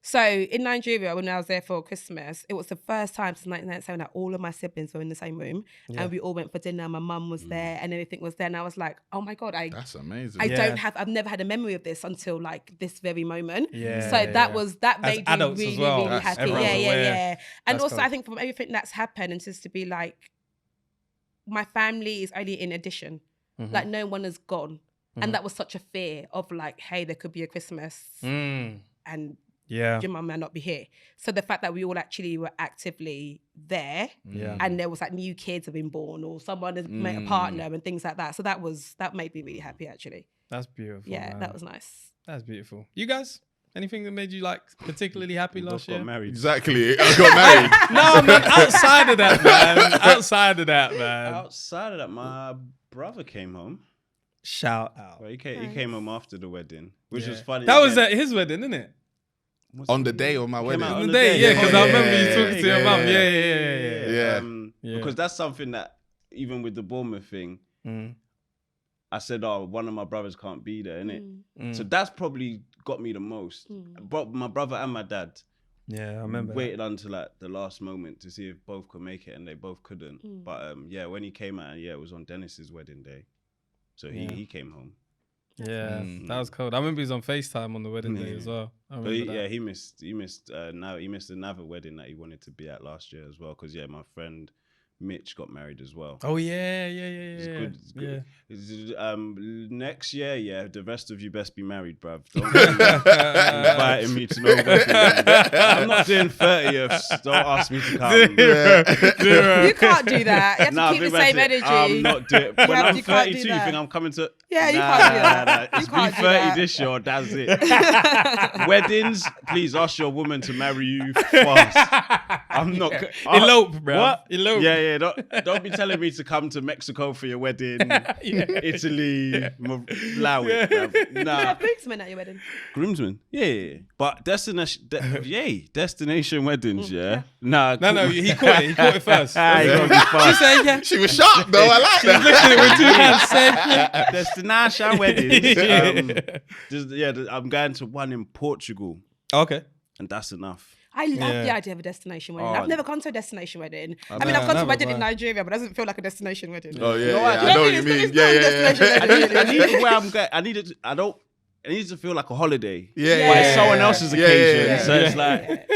So in Nigeria, when I was there for Christmas, it was the first time since 1997 that all of my siblings were in the same room and we all went for dinner. My mum was there and everything was there. And I was like, oh my God, that's amazing. I've never had a memory of this until like this very moment. That made me really, really happy. And That's also cool. I think from everything that's happened and just to be like, my family is only in addition. Like no one is gone. And that was such a fear of like, hey, there could be a Christmas and your mum might not be here. So the fact that we all actually were actively there and there was like new kids have been born or someone has met a partner and things like that. So that made me really happy actually. That's beautiful. Yeah, man. that was nice. That's beautiful. You guys, anything that made you like particularly happy last year? Got married. Exactly. I got married. No, man, outside of that, man. Outside of that, my brother came home. Shout out. Well, he came home after the wedding, which was funny. That was at his wedding, isn't it? On the day of my wedding. On the day, because I remember you talking to your mum. Yeah. Because that's something that, even with the Bournemouth thing, I said, one of my brothers can't be there, innit? So that's probably got me the most. But my brother and my dad. Yeah, I remember. Waited until like the last moment to see if both could make it, and they both couldn't. But when he came out, it was on Dennis's wedding day. So he came home. Yeah, that was cool. I remember he was on FaceTime on the wedding day as well. But he missed another wedding that he wanted to be at last year as well. Because my friend Mitch got married as well. Oh yeah. It's good. Next year, the rest of you best be married, bruv. Don't be inviting me to no wedding. I'm not doing 30th. Don't ask me to come. You can't do that. You have to keep the same energy. I'm not doing. When I'm 32, you think I'm coming to? Yeah, you can't do that. It's been 30 this year. That's it. Weddings, please ask your woman to marry you fast. I'm not. Elope, bro. What? Elope. Yeah. Don't be telling me to come to Mexico for your wedding. Italy, Malawi. Bruv. Nah. Did you have groomsmen at your wedding? Groomsmen? Yeah. But destination weddings, yeah. Nah. No, he caught it. He caught it first. He got me fast. She said, yeah. She was shocked though. I like that. Looking at it with 2 hands. Destination weddings. I'm going to one in Portugal. Okay. And that's enough. I love the idea of a destination wedding. I've never gone to a destination wedding. I've gone to a wedding in Nigeria, but it doesn't feel like a destination wedding. Oh yeah, I know what you mean. Yeah. I need where I'm going. I need it to feel like a holiday. Yeah. But it's someone else's occasion. So it's like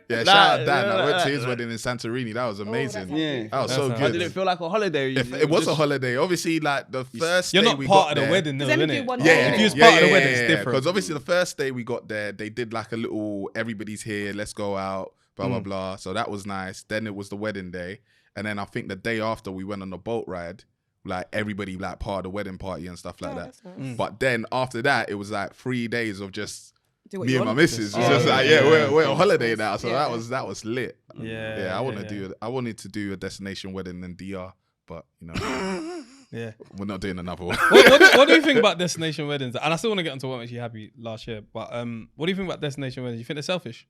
Shout out Dan. I went to his wedding in Santorini. That was amazing. That was so good. How did it feel like a holiday? It was a holiday. Obviously, like the first day you're not we part got of the there, wedding, though, isn't it? If you was part of the wedding, it's different. Because obviously the first day we got there, they did like a little, everybody's here, let's go out, blah, blah, blah. So that was nice. Then it was the wedding day. And then I think the day after we went on a boat ride, like everybody like part of the wedding party and stuff like that. Nice. But then after that, it was like 3 days of just me and my missus. It's just like, we're on holiday now. So that was lit. I wanted to do a destination wedding in DR, but we're not doing another one. What do you think about destination weddings? And I still want to get into what makes you happy last year, but what do you think about destination weddings? You think they're selfish?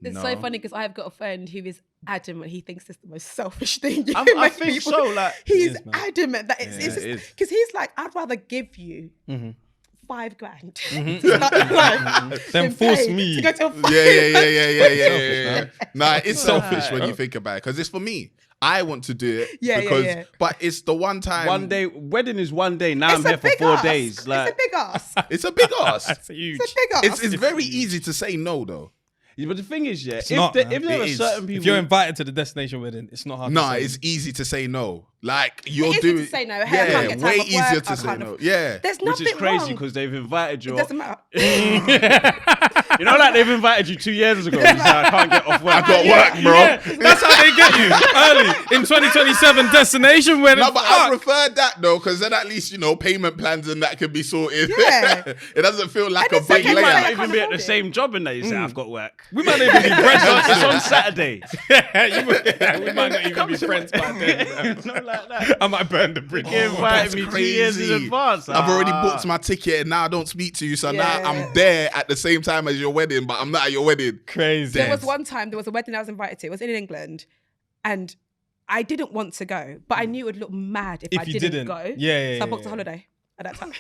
It's so funny because I've got a friend who is adamant he thinks it's the most selfish thing. I think so. Like he's adamant that it's because he's like, I'd rather give you $5,000 then force me to go to a yeah. Nah, it's selfish when you think about it because it's for me. I want to do it but it's the one time. One day, wedding is one day. Now I'm here for 4 days. Like, it's a big ass. It's a big ass. It's huge. It's a big ass. It's very easy to say no though. Yeah, but the thing is, if there are certain people, if you're invited to the destination wedding, it's not hard. Nah, it's easy to say no. Like you're It's easy doing, to say no. Hey, I can't get time way off easier work, to I say can't no. aff- Yeah, There's Which nothing is crazy wrong. because they've invited you. It doesn't matter. You know, like they've invited you 2 years ago. You say, I can't get off work. I got work, bro. Yeah, that's how they get you early in 2027 destination. When No, but I prefer that though, because then at least payment plans and that can be sorted. Yeah. It doesn't feel like And a it's big okay, You might I not layout. even can't be at afford the it. same job and that you say, I've got work. we might not even be friends. It's on Saturday. We might not even be friends by then. Not like that. I might burn the bridge. You invited me 2 years in advance. I've already booked my ticket and now I don't speak to you. So now Yeah. I'm there at the same time as your wedding, but I'm not at your wedding. Crazy. There was one time, there was a wedding I was invited to. It was in England. And I didn't want to go, but I knew it would look mad if I you didn't go. Yeah. So I booked a holiday at that time.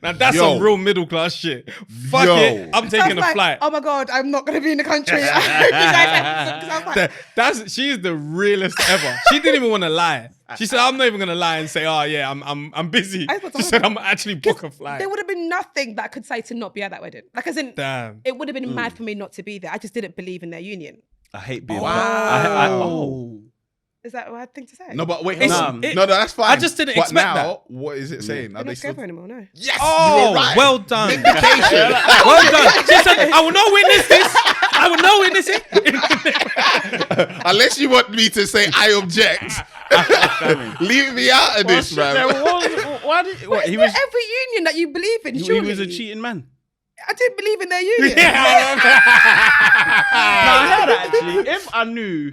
Now that's Yo. some real middle class shit. Fuck Yo. it. I'm So I was taking a like, flight. oh my God, I'm not going to be in the country. 'Cause I was like, She's the realest ever. She didn't even want to lie. She said, "I'm not even gonna lie and say, oh yeah, I'm busy." I thought She said, "I'm actually book a flight." there would have been nothing that I could say to not be at that wedding. Like, as in, Damn. it would have been mad for me not to be there. I just didn't believe in their union. I hate being. Wow. Is that a bad thing to say? No, but wait, It's- hold on. it- No, that's fine. I just didn't but expect now, what is it saying? We're Are they not still... together anymore, no. Yes, you Oh, were right. well done. Vindication. Well done. She said, "I will not witness this. I will not witness it." Unless you want me to say I object. Leave me out of this, man. Why did But he it's was? not every union that you believe in, He surely. was a cheating man. I didn't believe in their union. No, I heard that actually. If I knew,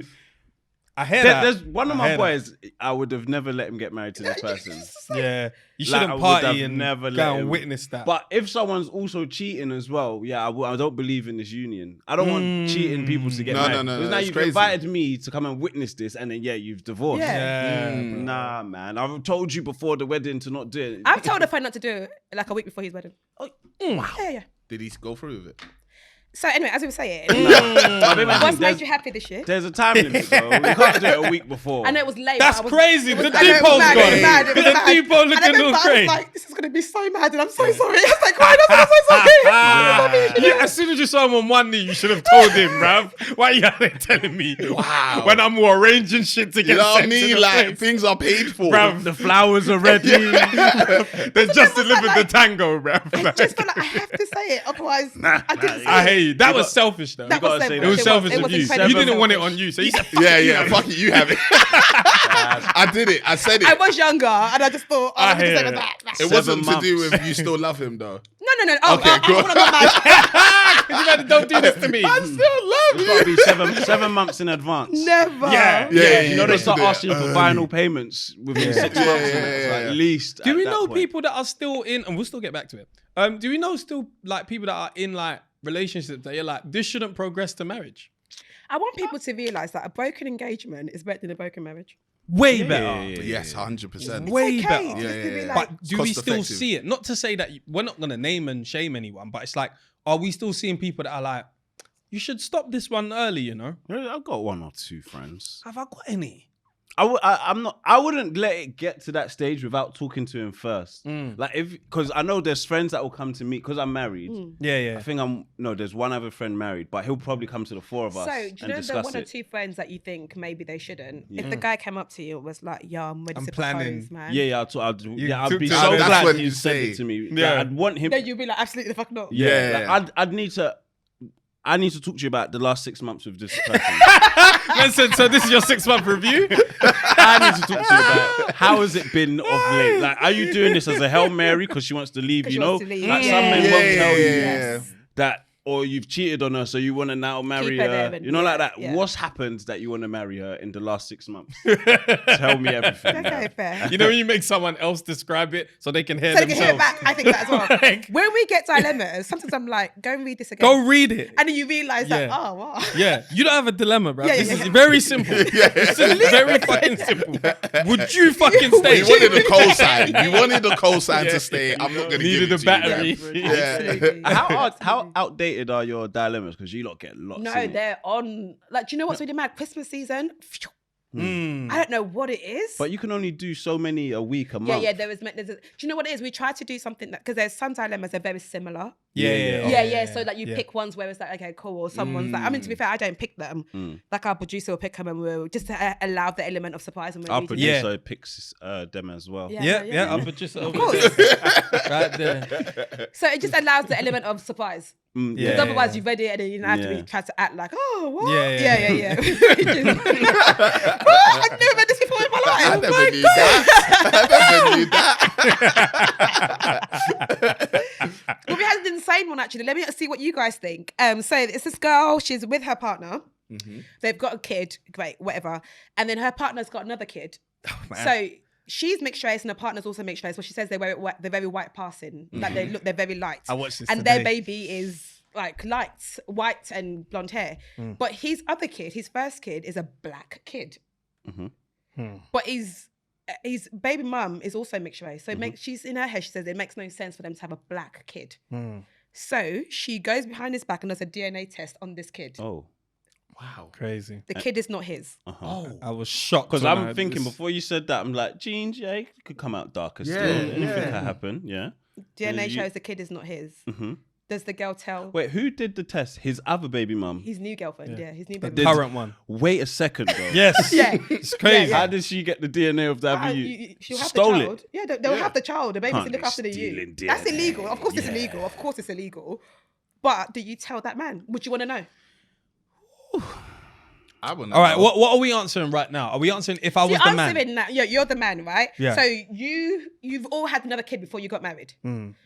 I hear that. there's one of I my hear boys. I would have never let him get married to this person. that. Yeah, you Like, I shouldn't would party have and never go let and him. witness that. But if someone's also cheating as well, yeah, I don't believe in this union. I don't want cheating people to get No, married. no, no, Because now that's you've crazy. invited me to come and witness this, and then you've divorced. Yeah. yeah, Nah, man. I've told you before the wedding to not do it. I've told a friend not to do it like a week before his wedding. Oh, Yeah. Did he go through with it? So anyway, as we were saying, I mean, what's made there's, you happy this year? there's a time limit, though. You can't do it a week before. I know it was late. That's but I was, crazy. it was- The I know it was depo's mad, gone. it was mad, it was The mad. depo And I looking remember all I was great. like, this is going to be so mad and I'm so sorry. I was like, crying, I'm so sorry. Yeah, as soon as you saw him on one knee, you should have told him, bruv. Why are you out there telling me? Wow. When I'm arranging shit to get You know what I sent to mean? the Like, place. things are paid for. Bruv, The flowers are ready. they just delivered the tango, bruv. I just felt like I have to say it. Otherwise, I didn't say I it. hear you. That was selfish, though. That gotta was say selfish. that. It was selfish It of was you. incredibly You didn't want it selfish. on you, so you said, Yeah, fuck it, you have it. I did it. I said it. I was younger and I just thought, I I'm going to hear say it. that. It wasn't 7 to do months. with you still love him, though. No. Oh, Okay, I good. want to go mad. you better don't do this to me. I still love It's got to be 7 months in advance. Never. Yeah. Yeah, You know they got to start do it asking for early. final payments within 6 months. yeah. At least. Do at we that know point. people that are still in, and we'll still get back to it. Do we know still like people that are in like relationships that you're like, this shouldn't progress to marriage? I want people to realise that a broken engagement is better than a broken marriage. Way better. Yes, 100%. Way It's okay better. just to be Yeah. like, But do we Cost still effective. see it? Not to say that we're not going to name and shame anyone, but it's like, are we still seeing people that are like, you should stop this one early, you know? I've got 1 or 2 friends. Have I got any? I wouldn't let it get to that stage without talking to him first. Like because I know there's friends that will come to me because I'm married. Yeah. I think there's one other friend married, but he'll probably come to the 4 of us So, do and you know the discuss 1 or it. 2 friends that you think maybe they shouldn't? If the guy came up to you and was like, "Yeah, I'm ready I'm to planning. propose, man." Yeah, I'd took be to so the- That's glad when he you said say- it to me. Yeah. Like, I'd want him. Then you'd be like, "Absolutely the fuck not." Yeah. Like, I'd need to. I need to talk to you about the last 6 months with this person. Listen, so this is your 6-month review? I need to talk to you about how has it been of late. Like, are you doing this as a Hail Mary because she wants to leave? 'Cause You she know, wants to leave. like Yeah. some men won't Yeah, tell you yeah. that, or you've cheated on her, so you want to now marry Keep her her. there and- You know, like yeah, that. yeah. What's happened that you want to marry her in the last 6 months? Tell me everything. Okay, fair. You know when you make someone else describe it so they can hear So they can themselves? hear it back. I think that as well. Like- When we get dilemmas, sometimes I'm like, "Go and read this again." Go read it. and then you realise that, Yeah. oh wow. Yeah, you don't have a dilemma, bro. Yeah, This yeah, is yeah. very simple. This is very fucking simple. Would you fucking stay? You wanted a cosign. You wanted a cosign to stay. I'm not going to Needed give it a to you, battery. man. Yeah. How outdated are your dilemmas? Because you lot get lots. No, innit? they're on. Like, do you know what's really mad? Christmas season. Mm. I don't know what it is. But you can only do so many a week, a month. yeah. Do you know what it is? We try to do something that because there's some dilemmas that are very similar. Yeah. So like you pick ones where it's like, okay, cool, or someone's like, I mean, to be fair, I don't pick them. Like our producer will pick them, and we'll just allow the element of surprise. And our producer picks them as well. Yeah. Our producer, of course, right there. So it just allows the element of surprise. Because otherwise you've read it and then you don't have to be trying to act like, oh, what? Yeah. I've never read this before in my life. I never knew that. Well, we had an insane one actually. Let me see what you guys think. So it's this girl, she's with her partner. They've got a kid, great, whatever. And then her partner's got another kid. So she's mixed race and her partner's also mixed race. Well, she says they're very white passing. Like they're very light. I watched this and today. their baby is like light, white and blonde hair. But his other kid, his first kid, is a black kid. But his baby mum is also mixed race. So she's in her head, she says it makes no sense for them to have a black kid. So she goes behind his back and does a DNA test on this kid. Oh. Wow. Crazy. The kid is not his. I was shocked. Because I'm thinking, before you said that, I'm like, genes, it could come out darker still. Anything could happen, DNA shows the kid is not his. Does the girl tell? Wait, who did the test? His other baby mum? His new girlfriend, his new The baby current one. Wait a second, though. Yes. It's crazy. How did she get the DNA of the other she'll have stole the child. it? Yeah, they'll have the child. The baby's Can't to look be after the stealing you. That's DNA. illegal. Of course it's illegal. Of course it's illegal. But do you tell that man? Would you want to know? I wouldn't. All right, what are we answering right now? Are we answering if I was the man? You're the man, right? Yeah. So you've all had another kid before you got married.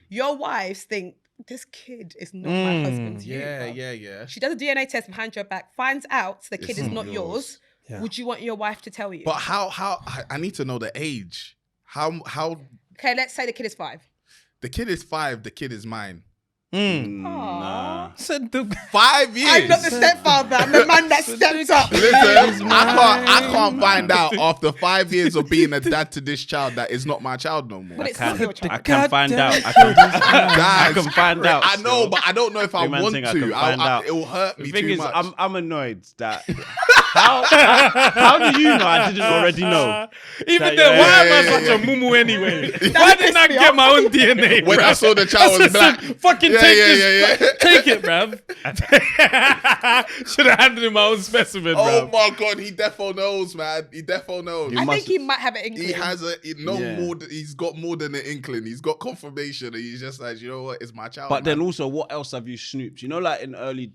Your wives think this kid is not my husband's. Yeah. She does a DNA test behind your back, finds out the kid is not yours. Yeah. Would you want your wife to tell you? But how? I need to know the age. How? Okay, let's say the kid is 5. The kid is 5. The kid is mine. Nah. Said the 5 years. I'm not the stepfather. I'm the man that stepped up. Listen, I can't find out after 5 years of being a dad to this child that is not my child no more. But it's not your child. I can find out. I can find out. I know, but I don't know if I want to. It will hurt me The thing too is, much. I'm annoyed that. How do you know? I didn't already know. Even then, why am I such a mumu anyway? Why didn't I get my own DNA? When I saw the child was black. Fucking take this. Take it, bruv. Should have handed him my own specimen, Oh bruv. my God, he defo knows, man. He defo knows. I think he might have an inkling. He has more. He's got more than an inkling. He's got confirmation. And he's just like, you know what? It's my child. But man. then also, what else have you snooped? You know, like in early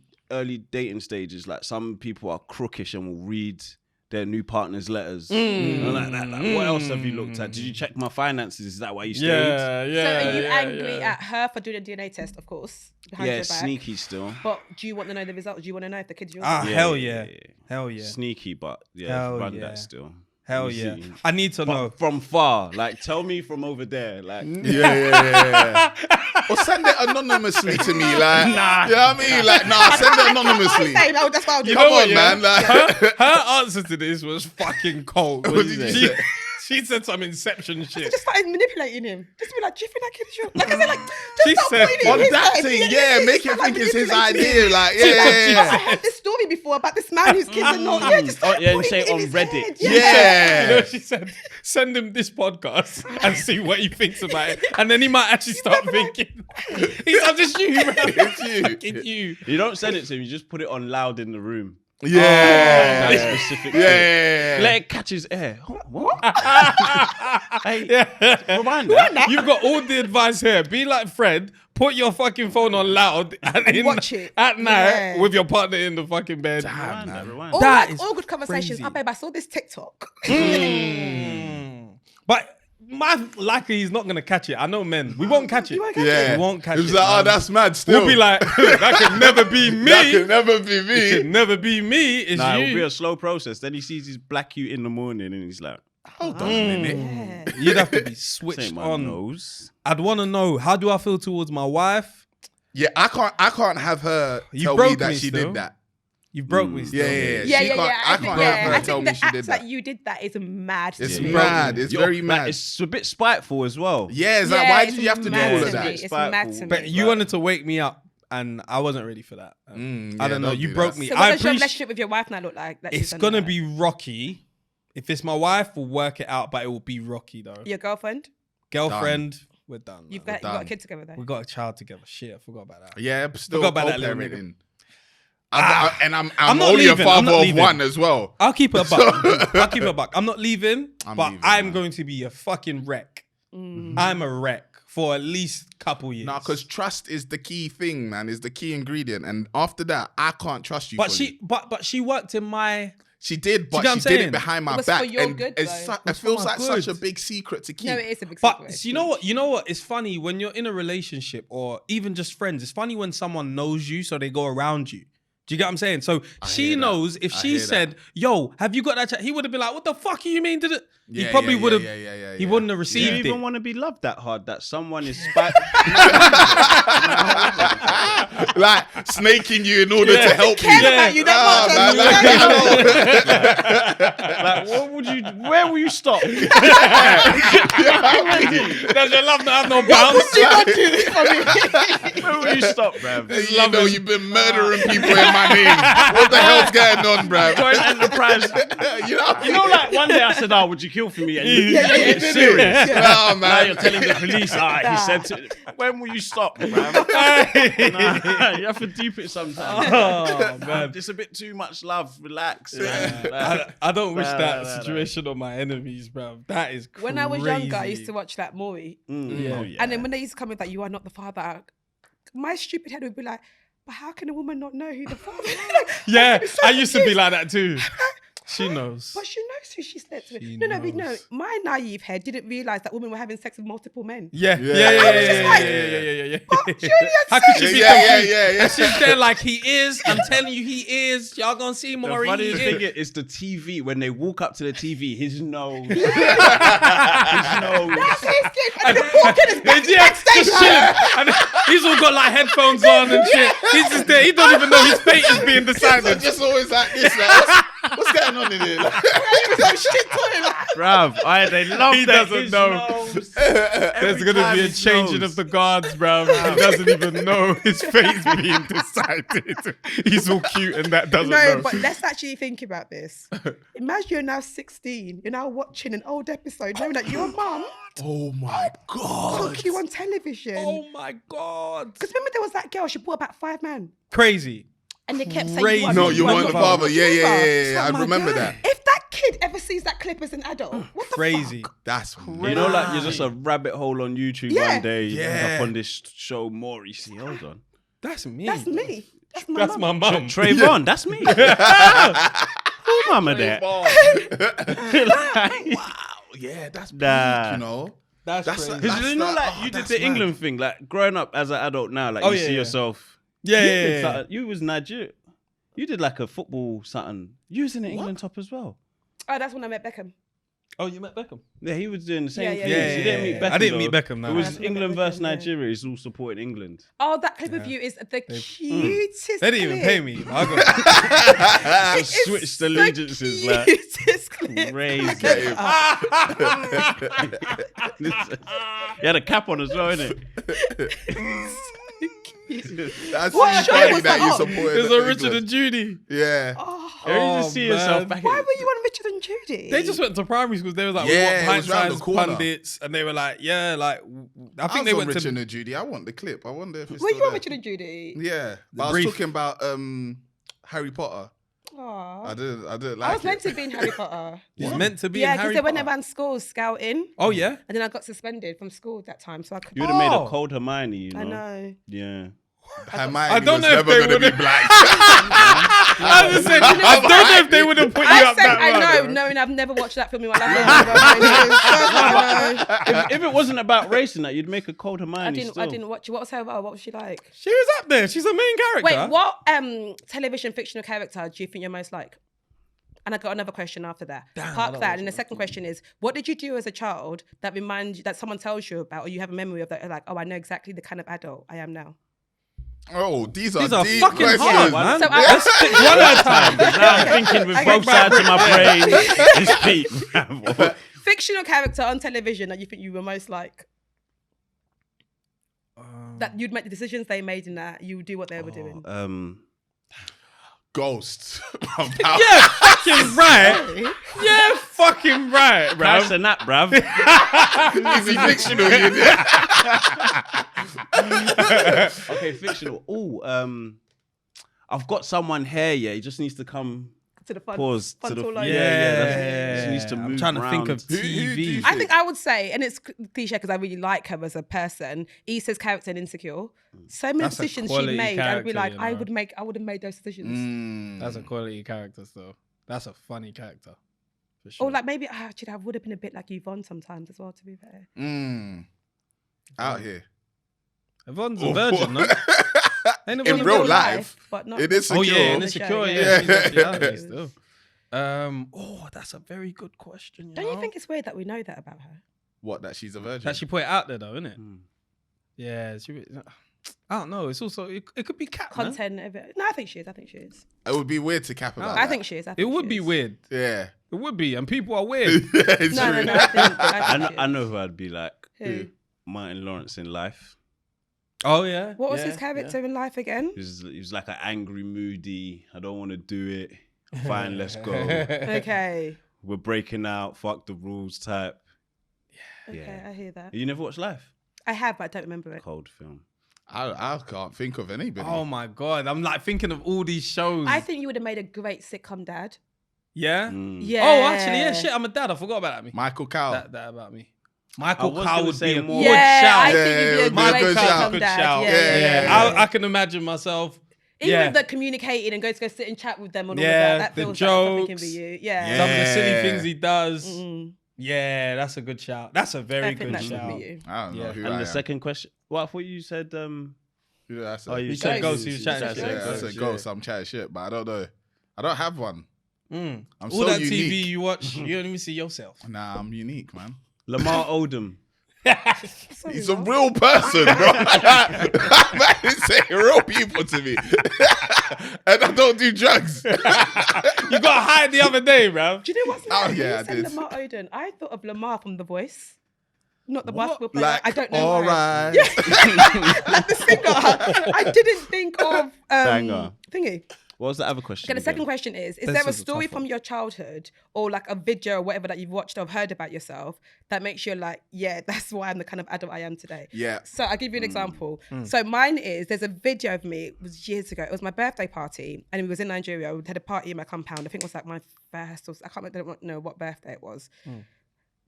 dating stages, like some people are crookish and will read their new partner's letters. You know, like that. Like, what else have you looked at? Did you check my finances? Is that why you stayed? Yeah. So are you angry at her for doing a DNA test, of course, behind your back? Sneaky still. But do you want to know the results? Do you want to know if the kid's yours? Hell yeah. Hell yeah. Sneaky, but Hell run yeah. that still. Hell You yeah. see. I need to know. But from far, like tell me from over there, like Yeah. Or send it anonymously to me, like. Nah. You know what I mean? Like, send it anonymously. That's what I'll do. Come on, man. Like, Her answer to this was fucking cold. What did you say? She said some Inception I shit. just started manipulating him. Just to be like, do you think that kid is yours? Like I said, like, She just start said, putting it in on his that head. thing, Just make him start think it's his manipulating idea. him. Like, Oh, I yeah. heard this story before about this man whose kids are not. Yeah, just start and putting say it in on his Reddit. head. You know, Yeah. she said, send him this podcast and see what he thinks about it. And then he might actually start thinking, he's not just you, man. It's you. Fucking you. you don't send it to him, you just put it on loud in the room. Yeah. That specific Yeah. Let it catch his air. What? Hey, Yeah. rewind that. You've got all the advice here. Be like Fred. Put your fucking phone on loud and watch it. at night Yeah. with your partner in the fucking bed. Rewind that, rewind All, That like, is all good conversations. crazy. Oh, babe, I saw this TikTok. But likely he's not gonna catch it. I know men. We won't catch it. Yeah. We won't catch It was it. like, oh, man. that's mad still. We'll be like, that could never be me. that can never be It me. could never be me. It's Nah, you. it'll be a slow process. Then he sees his black you in the morning and he's like, Hold on a minute. Yeah. You'd have to be this switched ain't my on. nose. I'd want to know, how do I feel towards my wife? Yeah, I can't have her You tell me broke that me she still. did that. You broke me still. Yeah. Yeah, She yeah, can't- yeah. I can't have her I tell think me the she did act that. that you did that is mad. It's to me. mad. It's very Like, mad. it's a bit spiteful as well. Yeah, it's like, Yeah, why it's did you have to do mad all to of that? me. It's mad to me. But you wanted to wake me up, and I wasn't ready for that. I don't know. You broke me. So I what does your appreciate. relationship with your wife now look like? that she's It's done gonna that? be rocky. If it's my wife, we'll work it out, but it will be rocky though. Your girlfriend? Girlfriend, We're done. You've man. got a kid together though. We got a child together. Shit, I forgot about that. Yeah, but still Forgot about that little co-parenting. nigga. And I'm not only leaving, a I'm father not of leaving. one as well. I'll keep it a buck. I'll keep it a buck. I'm not leaving, but leaving, I'm man. going to be a fucking wreck. I'm a wreck for at least a couple years. No, because trust is the key thing, man. Is the key ingredient, and after that, I can't trust you. But fully. she worked in my. She did, but you know what she I'm did saying? it behind my It was back, for your and good, it though. feels my like good. such a big secret to keep. No, it is a big But secret. you know what? You know what? It's funny when you're in a relationship or even just friends. It's funny when someone knows you, so they go around you. Do you get what I'm saying? So she hear that. knows if I she hear said, "Yo, have you got that chat?" He would have been like, "What the fuck you mean?" He Yeah, probably yeah, would have. yeah, He yeah. wouldn't have Do you received even it. want to be loved that hard that someone is Like snaking you in order to help you. care about you that much. like, what would you? Where will you stop? Does your love not have no bounds? Where will you stop, bruv? You know, you've been murdering people in my name. What the hell's going on, bro? Joint enterprise. You know, Like one day I said, "Oh, would you kill for me?" And you get serious. No, Now man. you're telling the police, he said to... When will you stop, bruv? Nah, you have to deep it sometimes. Oh man. It's a bit too much love. Relax, man. I don't wish that nah. situation on my enemies, bro. That is crazy. When I was younger, I used to watch that movie. Yeah. And then when they used to come with like, "You are not the father," my stupid head would be like, "But how can a woman not know who the father is?" Yeah, I'm so I used to be confused. like that too. She knows. But she knows who she slept with. She No, knows. my naive head didn't realise that women were having sex with multiple men. Yeah. Yeah. Yeah. I Yeah. was Yeah. just Yeah. like, Yeah. She only had How sex. could she be Yeah. confused? And she's there like, he is. I'm telling you, he is. Y'all gonna see more. The He funniest thing is. is the TV. When they walk up to the TV, his nose. his nose. And then walking his backstage. And he's all got like headphones on and shit. He's just there. He don't even know his fate is being So decided. just always like this. Like, what's going on in here? Like, Bruv, they love He that. doesn't His know. nose. There's gonna be a changing of the guards, bro. He doesn't even know his fate's being decided. He's all cute and that doesn't No, know. but let's actually think about this. Imagine you're now 16. You're now watching an old episode, knowing that your mum oh my god! took you on television. Oh my god. Because remember there was that girl, she brought about 5 men. Crazy. And they kept saying, Crazy. No, you weren't the father. Yeah. I my remember God. that. If that kid ever sees that clip as an adult, what the Crazy. fuck? That's You know, like you're just a rabbit hole on YouTube Yeah. one day. Yeah. Up on this show, Maury. See, hold on. That's me. That's me. That's my That's mum. my mum. Trayvon, that's me. Who mama that? Yeah, that's Nah. peak, you know. That's That's crazy. Because you know, that- like oh, you did that's the mad. England thing, like growing up as an adult now, like Oh, you yeah, see yeah. yourself. Yeah, You yeah, did yeah. something- You was Nigeria. You did like a football something. You was in the England top as well. Oh, that's when I met Beckham. Oh, you met Beckham? Yeah, he was doing the same Yeah, thing. yeah, You didn't meet Beckham. I didn't meet though. Beckham, no. It was I didn't England meet versus Beckham, yeah. Nigeria. He's all supporting England. Oh, that clip of you is the cutest They didn't even clip. pay me. I got It is Switched the allegiances, like, cutest clip. Crazy. He had a cap on as well, innit? That's What really show funny was that that you on? supported. There's a England. Richard and Judy. Yeah. Oh, You just see yourself man. back why in. were you on Richard and Judy? They just went to primary schools. They was like, Yeah, we it want was round the pint-sized corner. pundits. And they were like, yeah, like, I think they was went on to... Richard and Judy. I want the clip. I wonder if it's Were still you on there. Richard and Judy? Yeah, but I was brief. talking about Harry Potter. Aww. I didn't like I was meant it. to be in Harry Potter. It's meant to be Yeah, in because Harry they went Potter. around schools scouting. Oh, yeah? And then I got suspended from school that time, so I could. You would have made Oh. a cold Hermione, you know? I know. Yeah. Hermione I don't was know if never they going to be would've- black. I was saying, I don't know if they would have put you I up said that I far, know, knowing I've never watched that film in my life. If it wasn't about racing that, you'd make a cold Hermione I didn't watch it. What was her role? What was she like? She was up there. She's a main character. Wait, what television fictional character do you think you're most like? And I got another question after that. Damn, I Park don't that. watch And the second question is, what did you do as a child that reminds you, that someone tells you about, or you have a memory of that? Like, oh, I know exactly the kind of adult I am now. Oh, these are These are deep fucking questions. hard, man. So Let's stick one at a time. Now I'm thinking with both sides of my brain. It's peak. Fictional character on television that you think you were most like. That you'd make the decisions they made in that, you would do what they were doing. Ghosts. Yeah, fucking right. Yeah, fucking right, bruv. That's a nap, bruv. Is he fictional? Okay, fictional. Oh, I've got someone here. Yeah, he just needs to come. To the fun, Pause. fun To the tool line. Just needs to move. I'm trying to think of Who do you TV. I think I would say, and it's cliche because I really like her as a person. Issa's character in Insecure. So many That's a decisions she quality made. I'd be character, like, you I know. would have made those decisions. That's a quality character, though. That's a funny character. For sure. Or like maybe actually I would have been a bit like Yvonne sometimes as well. To be fair. Out here. Yvonne's a virgin, no? Ain't In Yvonne a real virgin? life, but not. it is Oh secure. yeah, in the Insecure. show, Yeah, yeah. she's actually out there still. Oh, that's a very good question. You Don't know? you think it's weird that we know that about her? What, that she's a virgin? that she put it out there though, isn't it? Yeah, I don't know. It's also it could be cat man. Content of it. No, I think she is. It would be weird to cap about I that. think she is. It would be weird. Yeah. It would be, and people are weird. It's No, true. no, no. I think she I is. know who I'd be like. Who? Martin Lawrence in life. Oh yeah. What was yeah, his character in life again? He was like an angry, moody. I don't want to do it. Fine, let's go. Okay. We're breaking out. Fuck the rules type. Okay, Yeah. I hear that. You never watched Life? I have, but I don't remember it. Cold film. I can't think of anybody. Oh my god, I'm like thinking of all these shows. I think you would have made a great sitcom dad. Yeah. Yeah. Oh, actually, yeah. Shit, I'm a dad. I forgot about me. Michael Cowell. That about me. Michael was Cowell gonna would say be a more. good Yeah, shout. I think you'd be a Yeah, great good shout. sitcom Good dad. shout. Yeah. I can imagine myself. Even yeah. with the communicating and go sit and chat with them and all Yeah, of that the feels like something can jokes. be you. Yeah. Yeah. Some of the silly things he does. Mm. Yeah, that's a good shout. That's a very I think good that should shout. be you. I don't know Yeah. who And I the am. second question. Well, I thought you said. Who did I say? Oh, you You said Ghost. ghost. He was chatting You said shit. Yeah, I Ghost. said ghost. I'm chatting shit, but I don't know. I don't have one. I'm All so that unique. TV you watch, you don't even see yourself. Nah, I'm unique, man. Lamar Odom. Sorry, He's a what? real person, bro. Man is saying real people to me. And I don't do drugs. You got high the other day, bro. Do you know what's Oh, nice? yeah, I You said did. Lamar Odom. I thought of Lamar from The Voice. Not the What? basketball player. Like, I don't know all why. right. Like the singer. I didn't think of Banger. thingy. What was the other question? Okay, the second again? question is This there a is a story tough from one. your childhood or like a video or whatever that you've watched or heard about yourself that makes you like, yeah, that's why I'm the kind of adult I am today? Yeah. So I'll give you an example. So mine is, there's a video of me, it was years ago. It was my birthday party and we was in Nigeria. We had a party in my compound. I think it was like my first or I don't know what birthday it was.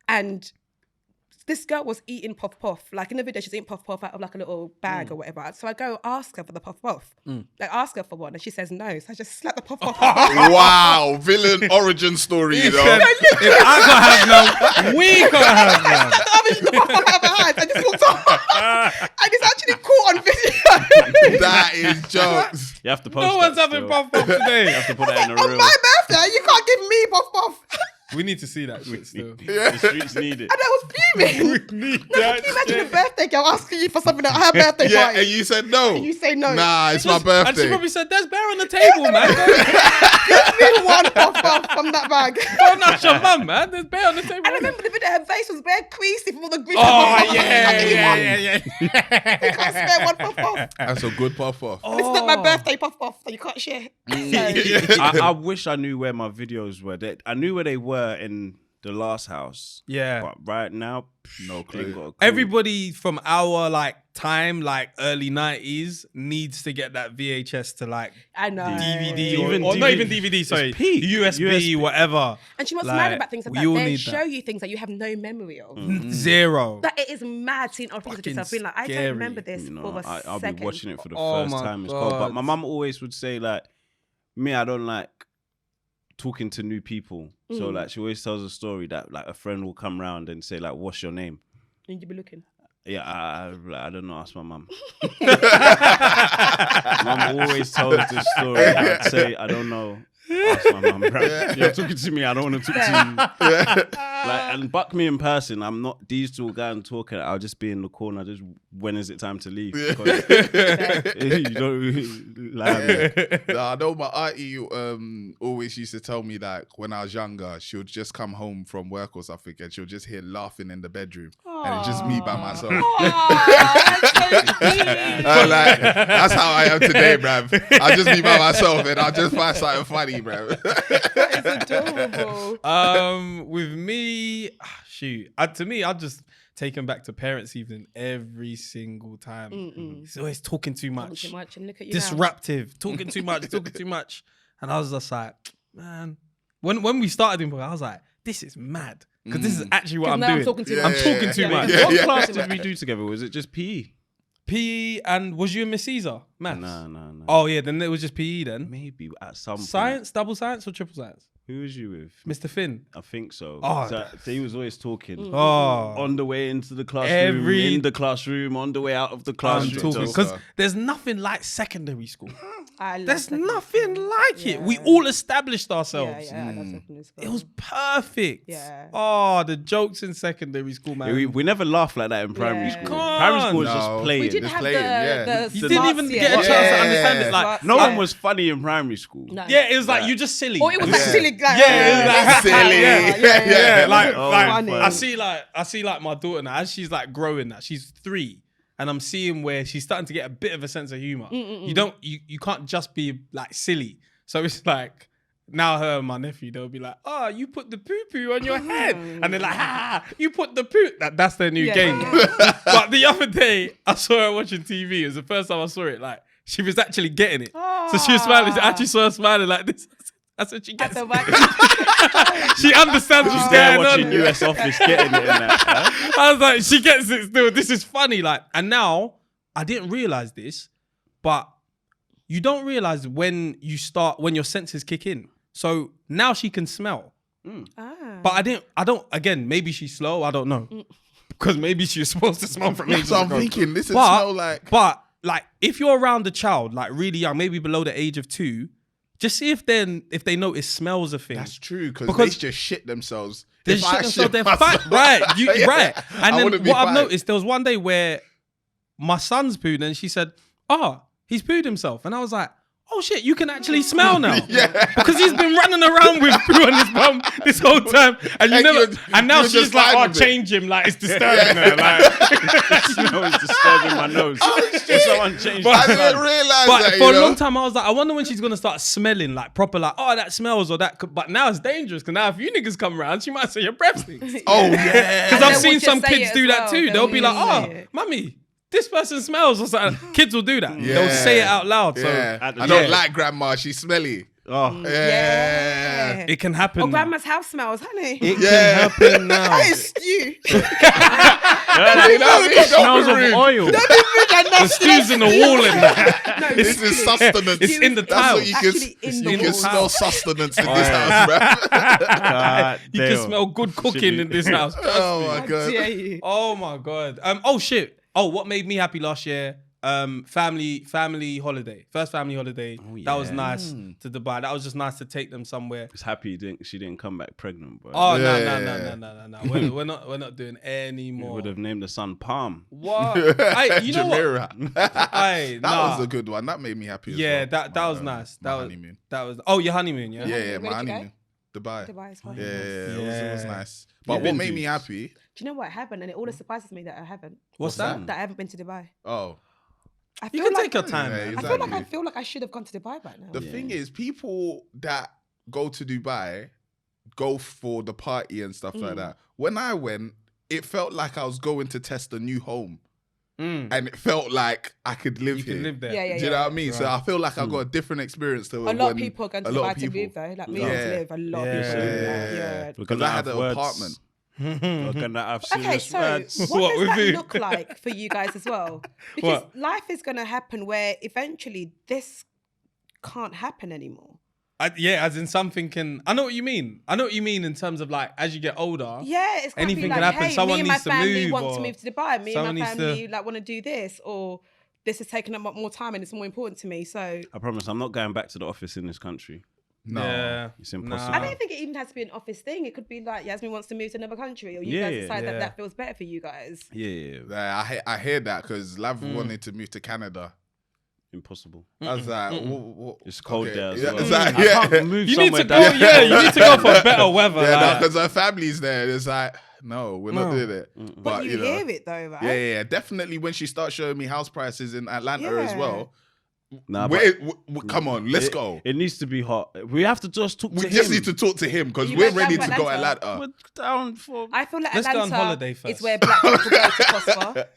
And this girl was eating puff puff. Like in the video, she's eating puff puff out of like a little bag or whatever. So I go ask her for the puff puff. Like ask her for one, and she says no. So I just slap the puff puff. Wow. Villain origin story, you know. If I can't have none, we can't have none. The puff puff out of her hands. I just walked off. And it's actually caught on video. That is jokes. You have to post No one's that having still. puff puff today. You have to put that in a On reel. my birthday, you can't give me puff puff. We need to see that shit still. The streets need it. And I was fuming. Need No, can you imagine a birthday girl asking you for something at her birthday Yeah, party? and you said no. And you say no. Nah, it's my And she birthday. probably said, "There's bear on the table, man. Give me one puff puff from that bag. Don't knock your mum, man. There's bear on the table." And I remember the video, her face was very creasy from all the grease. Oh yeah. You can't spare one puff puff. That's a good puff off. And it's not my birthday puff puff, so you can't share. So, I wish I knew where my videos were. I knew where they were in the last house. Yeah. But right now, No ain't clue. got a clue. Everybody from our like time, like early 90s, needs to get that VHS to like I know. DVD Even or not DVD. even DVD, sorry, It's peak. USB, whatever. And she what's Like, mad about things like we that. all They need show that. you things that you have no memory of. Zero. Like it is mad seeing old pictures of Fucking yourself being like, I scary. don't remember this You for know, a I'll second. be watching it for the Oh first my time. It's cold. But God. my mum always would say like, me, I don't like talking to new people. So like, she always tells a story that like a friend will come round and say like, "What's your name?" And you'd be looking. Yeah, I don't know. Ask my mum. Mum always tells this story. I'd say, I don't know. Ask my mum, bruv. You're talking to me, I don't want to talk to you. Like, and buck me in person, I'm not these two guys and talking. I'll just be in the corner. Just when is it time to leave? Because you don't really like me. Nah, I know my auntie always used to tell me that when I was younger, she would just come home from work or something and she'll just hear laughing in the bedroom. And it's just me by myself. That's so cute. Like, that's how I am today, bruv. I'll just be by myself and I'll just find something funny, bruv. That is adorable. With me, shoot. To me, I'll just take him back to parents' evening every single time. He's always talking too much. Too much and look at you Disruptive. Talking too much, talking too much. And I was just like, man. When we started him, I was like, this is mad. Because this is actually what I'm doing. I'm talking too much. I'm talking too much. What class did we do together? Was it just PE? PE, and was you in Miss Caesar? Maths? No. Oh, yeah, then it was just PE then. Maybe at some point. Science, double science or triple science? Who was you with? Mr. Finn. I think so. Oh, So he was always talking. Oh. On the way into the classroom, in the classroom, on the way out of the I'm classroom. talking. Because there's nothing like secondary school. I love There's secondary nothing school. like it. We all established ourselves. Yeah, I love secondary school. It was perfect. Yeah. Oh, the jokes in secondary school, man. We never laughed like that in primary Yeah. school. Come Primary school was on. just No. playing. We didn't Just have playing, yeah. the You didn't even smarts get a yet. chance to understand it. Like, No Yeah. one was funny in primary school. No. yeah, it was like you just silly. Or it was like silly. Like, Yeah, it was like silly. Yeah, like, Oh, like funny. I see like my daughter now as she's like growing now. She's 3, and I'm seeing where she's starting to get a bit of a sense of humor. You can't just be like silly. So it's like now her and my nephew, they'll be like, "Oh, you put the poo poo on your head," and they're like, "Ha, you put the poo." That's their new game. But the other day, I saw her watching TV. It was the first time I saw it. Like she was actually getting it. So she was smiling. I actually saw her smiling like this. That's what she gets. She understands what's They're going watching on. US Office getting it in that. Huh? I was like, she gets it still. This is funny. Like, and now I didn't realize this, but you don't realize when your senses kick in. So now she can smell. But I don't, again, maybe she's slow. I don't know. Because maybe she's supposed to smell from ages So I'm ago. thinking, this is smell like... But like, if you're around a child, like really young, maybe below the age of 2, just see if they notice smells of things. That's true, because Because they just shit themselves. They If shit I themselves, they're myself- fine. Right, right. And I then wouldn't be what I've fine. noticed, there was one day where my son's pooed and she said, he's pooed himself. And I was like, oh shit, you can actually smell now. Because he's been running around with poo on his bum this whole time. And now you're she's just like, fine with it. change him, like it's disturbing her. Like, Smell is disturbing my nose. Someone changed I my didn't realize but that, for you a know? long time, I was like, I wonder when she's gonna start smelling like proper, like, oh, that smells or that. But now it's dangerous because now if you niggas come around, she might say your breath stinks. Oh, yeah. Because And I've they seen will some just say kids it do as that well. too. They They'll be will like, say it. mummy, this person smells or something. Kids will do that. They'll say it out loud. Yeah. So I don't like grandma. She's smelly. Oh, Yeah. it can happen. Or now. grandma's house smells, honey. It Yeah. can happen now. That is stew. it smells of oil. The stew's in the wall in there. This is sustenance. It's in the That's tile. what you can, Actually in the you can wall. smell sustenance in this house, bro. God You can damn. smell good cooking in this house. Trust Oh, me. my How God. dare you? Oh my god. Oh shit. Oh, what made me happy last year? Family holiday. First family holiday. That was nice to Dubai. That was just nice to take them somewhere. Just happy she didn't come back pregnant, bro. Oh Yeah. no. We're not doing any more. Would have named the son Palm. What? You know what? Jamira. Aye, That nah. was a good one. That made me happy as Yeah, well. that was nice. My That was honeymoon. that was. Oh, your honeymoon, yeah. Yeah, Where my did you go? honeymoon. Dubai. Dubai is fine. Yeah, it was Yeah. nice. But what made me happy? Do you know what? I haven't, and it always surprises me that I haven't. What's that? That I haven't been to Dubai. Oh, I You feel can like, take your time. Yeah, man. exactly. I feel like I should have gone to Dubai by now. the thing is, people that go to Dubai go for the party and stuff like that. When I went, it felt like I was going to test a new home. And it felt like I could live You here. can live there. Yeah, yeah, Do you know what I mean? So I feel like I got a different experience to A lot of people are going to Dubai to live though. Like me to live. A lot of people live there. Yeah. Because I had an apartment. We're gonna have Okay, serious so words. what What does with that you? look like for you guys as well? Because What? life is going to happen where eventually this can't happen anymore. Yeah, as in something can. I know what you mean. I know what you mean in terms of like as you get older. Yeah, it's going to be Anything like, can happen. hey, Someone me and my needs to family move want or to move to Dubai. Me and someone my needs to- family like want to do this, or this is taking up more time and it's more important to me. So I promise I'm not going back to the office in this country. No. Yeah. It's impossible. I don't think it even has to be an office thing. It could be like Yasmin wants to move to another country, or you guys decide that feels better for you guys. Yeah. I hear that because Lav wanted to move to Canada. Impossible. I was like, what? It's cold there as Yeah, well. it's like, I can't move You need somewhere to go. Yeah, you need to go for better weather. Yeah, because her family's there. It's like, no, we're not doing it. But you know, hear it though, right? Yeah. Definitely when she starts showing me house prices in Atlanta as well. Nah, Come on, let's go. It needs to be hot. We have to just talk to him. We just need to talk to him because You we're guys ready down to for go Atlanta? Atlanta. We're down for. I feel like Let's Atlanta go on holiday first. is where black people go to prosper.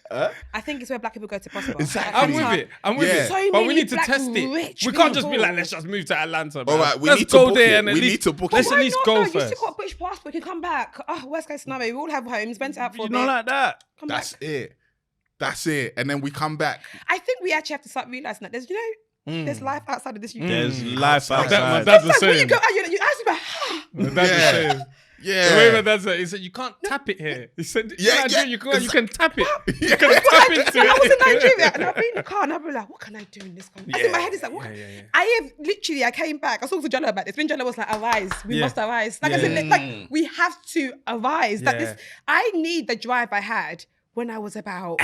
I think it's where black people go to prosper. Exactly. I'm with it. I'm with Yeah. it. So But we many need to black test it. rich We can't just be people. like, let's just move to Atlanta. All Man. right, we let's need to go book there it. and at We least need to book let's it. at least go You first. still got a British passport. You can come back. Oh, worst case scenario, we all have homes. Rent it out for a You bit. know, like that. Come That's back. it. That's it. And then we come back. I think we actually have to start realizing that there's, there's life outside of this UK. There's life My outside. dad's the Like, when you same. go out, you ask me, My dad's the same. Yeah. The way my dad said, he said, you can't tap it here. He said, you can tap it. You can tap into I was in it. Nigeria and I've been in the car and I've been like, what can I do in this country? I think my head is like, what? I came back. I was talking to Jonah about this. When Jonah was like, arise, we must arise. Like I said, like we have to arise. Like this, I need the drive I had when I was about.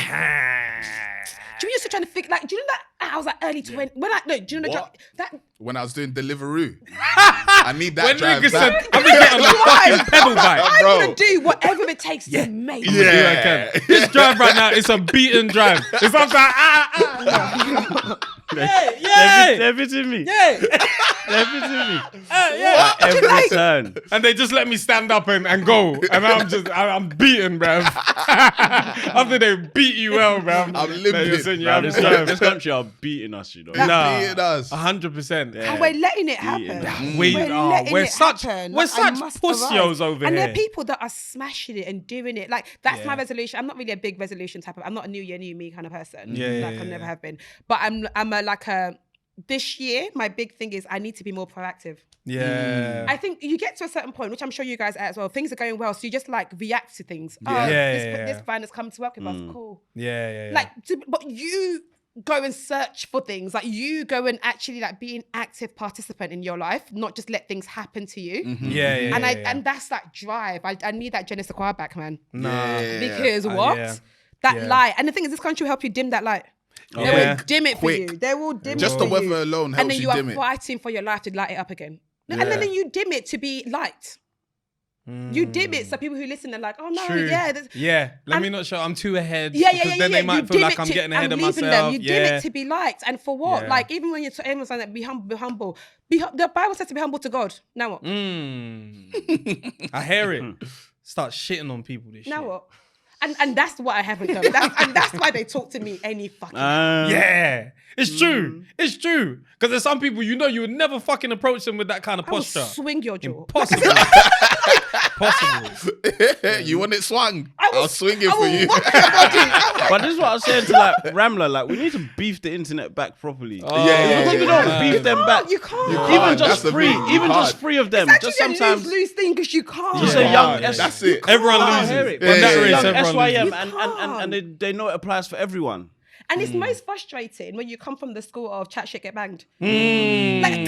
Do you used to trying to think like? Do you know that I was like early 20? When do you know What? that? When I was doing Deliveroo. I need that When drive niggas said, back. I'm gonna get on the fucking pedal bike. I'm Bro. gonna do whatever it takes to make. Yeah, I can. This drive right now, it's a beaten drive. It's like They're visiting me. They're visiting me. Every turn. And they just let me stand up and go. And I'm beaten, bruv. After they beat you well, bruv. I'm limping. This country are beating us, you know. Nah, beating us. 100%. And we're letting it happen. We're such Like, pussios over and here. there are people that are smashing it and doing it. Like that's my resolution. I'm not really a big resolution type of. I'm not a new year, new me kind of person. I never have been. But I'm a this year, my big thing is I need to be more proactive. Yeah. I think you get to a certain point, which I'm sure you guys are as well. Things are going well, so you just like react to things. This van has come to work with us. Cool. Yeah. Like, but you go and search for things. Like you go and actually like be an active participant in your life, not just let things happen to you. And that's that drive. I need that Genesis choir back, man. Because that light. And the thing is, this country will help you dim that light. They will dim it for you. They will dim Just it the for weather you. alone helps and then you you dim are it. fighting for your life to light it up again. And then you dim it to be light. You dim it so people who listen are like, oh no, Let me not show I'm too ahead. Yeah. Then they might You feel dim like it I'm to- getting ahead of I'm leaving myself. them. You dim it to be liked. And for what? Yeah. Like, even when you're everyone's saying that, be humble. The Bible says to be humble to God. Now what? I hear it. Start shitting on people this Now shit. what? And that's what I haven't done. And that's why they talk to me any fucking Yeah. It's true. It's true. Because there's some people you would never fucking approach them with that kind of I will posture. swing your jaw. Impossible. Possible. You want it swung? I will- I'll swing it I for will you. rock your body. But this is what I was saying to like Ramla, like we need to beef the internet back properly. Yeah. If you don't beef them back, You can't. even just That's the three, thing, you even just can't. 3 of them, It's just actually sometimes a lose thing because you can't. just a young That's it. Everyone I loses. hear it. On that Yeah, race, young everyone SYM loses. and they know it applies for everyone. And it's most frustrating when you come from the school of chat shit, get banged. Like,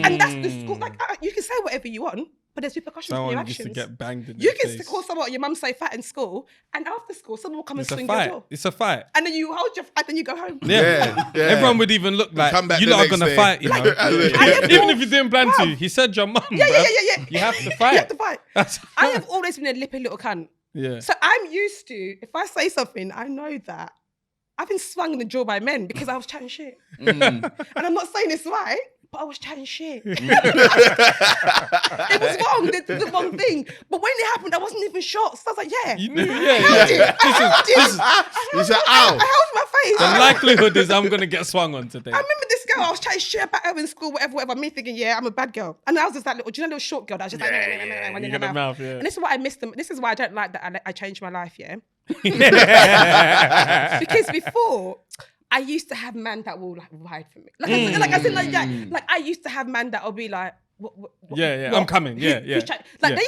and that's the school. Like, you can say whatever you want, but there's repercussions for your Someone used to actions. get banged in You the can face. call someone your mum say fat in school, and after school, someone will come It's and a swing your fight. jaw. It's a fight. And then you hold your, and then you go home. Yeah. Everyone would even look like come back you the lot are next gonna day. fight, you know. Even if you didn't plan to, he said your mum. Yeah. You have to fight. You have to fight. That's I have always been a lippy little cunt. Yeah. So I'm used to, if I say something, I know that I've been swung in the jaw by men because I was chatting shit. And I'm not saying it's right, but I was chatting shit. It was wrong, the wrong thing. But when it happened, I wasn't even shocked. So I was like, yeah. You knew, I held it. You said, ow. I held my face. The likelihood is I'm gonna get swung on today. I remember this girl, I was chatting shit about her in school, whatever. Me thinking, yeah, I'm a bad girl. And I was just that little, do you know, little short girl that was just like, You got a mouth, yeah. And this is why I missed them. This is why I don't like that I changed my life, yeah? Because before, I used to have men that will like ride for me. Like I used to have men that will be like, what, Yeah, what? I'm coming. Yeah. They used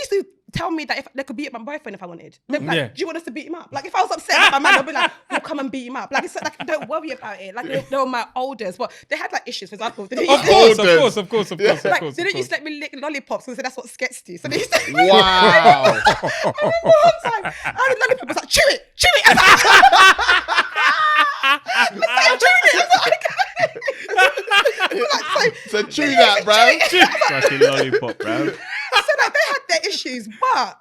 to tell me that if they could beat up my boyfriend if I wanted. They'd be like, do you want us to beat him up? Like if I was upset with my man, they'd be like, we'll come and beat him up. Like it's like don't worry about it. Like they were my oldest, but they had like issues. For example, Of course. They didn't used to let me lick lollipops because that's what gets to. So they used to. Wow. One time, I had a lollipop. I was like, chew it. I'm chewing it. So chew that, bro. Fucking lollipop, bro. So like they had their issues, but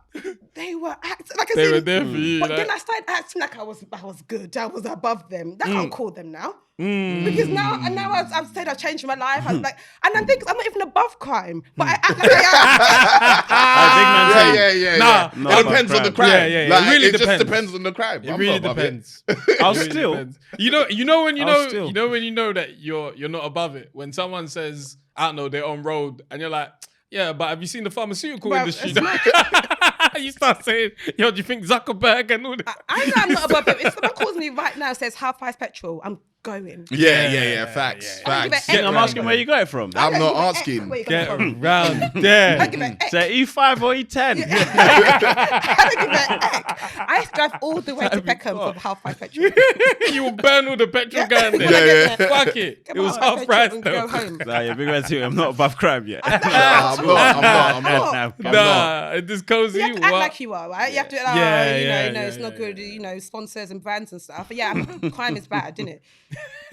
they were acting like They were there for you. But like. then I started acting like I was good. I was above them. I can't call them now. Because now I've said I've changed my life. I'm like, and I think I'm not even above crime, but I act like I am. Yeah. Nah, it depends on the crime. Yeah. Like, It really just depends. depends on the crime. It really depends. I'll It really still. depends. You know when you know that you're not above it. When someone says, I don't know, they're on road, and you're like, yeah, but have you seen the pharmaceutical industry? You start saying, yo, do you think Zuckerberg and all that? I know I'm not above it. If someone calls me right now and says half price petrol, I'm going. Yeah. Facts. I'm asking where you got it from. I'm not asking. Get around there. I give it Is that E5 or E10? I don't give a heck. I used to drive all the way to Peckham for half price petrol. You will burn all the petrol going there. Yeah. Fuck it. Get It my was half half petrol price and though. go home. Nah, yeah, big man too. I'm not above crime yet. I'm not. Nah, it is cozy. You have to act like you are, right? You have to, it's not good, sponsors and brands and stuff. But yeah, crime is bad, isn't it?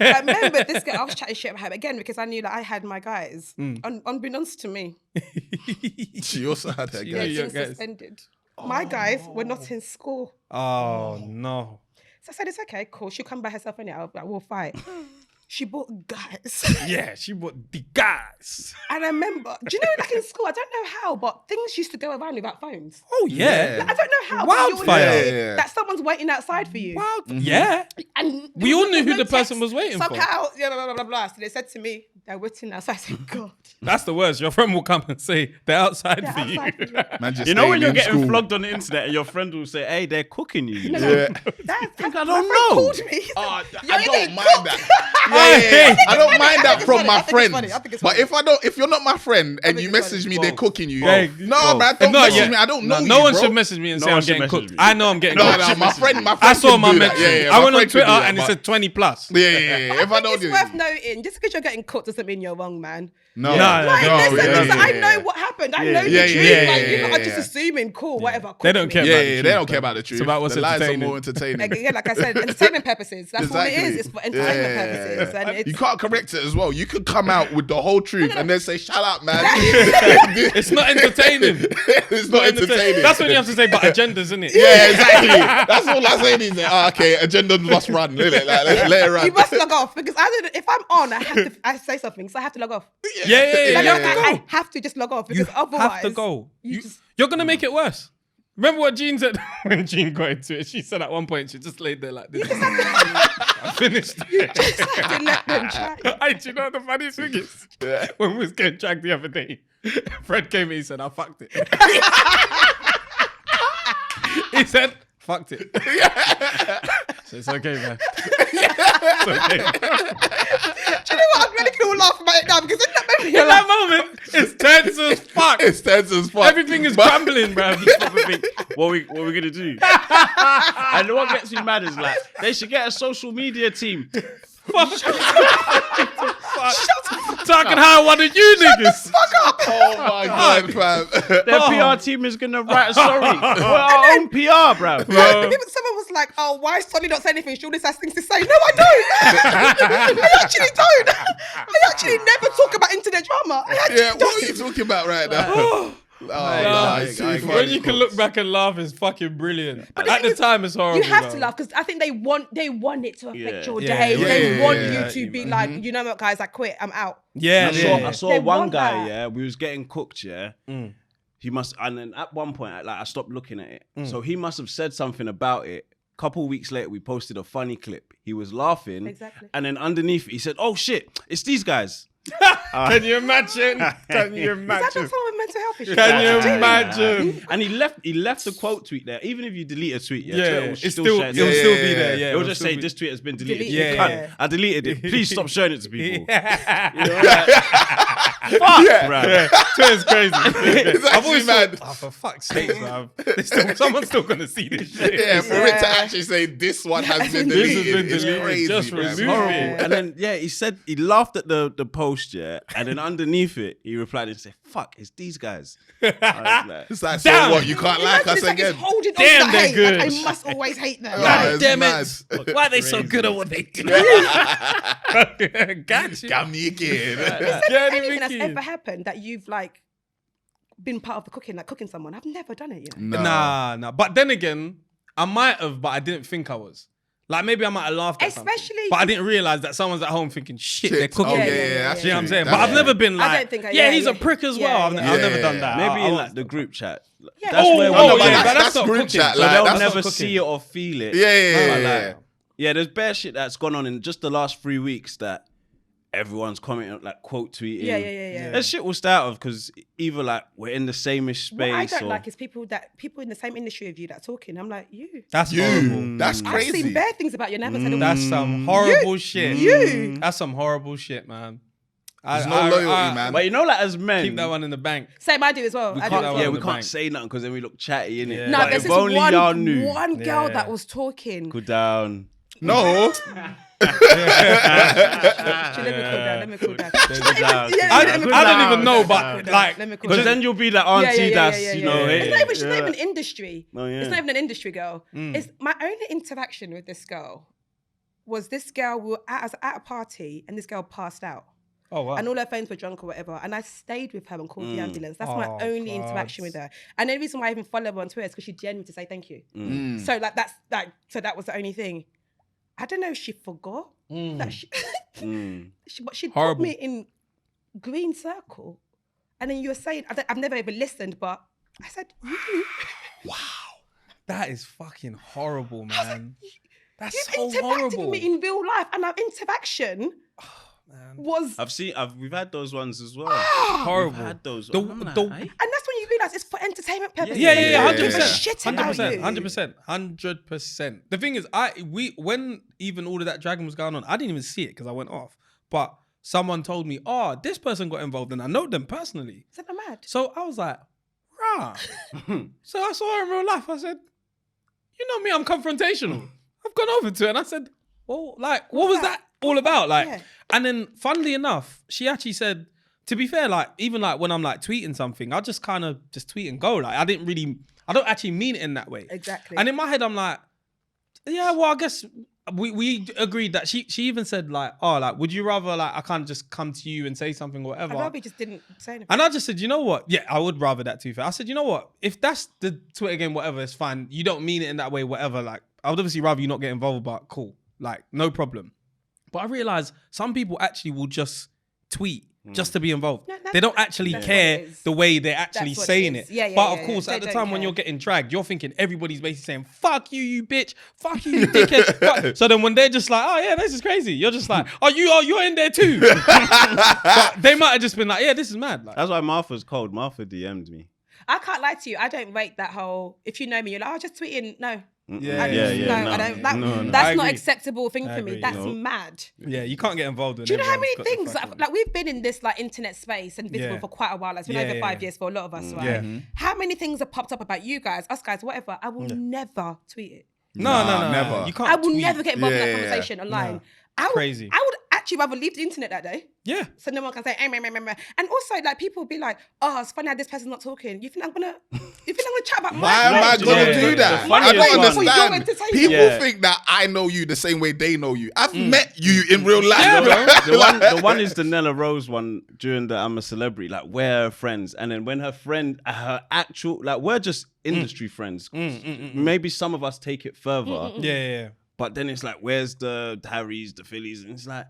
I remember this girl, I was chatting shit about her again because I knew that I had my guys, unbeknownst to me. She also had her They're guys. being suspended. My guys were not in school. Oh, no. So I said, it's okay, cool. She'll come by herself anyway. We'll fight. She bought guys. Yeah, she bought the guys. And I remember, do you know, like in school, I don't know how, but things used to go around without phones. Oh, yeah. Like, I don't know how. Wildfire. That someone's waiting outside for you. Yeah. And We all knew who the text, person was waiting for. somehow, blah, blah, blah, blah. So they said to me, they're waiting outside. I said, God. That's the worst. Your friend will come and say, they're outside They're for you. outside for you. Man, just You know when staying you're in getting school. flogged on the internet and your friend will say, hey, they're cooking you. No, Yeah. I don't know. know. Called me. He said, I "You're don't getting mind cooked." that. I don't mind that it's from funny. my I think it's friends. funny. I think it's But funny. if you're not my friend and think you it's message funny. me, they're cooking you. Hey, No, man, don't No, message yeah. me. I don't know you. No one bro. should message me and No say one I'm should getting message cooked. me. I know I'm getting cooked. No, my friend. I saw can my do that. mention. Yeah, I my went on friend can Twitter do that, and it but- said 20 plus. Yeah. If I I don't think do it's it. worth noting, just because you're getting cooked doesn't mean you're wrong, man. No, Like, listen, yeah. I know what happened. I know the Yeah, truth. yeah, Like, yeah, you're not yeah. just assuming, cool, whatever. They don't cook care me. about Yeah, the they truth, don't care about the truth. about what's the lies are entertaining. more entertaining. Again, like I said, entertainment purposes. That's all it Exactly. is. It's for entertainment Yeah. purposes. And it's, You can't correct it as well. You could come out with the whole truth and then say, "Shut up, man." It's not entertaining. It's not entertaining. That's when you have to say, but agendas, isn't it? Yeah, exactly. That's all I'm saying. Is okay, agenda must run. Let it run. you must log off because I don't, if I'm on, I say something, so I have to log off. Yeah. Like, You have to I go. have to just log off You because otherwise have to go. you just- You're going to make it worse. Remember what Jean said when Jean got into it? She said at one point, she just laid there like this. I finished. just have to let them try. Hey, do you know what the funniest thing is? When we was getting dragged the other day, Fred came in, he said, I fucked it. He said, fucked it. So it's okay, man. It's okay. Do you know what? I'm really cool laugh about it now because in that memory, In that moment, it's tense as fuck. It's tense as fuck. Everything is crumbling, bro. What we gonna do? And what gets me mad is like they should get a social media team. Talking how I wanted you niggas. Oh my god, fam. Their PR team is gonna write a story. We're our own PR, bro. someone was like, "Oh, why is Sonny not saying anything? She always has things to say." No, I don't. I actually don't. I actually never talk about internet drama. I actually Yeah, don't. what are you talking about right now? Oh, it's too When funny. you can look back and laugh, it's fucking brilliant. But at the time, it's horrible. You have to though. laugh because I think they want it to affect your Yeah, day. yeah, They yeah, want yeah, you to be like, you know what, guys, I quit. I'm out. Yeah, I saw They one want guy. that. Yeah, we was getting cooked. Yeah, he must. And then at one point, like I stopped looking at it. So he must have said something about it. Couple weeks later, we posted a funny clip. He was laughing, Exactly. and then underneath it, he said, "Oh shit, it's these guys." Can you imagine? Can you Is that not imagine? someone with mental health issues? Can you imagine? And he left the quote tweet there. Even if you delete a tweet, Yeah, Twitter will it's still still share it'll it. still be there. Yeah, It'll just say this tweet has been deleted. Deleted, You yeah. can't. I deleted it. Please stop showing it to people. Yeah. You know, like, fuck, bruh. Twitter's crazy. It's I've actually always mad. thought, for fuck's sake, bruv. Someone's still gonna see this shit. Yeah, for it to Yeah. actually say this one has been This has deleted, been it's deleted, crazy. just man. remove Horrible. it. And then he said he laughed at the post, and then underneath it he replied and said, "Fuck, it's these guys." I was like, It's like, Damn. so what? You can't like Imagine us it's like again. it's holding on Damn, to they're hate. good. Like, I must always hate them. Yeah, God it's damn mad. it. Why are they so good at what they do? Got you. Got me again. Get Anything it, that's Mickey. ever happened that you've like been part of the cooking, like cooking someone? I've never done it yet. No. Nah. But then again, I might have, but I didn't think I was. Like maybe I might have laughed at something. Especially- But I didn't realize that someone's at home thinking, shit, they're Shit. cooking. Oh, yeah, Yeah, yeah, yeah, that's You know what I'm true. saying? But That's I've true. never been like, I don't think I- yeah, yeah, he's yeah. a prick as Yeah, well. yeah, I've yeah. never done that. maybe in I'll- like the group chat. Yeah, That's Oh, where oh, one of yeah, my- but that's not group cooking. chat. So Like, they'll that's never not cooking. see it or feel it. Yeah. Like, yeah, there's bare shit that's gone on in just the last 3 weeks that everyone's commenting, like quote tweeting. Yeah. That shit will start off because either like we're in the same-ish space What I don't or like is people in the same industry of you that are talking. I'm like, you. That's horrible. You. That's I've crazy. seen bare things about you. Never said a word. That's some horrible shit. You. That's some horrible shit, man. There's no loyalty, man. But you know, like as men, Keep that one in the bank. Same, I do as well. I do as can't- well. yeah, in we the can't bank. say nothing because then we look chatty, innit? Yeah. No, But there's if this only y'all knew. one girl Yeah. that was talking. Go down. No. Let me cool down. I don't even know, but like, Let me cool Because down. then you'll be that auntie that's, you know, It's hey, not even, she's not even industry. Oh, yeah. It's not even an industry girl. It's my only interaction with this girl was this girl, we were at a party and this girl passed out. oh wow. And all her friends were drunk or whatever. And I stayed with her and called the ambulance. That's my Oh, only God. interaction with her. And the reason why I even follow her on Twitter is because she genuinely to say thank you. So like so that was the only thing. I don't know if she forgot that but she put Horrible. me in green circle. And then you were saying, I've never even listened, but I said, you? That is fucking horrible, man. That's You've so interacted horrible. with me in real life, and our interaction was, we've had those ones as well. horrible. We've had those. The- I'm like, the- "Aye?" and that's when you realise it's for entertainment purposes. Yeah, I don't give a 100%. shit about you. 100%. The thing is, when even all of that dragon was going on, I didn't even see it because I went off. But someone told me, oh, this person got involved and I know them personally. Is that not mad? So I was like, rah. So I saw her in real life. I said, you know me, I'm confrontational. I've gone over to her and I said, well, like, what was that all about? Like, Yeah. and then funnily enough, she actually said, to be fair, like, even like when I'm like tweeting something, I just kind of just tweet and go. Like, I don't actually mean it in that way. Exactly. And in my head, I'm like, yeah, well, I guess we agreed that she even said like, oh, like, would you rather like I kind of just come to you and say something or whatever? I'd rather you just didn't say anything. And I just said, you know what? Yeah, I would rather that too. I said, you know what? If that's the Twitter game, whatever, it's fine. You don't mean it in that way, whatever. Like, I would obviously rather you not get involved, but cool. Like, no problem. But I realized some people actually will just tweet just to be involved. No, They don't actually that's care what it is. the way they're actually That's what it saying is. it. Yeah, yeah, but yeah, of course, yeah. at the They time don't when care. you're getting dragged, you're thinking everybody's basically saying, fuck you, you bitch. Fuck you, you dickhead. Fuck. So then when they're just like, oh yeah, this is crazy. You're just like, you're in there too. But they might have just been like, yeah, this is mad. Like, That's why Martha's cold. Martha DM'd me. I can't lie to you. I don't rate that whole, if you know me, you're like, oh, just tweeting. No. yeah, I don't. I That's not agree. acceptable thing I for me. agree. That's No. mad. Yeah, you can't get involved in. Do you know how everyone's many got the things fucking- like we've been in this like internet space and visible Yeah. for quite a while? Like, it's been Yeah, over yeah, 5 yeah. years for a lot of us, right? Yeah. How many things have popped up about you guys, us guys, whatever? I will never tweet it. No, never. You can't. I will tweet. never get involved in Yeah, that yeah, yeah. conversation online. No. I would actually rather leave the internet that day. Yeah. So no one can say, meh. And also, like, people will be like, oh, it's funny how this person's not talking. You think I'm gonna chat about my Why am I life? gonna Yeah. do that? The I don't funniest one- understand. For your People Yeah. think that I know you the same way they know you. I've met you in real life. Yeah, bro. The one is the Nella Rose one during the I'm a Celebrity. Like, we're her friends. And then when her friend, her actual, like, we're just industry friends. Maybe some of us take it further. Yeah. But then it's like, where's the Harrys, the Phillies? And it's like,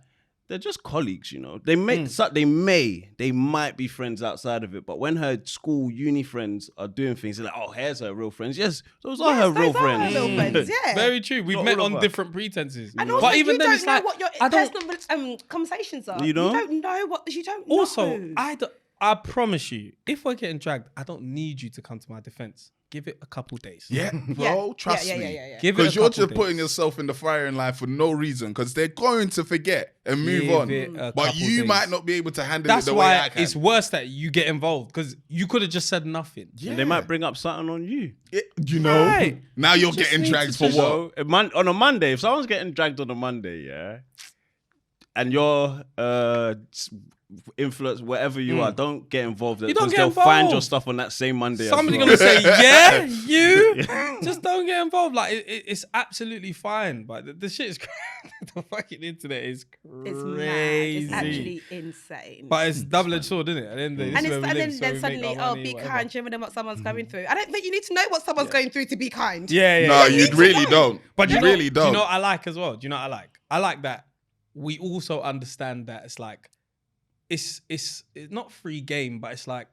they're just colleagues, you know. They make they might be friends outside of it, but when her school uni friends are doing things, they're like, oh, here's her real friends. Yes, those are her real friends. Yeah, very true. We've Not met all of on us. different pretenses. And also, but even you then, don't it's know like what your I don't. personal conversations are. You know? You don't know what you don't know. Also, I promise you, if we're getting dragged, I don't need you to come to my defense. Give it a couple days. Yeah, bro, trust me. Give it Because a you're couple just days. putting yourself in the firing line for no reason. Because they're going to forget and move on. But you days. might not be able to handle That's it the way I why can. it's worse that you get involved because you could have just said nothing. And they might bring up something on you. You know, Right. now you're Just getting need dragged to for just- what? So, on a Monday, if someone's getting dragged on a Monday, yeah, and you're influence wherever you are, don't get involved. You don't because get they'll find your involved. stuff on that same Monday. Somebody's as well. gonna say, "Yeah, you." Just don't get involved. Like it's absolutely fine. But the shit is the fucking internet is crazy. It's mad. It's actually insane. But it's double-edged sword, isn't it? At the end of the day, and this is where we live, so then we make suddenly, our money, be whatever. kind, driven what someone's going through. I don't think you need to know what someone's going through to be kind. Yeah. No, You you need to really know. don't. But you really Do you don't. know what I like as well? Do you know what I like? I like that we also understand that it's like it's not free game, but it's like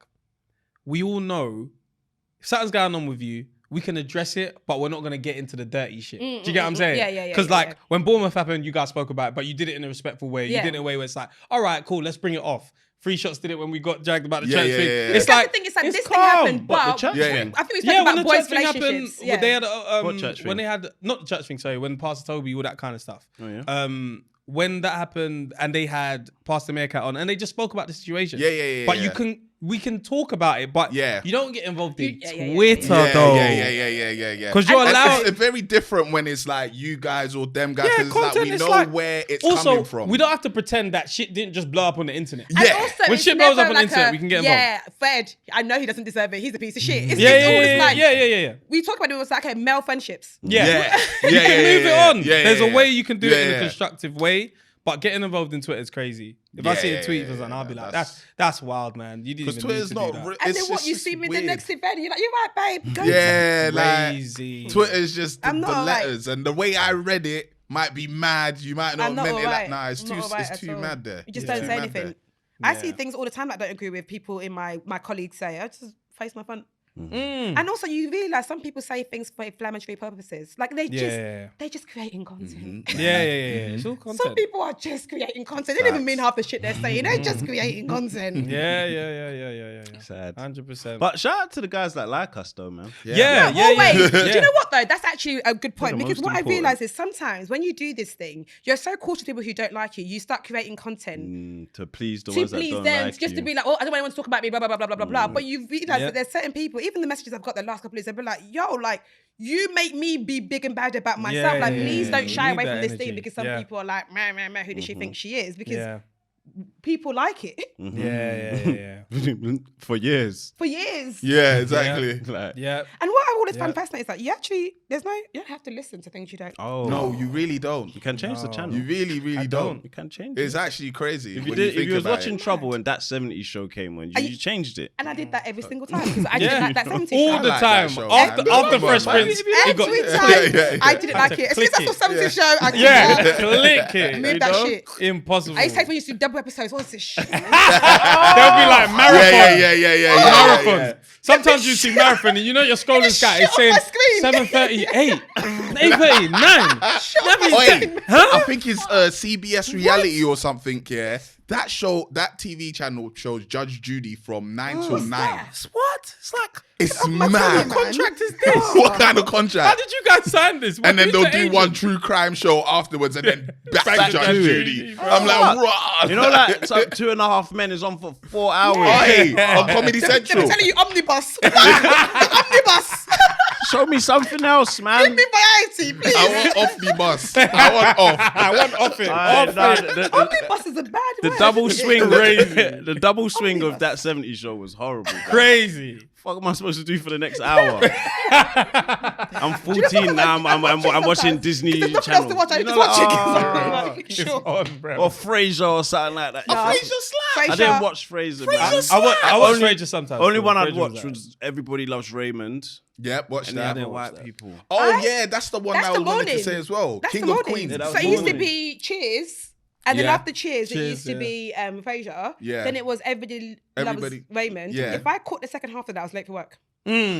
we all know if something's going on with you, we can address it, but we're not gonna get into the dirty shit. Do you get what I'm saying? Yeah. Because when Bournemouth happened, you guys spoke about it, but you did it in a respectful way. You Yeah. did it in a way where it's like, all right, cool, let's bring it off. Free Shots did it when we got dragged about the Yeah, church yeah, thing. yeah, yeah. It's That's like the thing, it's like it's this calm. thing happened, But the but church thing. I think we was Yeah, talking when the about boys' church thing happened, relationships. Yeah. they had What church when thing? they had not the church thing. Sorry, when Pastor Toby, all that kind of stuff. Oh, yeah? When that happened, and they had Pastor Meerkat on, and they just spoke about the situation. Yeah. But we can talk about it, but Yeah. you don't get involved in Yeah. Twitter though. Yeah. Because you're And allowed. it's very different when it's like you guys or them guys. Yeah, 'cause it's like content we is know like- where it's Also, coming from. we don't have to pretend that shit didn't just blow up on the internet. And Yeah. also, When it's shit blows never up on the like internet, we can get involved. Yeah, Fred, I know he doesn't deserve it. He's a piece of shit. It's Yeah. always like, Yeah. we talk about it was like, okay, male friendships. Yeah. Yeah. You can move it on. Yeah, There's a yeah. way you can do it in Yeah, a yeah. constructive way, but getting involved in Twitter is crazy. If I see a tweet or something, I'll be like, that's wild, man. You didn't Because even Twitter's need to not. do that. Re- And it's then what just- you it's see me in the weird. next event, you're like, you're right, babe. Go Yeah, Crazy. like Twitter's just the I'm not alright. letters, and the way I read it might be mad. You might not I'm not meant it. alright. Like, nah, it's I'm too, not alright it's at too all. mad there. You just It's don't too say mad anything. there. I see things all the time that I don't agree with people in my colleagues say. I just face my front. Mm. And also, you realise some people say things for inflammatory purposes. Like they're Yeah. just creating content. Yeah. It's all content. Some people are just creating content. They don't even mean half the shit they're saying. They're just creating content. Yeah. Sad. 100%. But shout out to the guys that like us, though, man. yeah. Always. Do you know what though? That's actually a good point, the because most what I important. realise is sometimes when you do this thing, you're so cautious of people who don't like you. You start creating content To please the to ones that please don't them, like just you. to be like, oh, I don't want anyone to talk about me, blah blah blah blah blah blah. But you realise Yeah. that there's certain people, even the messages I've got the last couple of days, they'll be like, yo, like you make me be big and bad about myself. Like, please don't You shy need away that from this energy. thing, because some Yeah. people are like, meh, who does she think she is? Because Yeah. people like it Yeah. For years. for years. Yeah, exactly. Like, Yeah. And what I always Yeah. find fascinating is that you don't have to listen to things you don't. oh No, you really don't. you can change the channel. You really, really don't. You can change It's it. actually crazy. If you when did, if think you was about watching it. Trouble and that 70s show came on, you changed it. And I did that every single time because I Yeah. didn't like that 70s All show. the like time. that show, After man. after Come Fresh on, man. Prince, he got Every Yeah, time yeah. I didn't like it. As soon as I saw 70s show, I yeah, click it. made you that know? shit. Impossible. I used to take when you used to do double episodes. What's this shit? They'll be like marathon. Yeah. Marathons. Sometimes you see marathon and you know your scrolling sky is shit saying on my screen. 7:38, 8:39. I think it's CBS reality or something, yeah. That show, that TV channel shows Judge Judy from 9 till 9. What? It's like, It's my mad. God, what contract is this? What kind of How contract? did you guys sign this? And then Who's they'll the do agent? one true crime show afterwards and then back Back to to Judge Judge Judy. Judy. I'm like, what? You know, like so 2.5 Men is on for 4 hours. Hey, on Comedy They're Central. telling you omnibus. Omnibus. Show me something else, Give man. me variety, please. I want off the bus. I want off. I want off it. Nah, the Omnibus is a bad word. double swing, Crazy. the double swing of that 70s show was horrible. Bro. Crazy. Fuck am I supposed to do for the next hour? I'm 14 now. I'm watching Disney There's nothing else Channel. to watch. I You need to know, watch like, it. Sure. On, bro. or Frasier or something like that. I didn't watch Frasier. Man. I watch Frasier sometimes. Only bro. one I'd Frasier watch was was Everybody Loves Raymond. Yep, watch And the that. other white people. Oh, yeah, that's the one That's I the wanted to morning. say as well. That's King the of morning. Queens. Yeah, that So was it used to morning. be Cheers. And then after Cheers, it used to yeah. be Frasier. Yeah. Then it was Everybody Loves Raymond. Yeah. If I caught the second half of that, I was late for work. Been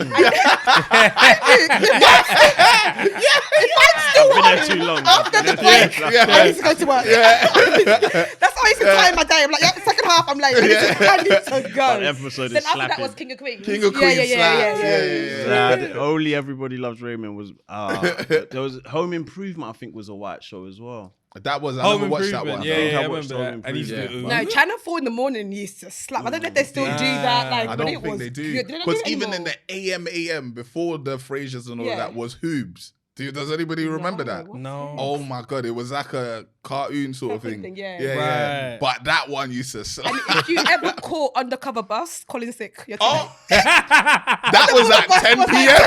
there too long. After the break, I need to go to work. That's how I used to time my day. I'm like, yeah, the second half, I'm late. I need to go. That episode Then is after that slapping. was King of Queens. King of Queens Yeah. Only Everybody Loves Raymond was. There was Home Improvement. I think was a white show as well. That was, I Home never watched that Improvement. one. Yeah, I watched remember Home that. And he used to Improvement. do No, Channel 4 in the morning used to slap. I don't know if they still do that. Like, I but it don't think was they do. good. They don't Because do it even in anymore. the AM before the Frasers and all Yeah. of that was Hoobs. Does anybody remember that? what's No. Oh my God, it was like a cartoon sort of Cartoon thing. thing, yeah. Yeah. Right. But that one used to slap. And if you ever caught Undercover Bus, calling sick, you're too late. Oh, that was at 10 p.m.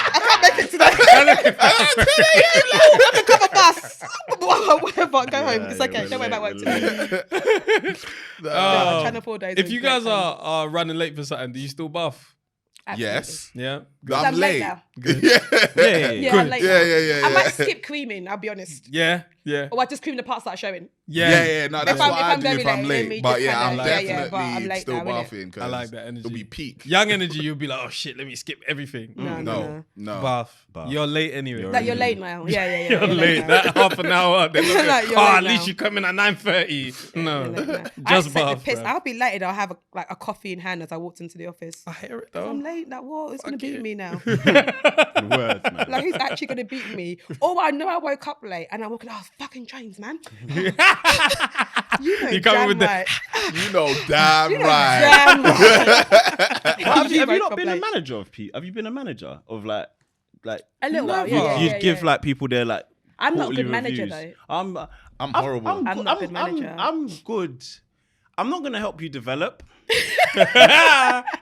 I can't make it today. Undercover Bus. Whatever, go home. It's okay. Don't worry about work today. No, Channel 4 days. If was you great guys times. are running late for something, do you still buff? Absolutely. Yes. Yeah. I'm late late. now. Yeah. Yeah, I'm late now. Yeah. I might skip creaming, I'll be honest. Yeah. Yeah. Or I just cream the parts that are showing. Yeah. No, that's I'm- what if I I'm do very if I'm late, then late. we But just yeah, I'm kinda- yeah, definitely but I'm late still now, innit? buffing. 'cause I like that energy. It'll be peak. Young energy, you'll be like, oh shit, let me skip everything. No. Buff. You're late anyway. Like, you're late now. Yeah. You're late. now. That half an hour. They're looking, Like, you're at late least now. you come in at 9:30. No. You're late now. I Just used to take buff. the piss. bruv. I'll be late and I'll have a coffee in hand as I walked into the office. I hear it I'm though. late. Like, what? Who's going to beat me now? Words, man. Like, who's actually going to beat me? Or I know I woke up late and I'm walking, oh, fucking trains, man. You know You coming damn with the- right. You know damn You know right. damn right. Have you woke not up been a late. manager of people? Have you been a manager of like A little while, Never. yeah. you'd give like people their like I'm not a quarterly good manager, reviews? though. I'm horrible. I'm not a good manager. I'm good. I'm not gonna help you develop.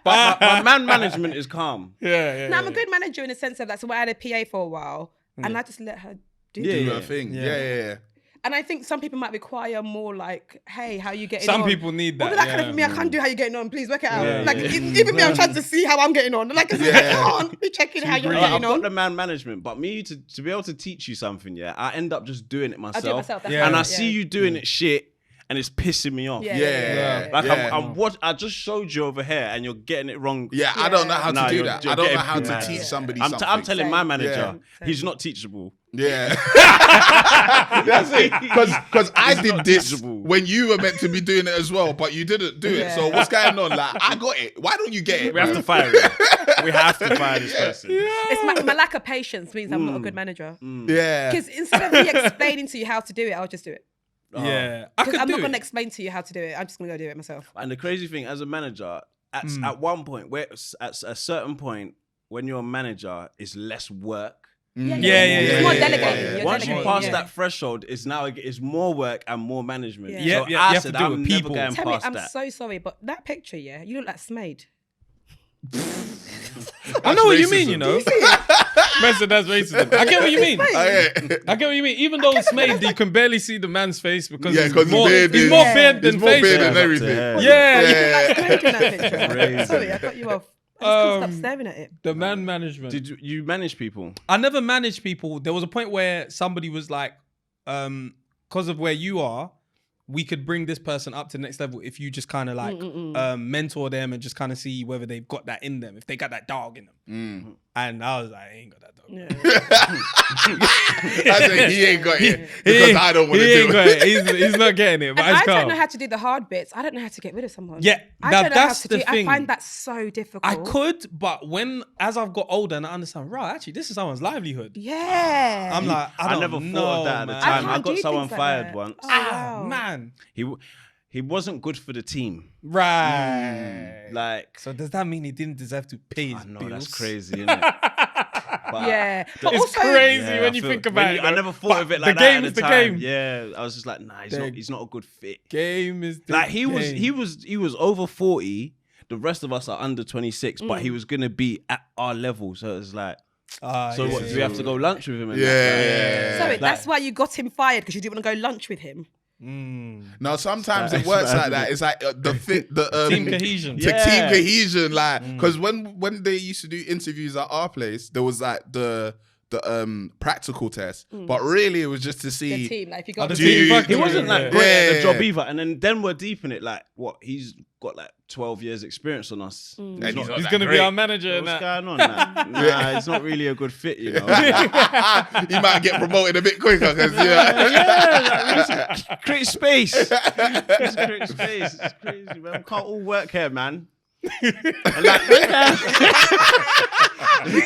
But my man management is calm. Yeah. No, I'm a good manager in the sense of that's why I had a PA for a while and I just let her do Yeah, it. Do her thing. Yeah. And I think some people might require more like, hey, how you getting Some on? people need All that. of that kind of me, I can't do how you getting on. Please work it out. Yeah, like yeah. even me, I'm trying to see how I'm getting on. Like I can't be checking how you're I've getting got on. the man management, but me to be able to teach you something, I end up just doing it myself. I do it myself. That's Yeah. And right, I see you doing it shit, and it's pissing me off. Yeah. Like Yeah. I just showed you over here, and you're getting it wrong. Yeah, I don't know how Nah, to do you're- that. you're I don't know getting how to mad. teach somebody I'm something. telling my manager, Same. he's not teachable. Yeah. That's it. Because I did this teachable. when you were meant to be doing it as well, but you didn't do it. So Yeah. what's going on? Like, I got it. Why don't you get it? We have to fire him. We have to fire this person. It's my lack of patience means I'm not a good manager. Yeah. Because instead of me explaining to you how to do it, I'll just do it. Yeah. I Because could I'm do not going to it. explain to you how to do it. I'm just going to go do it myself. And the crazy thing, as a manager, at one point, at a certain point, when you're a manager, it's less work. Yeah. It's more delegating. yeah. You're Once you delegating, pass yeah. that threshold, it's more work and more management. Yeah. Yeah, So yeah, I you have said, to do it I'm with never people. going Tell me, past I'm that. so sorry, but that picture, yeah, you look like Smade. I know what you racism. mean, you know. Mason, that's racism. I get what you mean. I get what you mean. Even though it's made, you can barely see the man's face because Yeah, he's 'cause more, beard he's is- more beard than It's more face. beard man. than everything. Yeah. You look like Smade in that picture. Crazy. Sorry, I cut you off. I just couldn't stop staring at it. The man management. Did you manage people? I never managed people. There was a point where somebody was like, because of where you are, we could bring this person up to the next level if you just kind of like mentor them and just kind of see whether they've got that in them, if they got that dog in them. And I was like, I ain't got that dog. Yeah. I said, he ain't got it because I don't want to He ain't do got it. it. He's not getting it, but And it's I don't calm. know how to do the hard bits. I don't know how to get rid of someone. Yeah, I now don't know how that's to the do. thing. I find that so difficult. I could, but as I've got older and I understand, right, actually, this is someone's livelihood. Yeah. I'm like, I don't never know, thought of that at the man. time. I can't got do someone things like fired that. once. Oh, Ah, wow. man. He wasn't good for the team. Right. Like, So does that mean he didn't deserve to pay his I know bills? that's crazy, isn't it? But Yeah. But It's also, crazy yeah, when I you feel- think about when it. I though. never thought But of it like the that game at is the the time. game. Yeah, I was just like, nah, he's not a good fit. Game is the Like game. he was over 40. The rest of us are under 26, but he was gonna be at our level. So it's like, so what? Do we have to go lunch with him? And Yeah. sorry, that's why you got him fired because you didn't want to go lunch with him. No, sometimes it works like that. It's like the fit, the Team cohesion. to Yeah. team cohesion. Like, because when they used to do interviews at our place, there was like the the practical test, but really it was just to see The team, like if you got the the team. team. He wasn't like Yeah. great at the Yeah. job either. And then we're deep in it. Like, what? He's got like 12 years experience on us. And he's not He's that going to be great. our manager. What's And that. going on? Nah, it's not really a good fit, you know. He might get promoted a bit quicker because Create space. Just create space. It's crazy, man. We can't all work here, man. And like,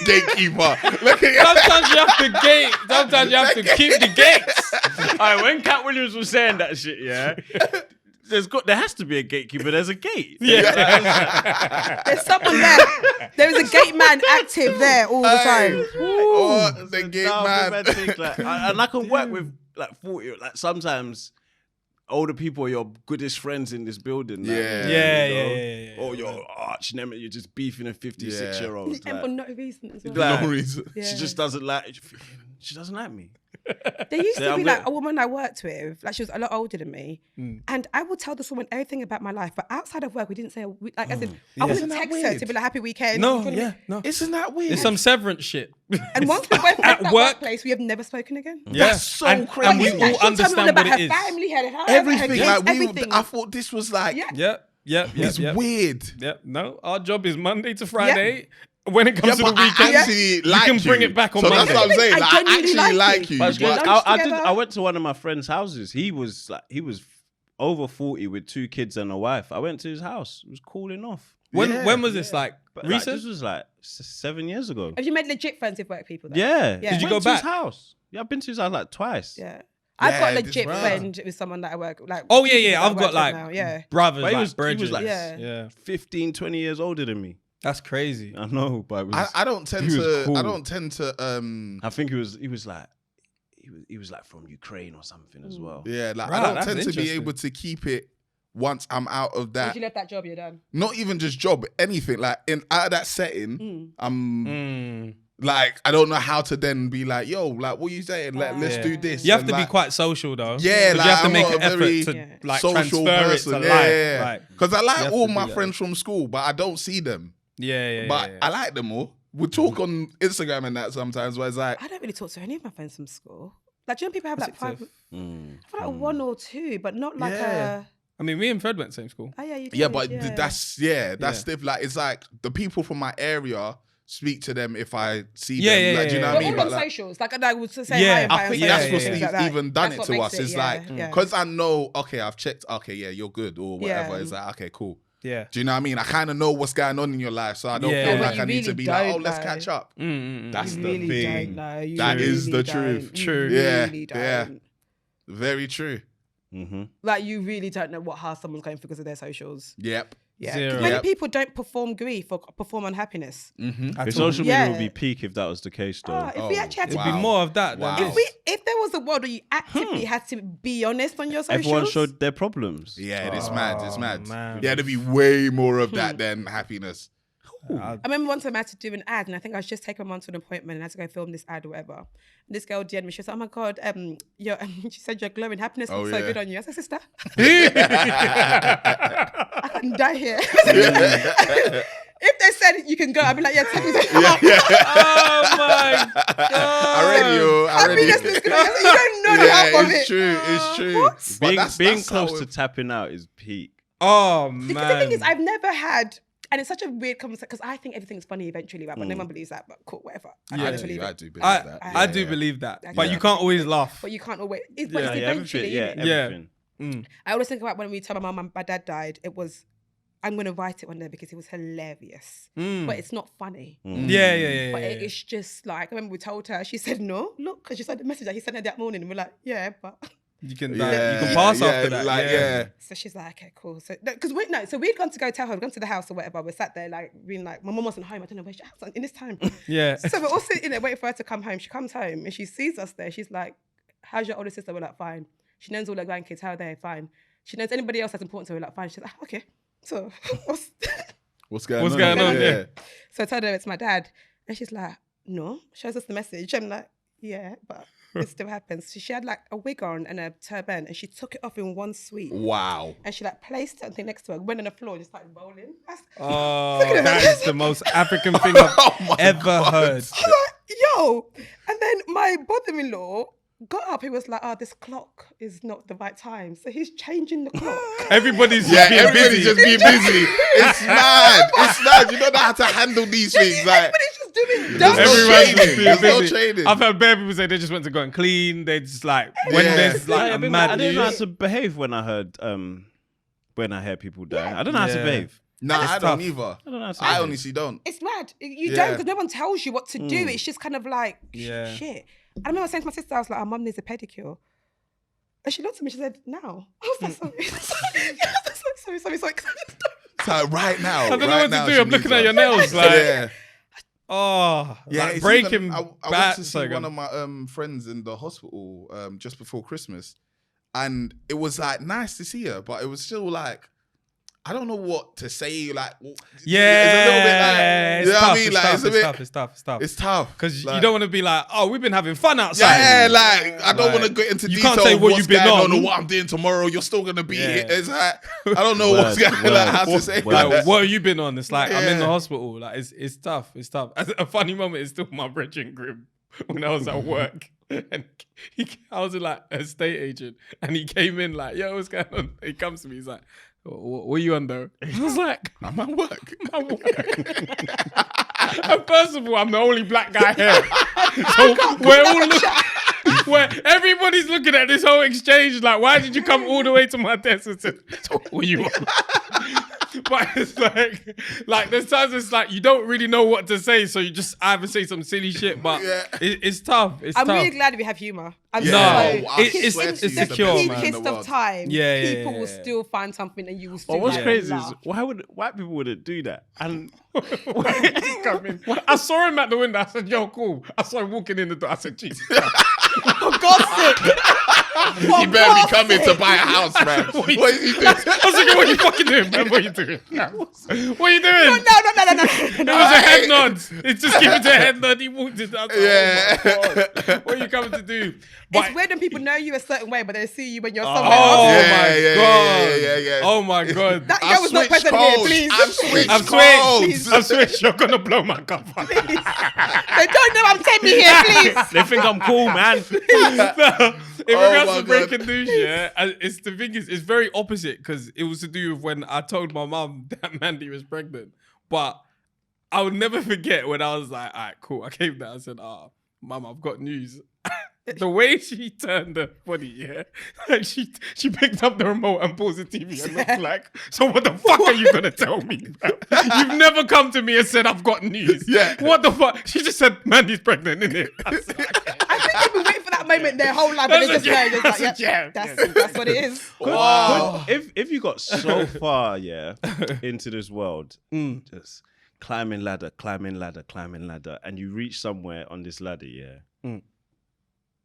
gatekeeper. Look at Sometimes you have to gate. Sometimes you have to keep the gates. all right, when Cat Williams was saying that shit, yeah, there has to be a gatekeeper. There's a gate. Yeah. There's someone there. There is a gate man active there all the time. Oh, the gate No, man. think, like, and I can work with like 40. Like sometimes older people are your goodest friends in this building. Like, Yeah. Yeah. Or your arch nemesis, you're just beefing a 56-year-old. And for no reason as well. Like, No reason. Yeah. She just doesn't like. She doesn't like me. There used So to I'm be like good. a woman I worked with, like she was a lot older than me, and I would tell this woman everything about my life, but outside of work, we didn't say like as in I wouldn't Isn't that text her weird? to be like happy weekend. No, you know what I mean? yeah, no. Isn't that weird? It's some severance shit. And once we went At at that work- workplace, we have never spoken again. Yeah. That's so And crazy. we Like, all she'll tell me understand about what her it is. family, her everything. kids, Like everything. I thought this was like. Yeah. Yep. It's weird. Yep. No, our job is Monday to Friday. When it comes to the but I weekend, actually like can bring it back on so Monday. That's what I'm saying. I Like, I genuinely actually like like you. you. But Yeah. but- Lunch I together. went to one of my friend's houses. He was over 40 with 2 kids and a wife. I went to his house. It was cooling off. when was this like But like, recent? this was like 7 years ago. Have you made legit friends with work people? Though? Yeah. Yeah. Did you Went go to his back? house? Yeah, I've been to his house like twice. Yeah. I've got a this legit brother. friend with someone that I work like. Oh people yeah. that I I've work got with like now, yeah. brothers, But he like was brethren. like Yeah. 15, 20 years older than me. That's crazy. I know, but it was, I don't tend he was to. cool. I don't tend to. I think he was like from Ukraine or something as well. Yeah, like Right, I don't that's tend to be interesting. able to keep it once I'm out of Once that. you left that job, you're done. Not even just job, anything. Like out of that setting, I'm Mm. like I don't know how to then be like, yo, like what you saying? Like let's Yeah. do this. You have And, to be like, quite social though. Yeah, 'Cause like, you have to I'm make not an a effort very to Yeah. like social transfer person. it to Yeah, life. yeah. Like, Because I you like have all to my do that. friends from school, but I don't see them. yeah. But I like them all. We talk on Instagram and that sometimes where it's like, I don't really talk to any of my friends from school. Like, do you know people have like Positive. private? I feel like one or two, but not like Yeah. a. I mean, me and Fred went same school. Oh yeah, you. yeah, did, but that's stiff. Like it's like the people from my area speak to them if I see Yeah, them. yeah, Like, do you know yeah. what I We're mean? all But, on like, socials. Like I would say Yeah. hi and I bye on think socials, that's what's things like that. even done That's it what to makes us. it, It's yeah, like yeah. because I know, okay, I've checked. Okay, yeah, you're good or whatever. Yeah. It's like okay, cool. Yeah. Do you know what I mean? I kind of know what's going on in your life, so I don't Yeah. feel But like you I need to really be like, oh, don't let's know. catch up. That's You the really thing. don't know. You That is really the don't. truth. You True. Yeah, really don't. yeah. Very true. Mm-hmm. Like you really don't know how someone's going through because of their socials. Yep. Yeah. Zero. 'Cause many Yep. people don't perform grief or perform unhappiness. The social media Yeah. would be peak if that was the case, though. If we actually had to It'd Wow. be more of that. Wow. Than If there was a world where you actively had to be honest on your socials, Everyone showed their problems. Yeah, it's mad. It's mad. man. Yeah, there'd be way more of that than happiness. I remember one time I had to do an ad, and I think I was just taking my mum to an appointment, and I had to go film this ad or whatever. And this girl DM'd me. She was like, "Oh my god, she said you're glowing. Happiness looks so yeah. good on you." I said, "Sister, I can die here." If they said you can go, I'd be like, "Yeah, take me." Oh my god! Happiness looks good on you. I said, you don't know the half of it's it. true. It's true. What? But Being that's close how to it- tapping out is peak. Oh Because the man! thing is, I've never had, and it's such a weird conversation because I think everything's funny eventually, right? But no one believes that. But cool, whatever. I I can't do, believe I it. do believe that. I do Yeah. believe that, Yeah. but you can't always laugh. But you can't always. But Yeah, it's eventually. everything. innit? Yeah. Everything. I always think about when we told my mum and my dad died. It was, I'm gonna write it one day because it was hilarious, but it's not funny. Yeah. But it's just like I remember we told her. She said no. Look, because she said the message that he sent her that morning, and we're like, yeah, but. You can, Yeah, you can pass yeah, after that. like, yeah. So she's like, okay, cool. So because so we'd gone to go tell her, we'd gone to the house or whatever. We're sat there like being like, my mum wasn't home. I don't know where's your house in this time. Yeah. So we're all sitting there waiting for her to come home. She comes home and she sees us there. She's like, how's your older sister? We're like, fine. She knows all her grandkids. How are they? Fine. She knows anybody else that's important to her. We're like, fine. She's like, okay. So What's going What's on? going on? Yeah. So I told her it's my dad. And she's like, no. Shows us the message. I'm like, yeah, but it still happens. So she had like a wig on and a turban and she took it off in one sweep. Wow. And she like placed something next to her, went on the floor and just started bowling. Oh, that is the most African thing I've ever heard. I'm like, yo. And my brother-in-law got up. He was like, "Oh, this clock is not the right time," so he's changing the clock. Everybody's just being busy. just being busy. It's mad. It's mad. You don't know how to handle these things. Like, Everybody's just doing There's no Everyone's training. just being There's no busy. training. I've heard bare people say they just went to go and clean. They just like when Yeah. there's like I a mad didn't know how news. to behave when I heard people die. I don't know how to Yeah. behave. nah, I tough. don't either. I don't know how to I behave. honestly don't. It's mad. You Yeah. don't, because no one tells you what to do. It's just kind of like Yeah. shit. I remember saying to my sister, I was like, "Our mum needs a pedicure," and she looked at me. She said, "Now." I was like, "Sorry." Sorry. So right now, I don't know what to do. I'm looking at your nails like, like it's breaking even- I went back. to see one of my friends in the hospital just before Christmas, and it was like nice to see her, but it was still like I don't know what to say. Like, it's a little bit like, you know what I mean? Like, It's tough. it's tough Because like, you don't want to be like, oh, we've been having fun outside. Yeah, like I don't want to Like, get into you detail can't say of what what's you've been going on. or what I'm doing tomorrow. You're still gonna be Yeah. here. It's like I don't know what's going like how to say. Like, Like, what have you been on? It's like I'm in the Yeah. hospital. Like it's tough. It's tough. A funny moment is still my brethren grim when I was at work. And I was like a estate agent, and he came in like, "Yo, what's going on?" He comes to me, he's like, "What are you on though?" I was like, I'm at work. "I'm at work." And first of all, I'm the only black guy here, so we're all where everybody's looking at this whole exchange like, "Why did you come all the way to my desk and say, what were you on?" But it's like there's times it's like you don't really know what to say, so you just either say some silly shit. But Yeah. it's tough. It's I'm tough. really glad we have humour. I'm Yeah. No, I it's swear to it's you, the secure, best man. in the Peakest of world. time. Yeah, people will yeah. still find something, and you will still. But what's like, crazy is laugh. why would white people wouldn't do that? And Come in. I saw him at the window. I said, "Yo, cool." I saw him walking in the door. I said, "Jesus." For God's sake. He better be coming to buy a house, man. What is he doing? I was thinking, "What are you fucking doing, man? What are you doing? What are you doing?" No. It was a head nod. It's just giving to a head nod. He walked in. I was like, Yeah. "Oh my God. What are you coming to do?" But It's weird when people know you a certain way, but they see you when you're oh somewhere else. my God. Yeah. Oh my God. That girl was not present here, please. I'm switched I'm codes. switched. I'm switched. You're gonna blow my cover. They don't know I'm Temi here, please. they think I'm cool, man. In regards my to breaking God. news, yeah, it's the thing is, it's very opposite because it was to do with when I told my mum that Mandy was pregnant. But I would never forget when I was like, "All right, cool." I came down and said, "Oh, Mum, I've got news." The way she turned the body, yeah, like she picked up the remote and paused the TV and looked like, "So what the fuck are you gonna tell me, bro? You've never come to me and said I've got news. Yeah. What the fuck?" She just said, "Mandy's pregnant, innit?" I was like, I think they've been waiting for that moment their whole life, and they just know. Just like, That's a yeah, jam. that's what it is. Wow. If you got so far, into this world, just climbing ladder, and you reach somewhere on this ladder,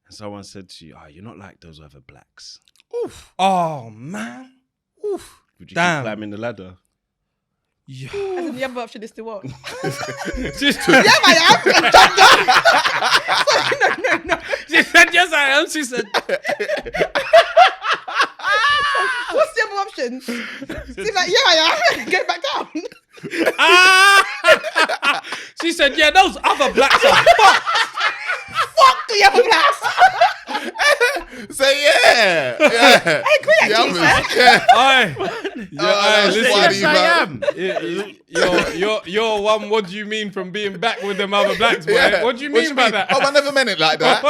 and someone said to you, "Oh, you're not like those other blacks." "Oh man, oof." Would you Damn. keep climbing the ladder? Yeah. And then the other option is to what? Just Yeah, I am. No. She said, "Yes, I am." She said, What's the other option? She's like, yeah, I am. Go back down. she said, "Yeah, those other blacks are fucked." Fuck the other blacks. Say yeah. I agree, actually, sir. Aye. that's Listen, funny, man. you're one. What do you mean from being back with them other blacks, boy? Yeah. What do you mean by that? Oh, I never meant it like that.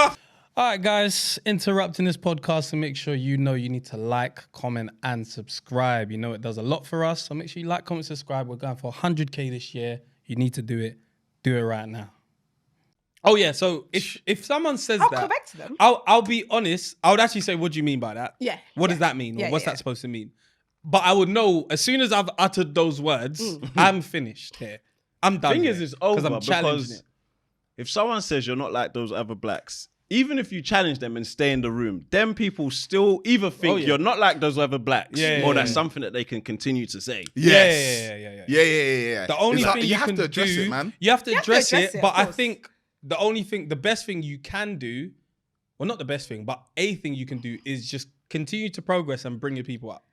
All right, guys, interrupting this podcast to make sure you know you need to like, comment, and subscribe. You know it does a lot for us, so make sure you like, comment, subscribe. We're going for 100K this year. You need to do it. Do it right now. Oh yeah, so if someone says I'll that, correct them. I'll be honest. I would actually say, "What do you mean by that?" Yeah, What yeah. does that mean? Or Yeah, what's yeah. that supposed to mean? But I would know as soon as I've uttered those words, I'm finished here. I'm done. Thing is, it's over I'm challenging because it. if someone says you're not like those other blacks, even if you challenge them and stay in the room, them people still either think yeah. you're not like those other blacks, Yeah, or yeah, that's yeah. something that they can continue to say. Yes. Yeah. Yeah. The only It's thing like, you have can to address do, it, man. you have to You have to address address it. it, But of I course. think the best thing you can do, well, not the best thing, but a thing you can do is just continue to progress and bring your people up.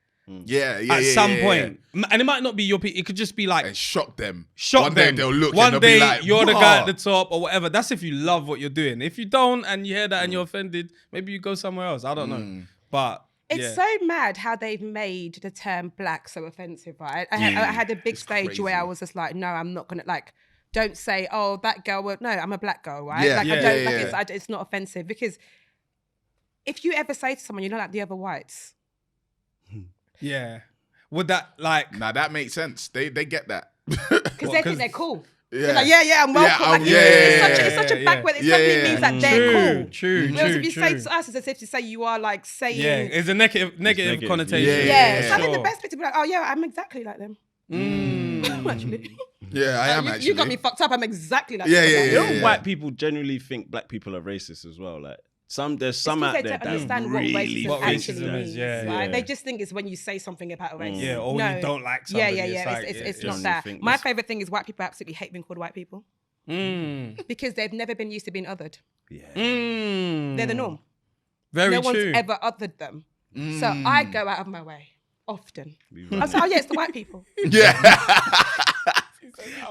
At some point. And it might not be your people. It could just be like... And shock them. One day they'll look One and day they'll be like, you're the guy "Rah." at the top or whatever. That's if you love what you're doing. If you don't and you hear that and you're offended, maybe you go somewhere else. I don't know. But... It's so mad how they've made the term black so offensive, right? I had a big stage where I was just like, no, I'm not gonna like. Don't say, oh, that girl. No, I'm a black girl, right? Yeah, like I don't. Like, it's not offensive because if you ever say to someone, you're not like the other whites. Yeah. Would that like? Nah, that makes sense. They get that Because they think they're cool. Yeah. They're like, I'm welcome. Like, it's such a backward. It suddenly means that they're cool. True. Whereas if you say to us, it's as if to say you are like saying. Yeah, it's a negative connotation. So I think the best bit to be like, oh yeah, I'm exactly like them. Actually. Yeah, I am actually. You got me fucked up. I'm exactly like them. You know, white people generally think black people are racist as well. Like there's some out there that understand really what racism actually means. Yeah. They just think it's when you say something about a race. Yeah, or when you don't like somebody. It's not that. My favorite thing is white people absolutely hate being called white people. Because they've never been used to being othered. They're the norm. Very no true. one's ever othered them. So I go out of my way often. I was like, oh yeah, it's the white people.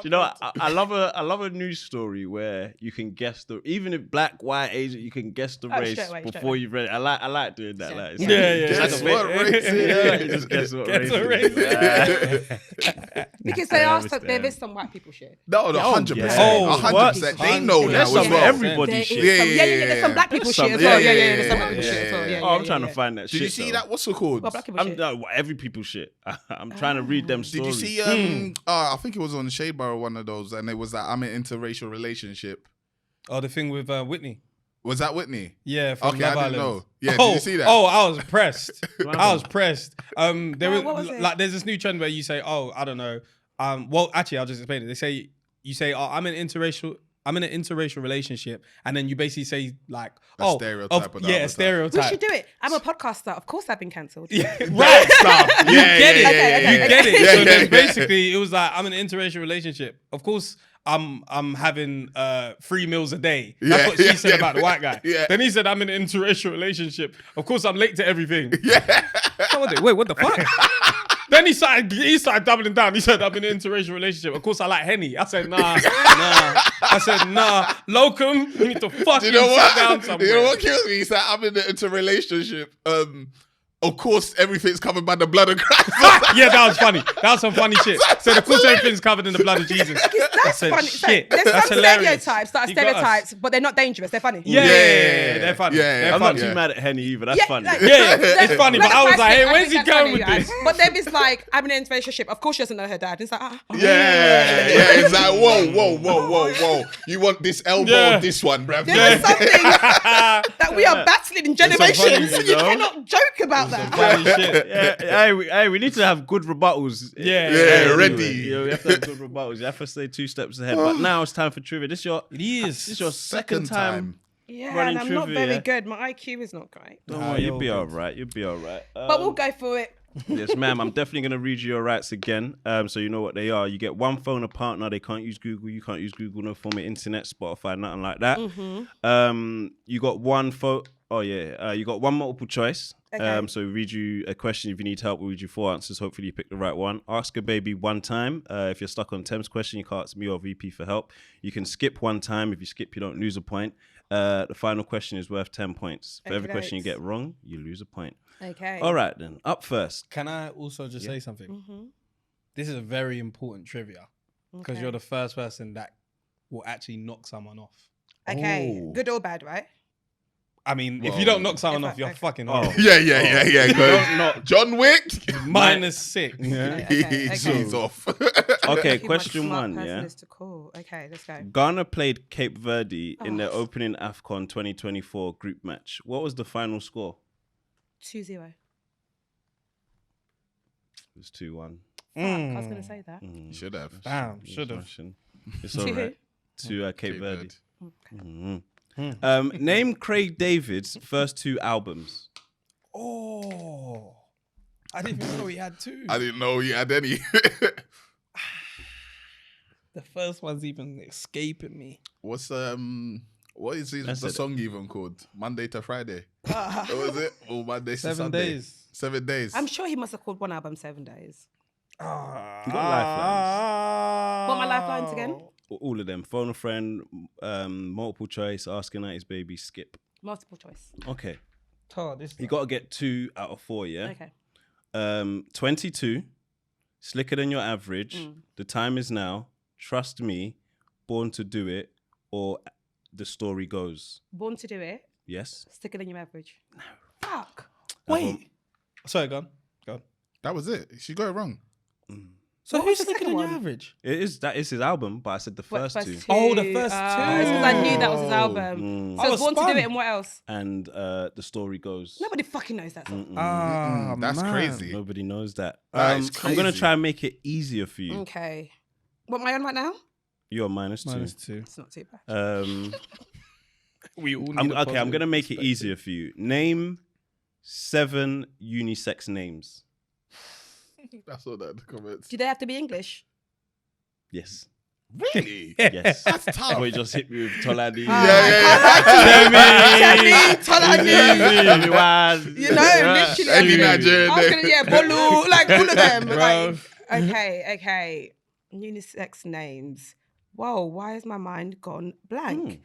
You know, I love a news story where you can guess even if black, white, Asian, you can guess the race before you've read it. I like doing that. Like, Guess what race it is. Just guess what race it is. Because they asked, there is some white people shit. No, 100%. 100%. They know now as well. Everybody shit. There's some black people shit as well. There's some black people shit as well. Oh, I'm trying to find that shit. Did you see that? What's it called? Black people shit. Every people shit. I'm trying to read them stories. Did you see? I think it was on Shade Bar, one of those, and it was that I'm in an interracial relationship. Oh, the thing with Whitney. Was that Whitney? Yeah, from okay, Love I didn't Island. know. Yeah, did you see that? Oh, I was pressed. I was pressed. There what was was it? like there's this new trend where you say, oh, I don't know. Well, actually, I'll just explain it. You say, oh, I'm in an interracial relationship, and then you basically say like, a stereotype. A stereotype. We should do it. I'm a podcaster. Of course, I've been cancelled. Yeah, right. You get it. Yeah, So then basically, it was like I'm in an interracial relationship. Of course, I'm having 3 meals a day. That's what she said about the white guy. Yeah. Then he said I'm in an interracial relationship. Of course, I'm late to everything. Yeah. Wait, what the fuck? Then he started doubling down. He said, I'm in an interracial relationship. Of course, I like Henny. I said, nah. I said, nah. Locum, you need to fucking sit down somewhere. You know what kills me? He said, I'm in an interrelationship. Of course, everything's covered by the blood of Christ. Yeah, that was funny. That was some funny shit. So, of course, everything's covered in the blood of Jesus. That's said, funny. shit. There's That's some hilarious. stereotypes that are stereotypes, but they're not dangerous. They're funny. Yeah, they're funny. They're I'm not funny. too mad at Henny either. That's funny. It's funny, but I was like, hey, where's he going with this? But then it's like, I'm in a relationship. Of course, she doesn't know her dad. It's like, Yeah. It's like, whoa. You want this elbow or this one, bruv? There are some things that we are battling in generations. funny, You cannot joke about that. Funny shit. Hey, we need to have good rebuttals. Yeah, ready. You know, we have to have good rebuttals. You have to stay 2 steps ahead. But now it's time for trivia. This is your second time. Yeah, running and I'm not trivia. very good. My IQ is not great. Don't worry, you'll be all right. But we'll go for it. Yes, ma'am. I'm definitely going to read you your rights again, so you know what they are. You get one phone a partner. They can't use Google. You can't use Google. No form of internet, Spotify, nothing like that. You got one phone. Oh yeah. You got one multiple choice. Okay. So we read you a question. If you need help, we'll read you 4 answers. Hopefully you pick the right one. Ask a baby 1 time. If you're stuck on Thames question, you can't ask me or VP for help. You can skip 1 time. If you skip, you don't lose a point. The final question is worth 10 points. For every question you get wrong, you lose a point. Okay. All right then. Up first. Can I also just say something? This is a very important trivia because you're the first person that will actually knock someone off. Okay. Oh. Good or bad, right? I mean, if you don't knock someone off, you're fucking horrible. Yeah. John Wick. -6. Yeah. He's off. Okay, Who my question smart 1, person yeah? is to call. Okay, let's go. Ghana played Cape Verde in their opening AFCON 2024 group match. What was the final score? 2-0. It was 2-1. I was going to say that. You should have. Damn, should have. It's all right. To Cape Verde. Verde. Name Craig David's first 2 albums. Oh, I didn't even know he had 2. I didn't know he had any. The first one's even escaping me. What's What is the song even called? Monday to Friday. What was it? Or Monday to 7 Sunday? days. 7 days. I'm sure he must have called one album 7 days. You got lifelines. What are my lifelines again? All of them. Phone a friend, multiple choice, asking out his baby, skip. Multiple choice. Okay. This You got to get 2 out of 4, yeah? Okay. 22, slicker than your average, the time is now, trust me, born to do it, or the story goes. Born to do it. Yes? Sticker than your average. No. Fuck. Wait. Sorry, go on. That was it. She got it wrong. So What who's was the sticking second on your one? average? That is his album, but I said the first two. Oh, the first two. Because I knew that was his album. So I it's was Born to spun. do it and what else? And the story goes. Nobody fucking knows that song. That's crazy. Nobody knows that. That is I'm going to crazy. try and make it easier for you. Okay. What am I on right now? You're -2. -2. It's not too bad. We all I'm going to make it easier for you. Name 7 unisex names. That's all that in the comments. Do they have to be English? Yes. Really? Yes. That's tough. Boy just hit me with Tolani. Tolani. You know, literally. Any Nigerian I was name. gonna, Bolu, like all of them. Bro. Like, okay. Unisex names. Whoa, why has my mind gone blank?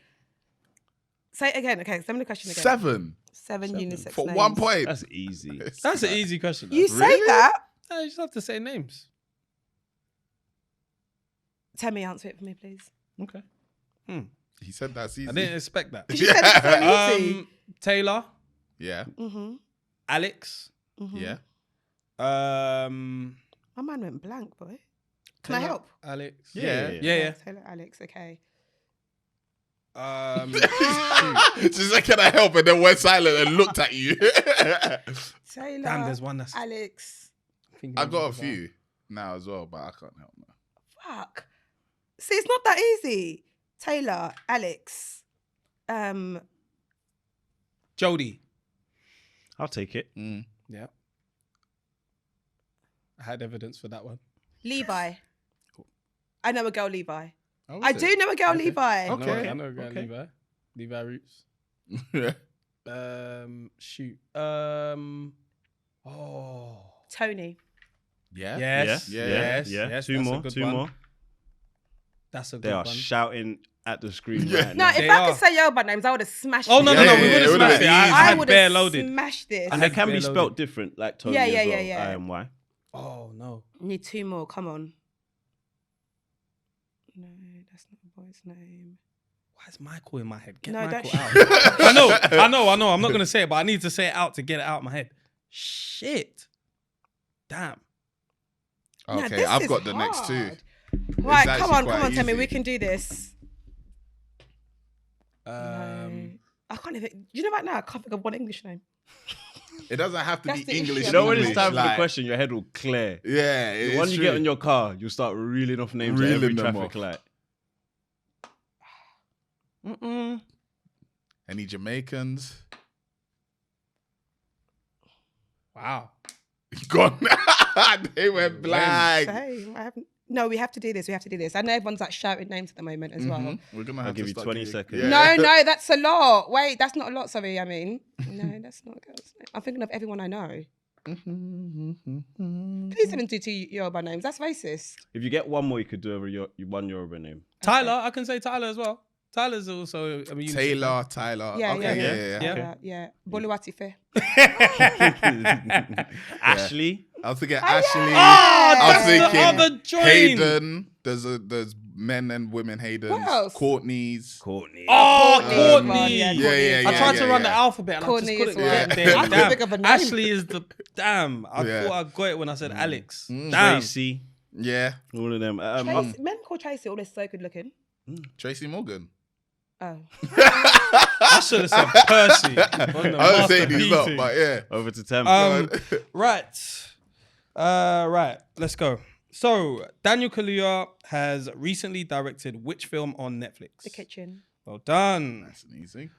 Say it again. Okay, send me the question again. 7 Seven unisex for names. 1 point. That's easy. That's an easy question. You say that? No, you just have to say names. Tell me, answer it for me, please. Okay. He said that's easy. I didn't expect that. You said it's so easy. Taylor, Yeah. Alex. Yeah. My mind went blank, boy. Can I Taylor, help? Alex. Yeah. Taylor, Alex, okay. She's like, can I help? And then went silent and looked at you. Taylor, Damn, there's one that's. Alex. I got a few now as well, but I can't help now. Fuck. See, it's not that easy. Taylor, Alex, Jodie. I'll take it. Yeah. I had evidence for that one. Levi. I know a girl, Levi. Oh, I is do it? know a girl, Levi. Okay. I know a guy, Levi. Levi Roots. Yeah. Shoot. Tony. Yeah. Yes. Yeah. Yes. Two that's a more. good 2 one. more. That's a good They are one. shouting at the screen Yeah. right No, now. if They I are. could say Yoruba names, I would have smashed Oh, it. no, Yeah, we yeah, would it have would've smashed it. been I easy. I had would bare have loaded. smashed this. And they can be bare spelt loaded. different, like Tony Yeah, as well. yeah. I and Y. Oh, no. Need 2 more. Come on. No, that's not a boy's name. Why is Michael in my head? Get No, Michael don't- out. I know. I'm not going to say it, but I need to say it out to get it out of my head. Shit. Damn. No, Okay, this I've is got the next 2. hard. Right, come actually on, quite tell me, easy. we can do this. Um, No. I can't even. You know, right now I can't think of one English name. It doesn't have to That's be the issue. English. You know when it's English, time for the like- question, your head will clear. Yeah. It's When you true. get in your car, you'll start reeling off names at every Reeling them traffic off. light. Any Jamaicans? wow. Gone. They went blank. Same. I haven't. No, we have to do this. I know everyone's like shouting names at the moment as well. We're gonna I'll have give to you start 20 giving- seconds. Yeah. No, that's a lot. Wait, that's not a lot. Sorry, I mean. No, that's not a girl's name. I'm thinking of everyone I know. Please don't do 2 Yoruba names. That's racist. If you get one more, you could do one Yoruba name. Tyler, I can say Tyler as well. Tyler's also. I mean, Tyler. Yeah, Okay, yeah. Yeah. Boluwatife. Ashley. I was thinking Ashley. Oh, I was that's the thinking other joint. Hayden. There's men and women Haydens. What else? Courtney's. Courtney. Oh, Courtney. Courtney. Yeah, I tried to run the yeah. alphabet and Courtney I just is couldn't one. get there. I couldn't Damn. think of a name. Ashley is the damn. I Yeah. thought I got it when I said Alex. Damn. Tracy. Yeah. All of them. Tracy, men call Tracy always so good looking. Tracy Morgan. Oh. I should have said Percy. I was saying these up, but yeah. Over to Tem. Right. Right. Let's go. So, Daniel Kaluuya has recently directed which film on Netflix? The Kitchen. Well done. That's an easy.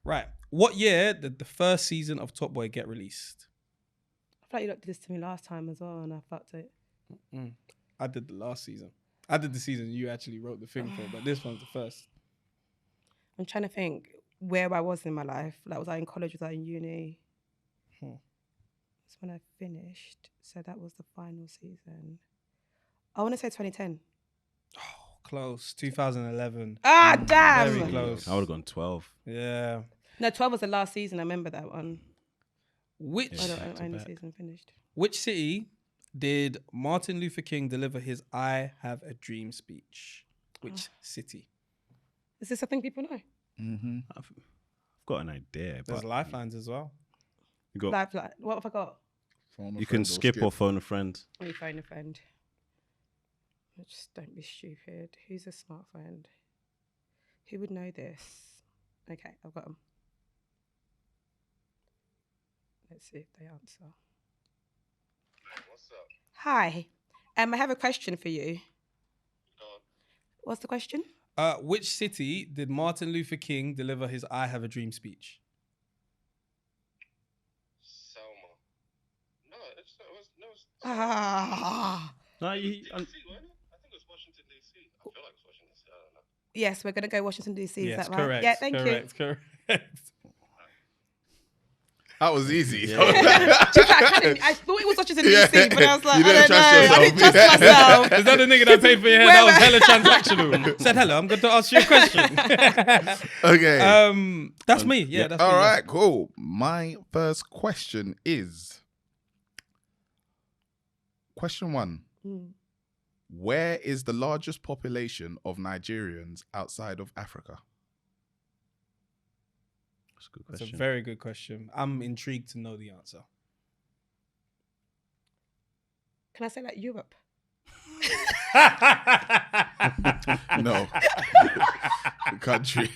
Right. What year did the first season of Top Boy get released? I feel like you looked at this to me last time as well and I fucked it. I did the last season. I did the season you actually wrote the thing for, but this one's the first. I'm trying to think where I was in my life. Like, was I in college? Was I in uni? That's when I finished. So that was the final season. I want to say 2010. Oh, close. 2011. Ah, damn. Very close. I would have gone 12. Yeah. No, 12 was the last season. I remember that one. Which Only season finished. Which city did Martin Luther King deliver his "I Have a Dream" speech? Which city? Is this something people know? Mm-hmm. I've got an idea. There's lifelines as well. You got. Lifeline. What have I got? You can skip or phone a friend. You phone a friend. Just don't be stupid. Who's a smart friend? Who would know this? Okay, I've got them. Let's see if they answer. What's up? Hi. I have a question for you. What's the question? Which city did Martin Luther King deliver his "I Have a Dream" speech? Selma. No, it was Ah. No, DC, wasn't it? I think it was Washington, DC. I feel like it was Washington, DC. I don't know. Yes, we're going to go Washington, D.C. Yes, Is that right? correct. Yeah, thank you. Correct. That was easy. Yeah. I thought it was Washington, D.C., but I was like, You I didn't don't know. trust I didn't trust myself. Is that the nigga that paid for your hair? That was hella transactional. Said hello. I'm going to ask you a question. Okay. That's me. Yeah. That's All me, right, cool. My first question is question 1. Where is the largest population of Nigerians outside of Africa? That's a good That's question. a very good question. I'm intrigued to know the answer. Can I say like Europe? No. The country.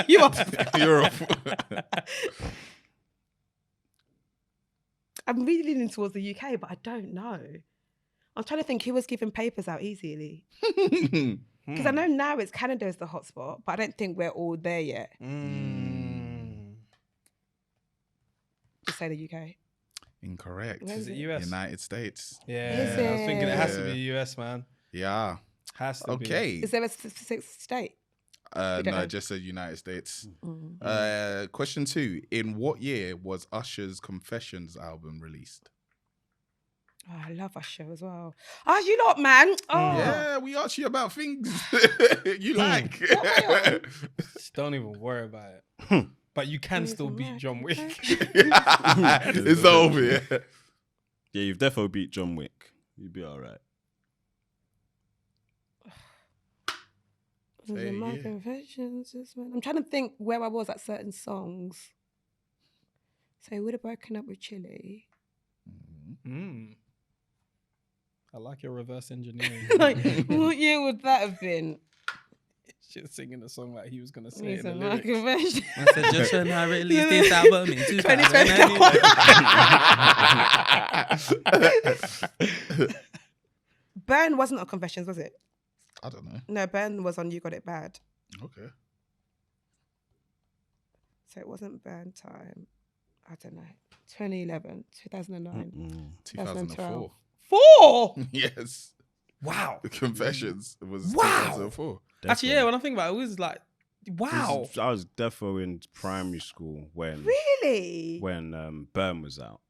Europe. Europe. I'm really leaning towards the UK, but I don't know. I'm trying to think who was giving papers out easily. Because I know now it's Canada is the hotspot, but I don't think we're all there yet. Just say the UK. Incorrect. Where Is it US? United States. Yeah. Is I was thinking it has to it? be US, man. Yeah. Has to be. Okay. Is there a specific state? No, know. it just said United States. Question 2. In what year was Usher's Confessions album released? Oh, I love Usher as well. Oh, you lot, man. Oh. Yeah, we asked you about things you like. What am I on? Just don't even worry about it. But you can still beat John Wick. It's over. Yeah. Yeah, you've definitely beat John Wick. You'd be all right. Say My yeah. Confessions. I'm trying to think where I was at certain songs. So he would have broken up with Chile. I like your reverse engineering. Like, what year would that have been? She's singing a song like he was gonna say He's in a the My lyrics. Confessions. I said, just when I released this album in 2021. Burn wasn't on Confessions, was it? I don't know. No, Burn was on You Got It Bad. Okay. So it wasn't Burn time. I don't know. 2011, 2009, 2004. 4! Yes. Wow. The Confessions was Wow. 2004. Actually, yeah, when I think about it, it was like, wow. I was defo in primary school when Really? Burn was out.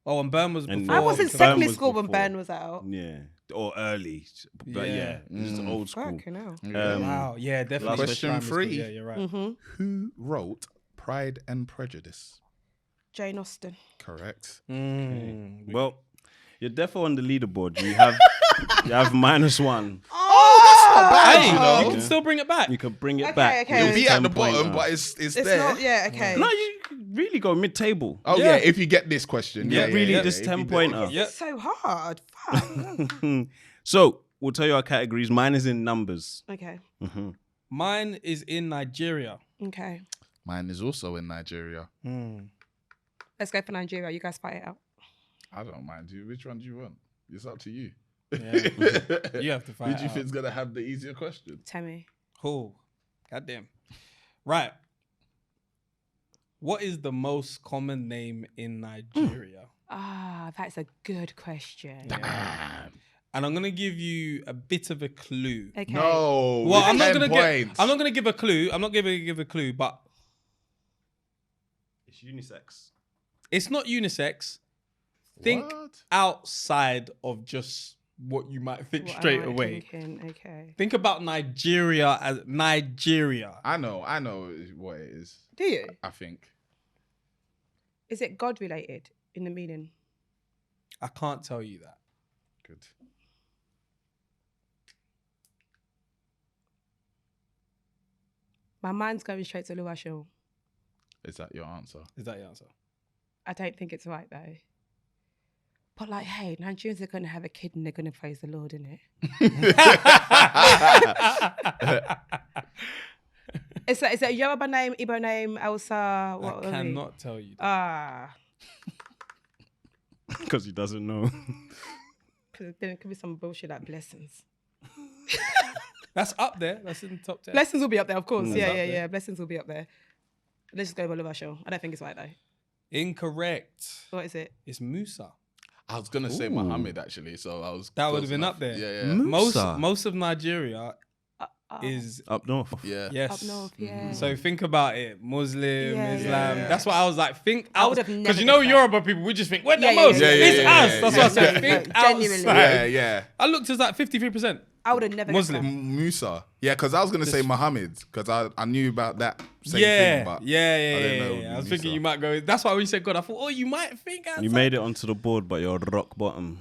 Oh, and Burn was And before. I was in Burn secondary was school when before. Burn was out. Yeah, or early, but yeah, just old school. Fucking hell. Wow, yeah, definitely. Question primary school. 3. Yeah, you're right. Mm-hmm. Who wrote Pride and Prejudice? Jane Austen. Correct. Well, you're defo on the leaderboard. You have -1. Hey, you know. you can still bring it back. You can bring it Okay, back. okay. You'll It's be at 10 the bottom, pointer. but it's It's there. not, yeah, okay. No, you can really go mid-table. Oh yeah. If you get this question, Yeah, really, this If 10 you do- pointer. This is so hard. Fuck. So we'll tell you our categories. Mine is in numbers. Okay. Mine is in Nigeria. Okay. Mine is also in Nigeria. Let's go for Nigeria. You guys fight it out. I don't mind you. Which one do you want? It's up to you. Yeah. You have to fight Who do you out. think's gonna have the easier question? Tell me. Cool. Goddamn. Right. What is the most common name in Nigeria? That's a good question. And I'm gonna give you a bit of a clue. Okay. No. Well, I'm not 10 gonna points. I'm not gonna give a clue. I'm not gonna give a clue, but It's unisex. it's not unisex. Think What? outside of just what you might think straight away. Okay. Think about Nigeria as Nigeria. I know what it is. Do you? I think. Is it God related in the meaning? I can't tell you that. Good. My mind's going straight to Luwashil. Is that your answer? Is that your answer? I don't think it's right though. But like, hey, Nigerians are going to have a kid and they're going to praise the Lord, innit? Is that a Yoruba name, Igbo name, Hausa? What I cannot tell you that. Ah. Because he doesn't know. Because there could be some bullshit like blessings. That's up there. That's in the top 10. Blessings will be up there, of course. Up Yeah. there. Blessings will be up there. Let's just go with Luwashil. I don't think it's right though. Incorrect. What is it? It's Musa. I was gonna say Muhammad actually, so I was. That would close have been enough. up there. Yeah. Most of Nigeria is Up north. Yeah. yes. Up north, yeah. So think about it. Muslim, Yeah, Islam. yeah. That's what I was like. Think I would out have never because you know guessed that. Yoruba people, we just think we're the Yeah, most. yeah, It's yeah, us. yeah, That's yeah. what I said. No, Think genuinely. outside. Yeah. I looked at like 53%. I would have never Muslim. guessed Musa. Yeah, because I was gonna say Muhammad because I knew about that same Yeah, thing, but yeah. I didn't know it would I be was thinking Musa. you might go. That's why when you said God, I thought, oh, you might think outside. You made it onto the board, but you're rock bottom.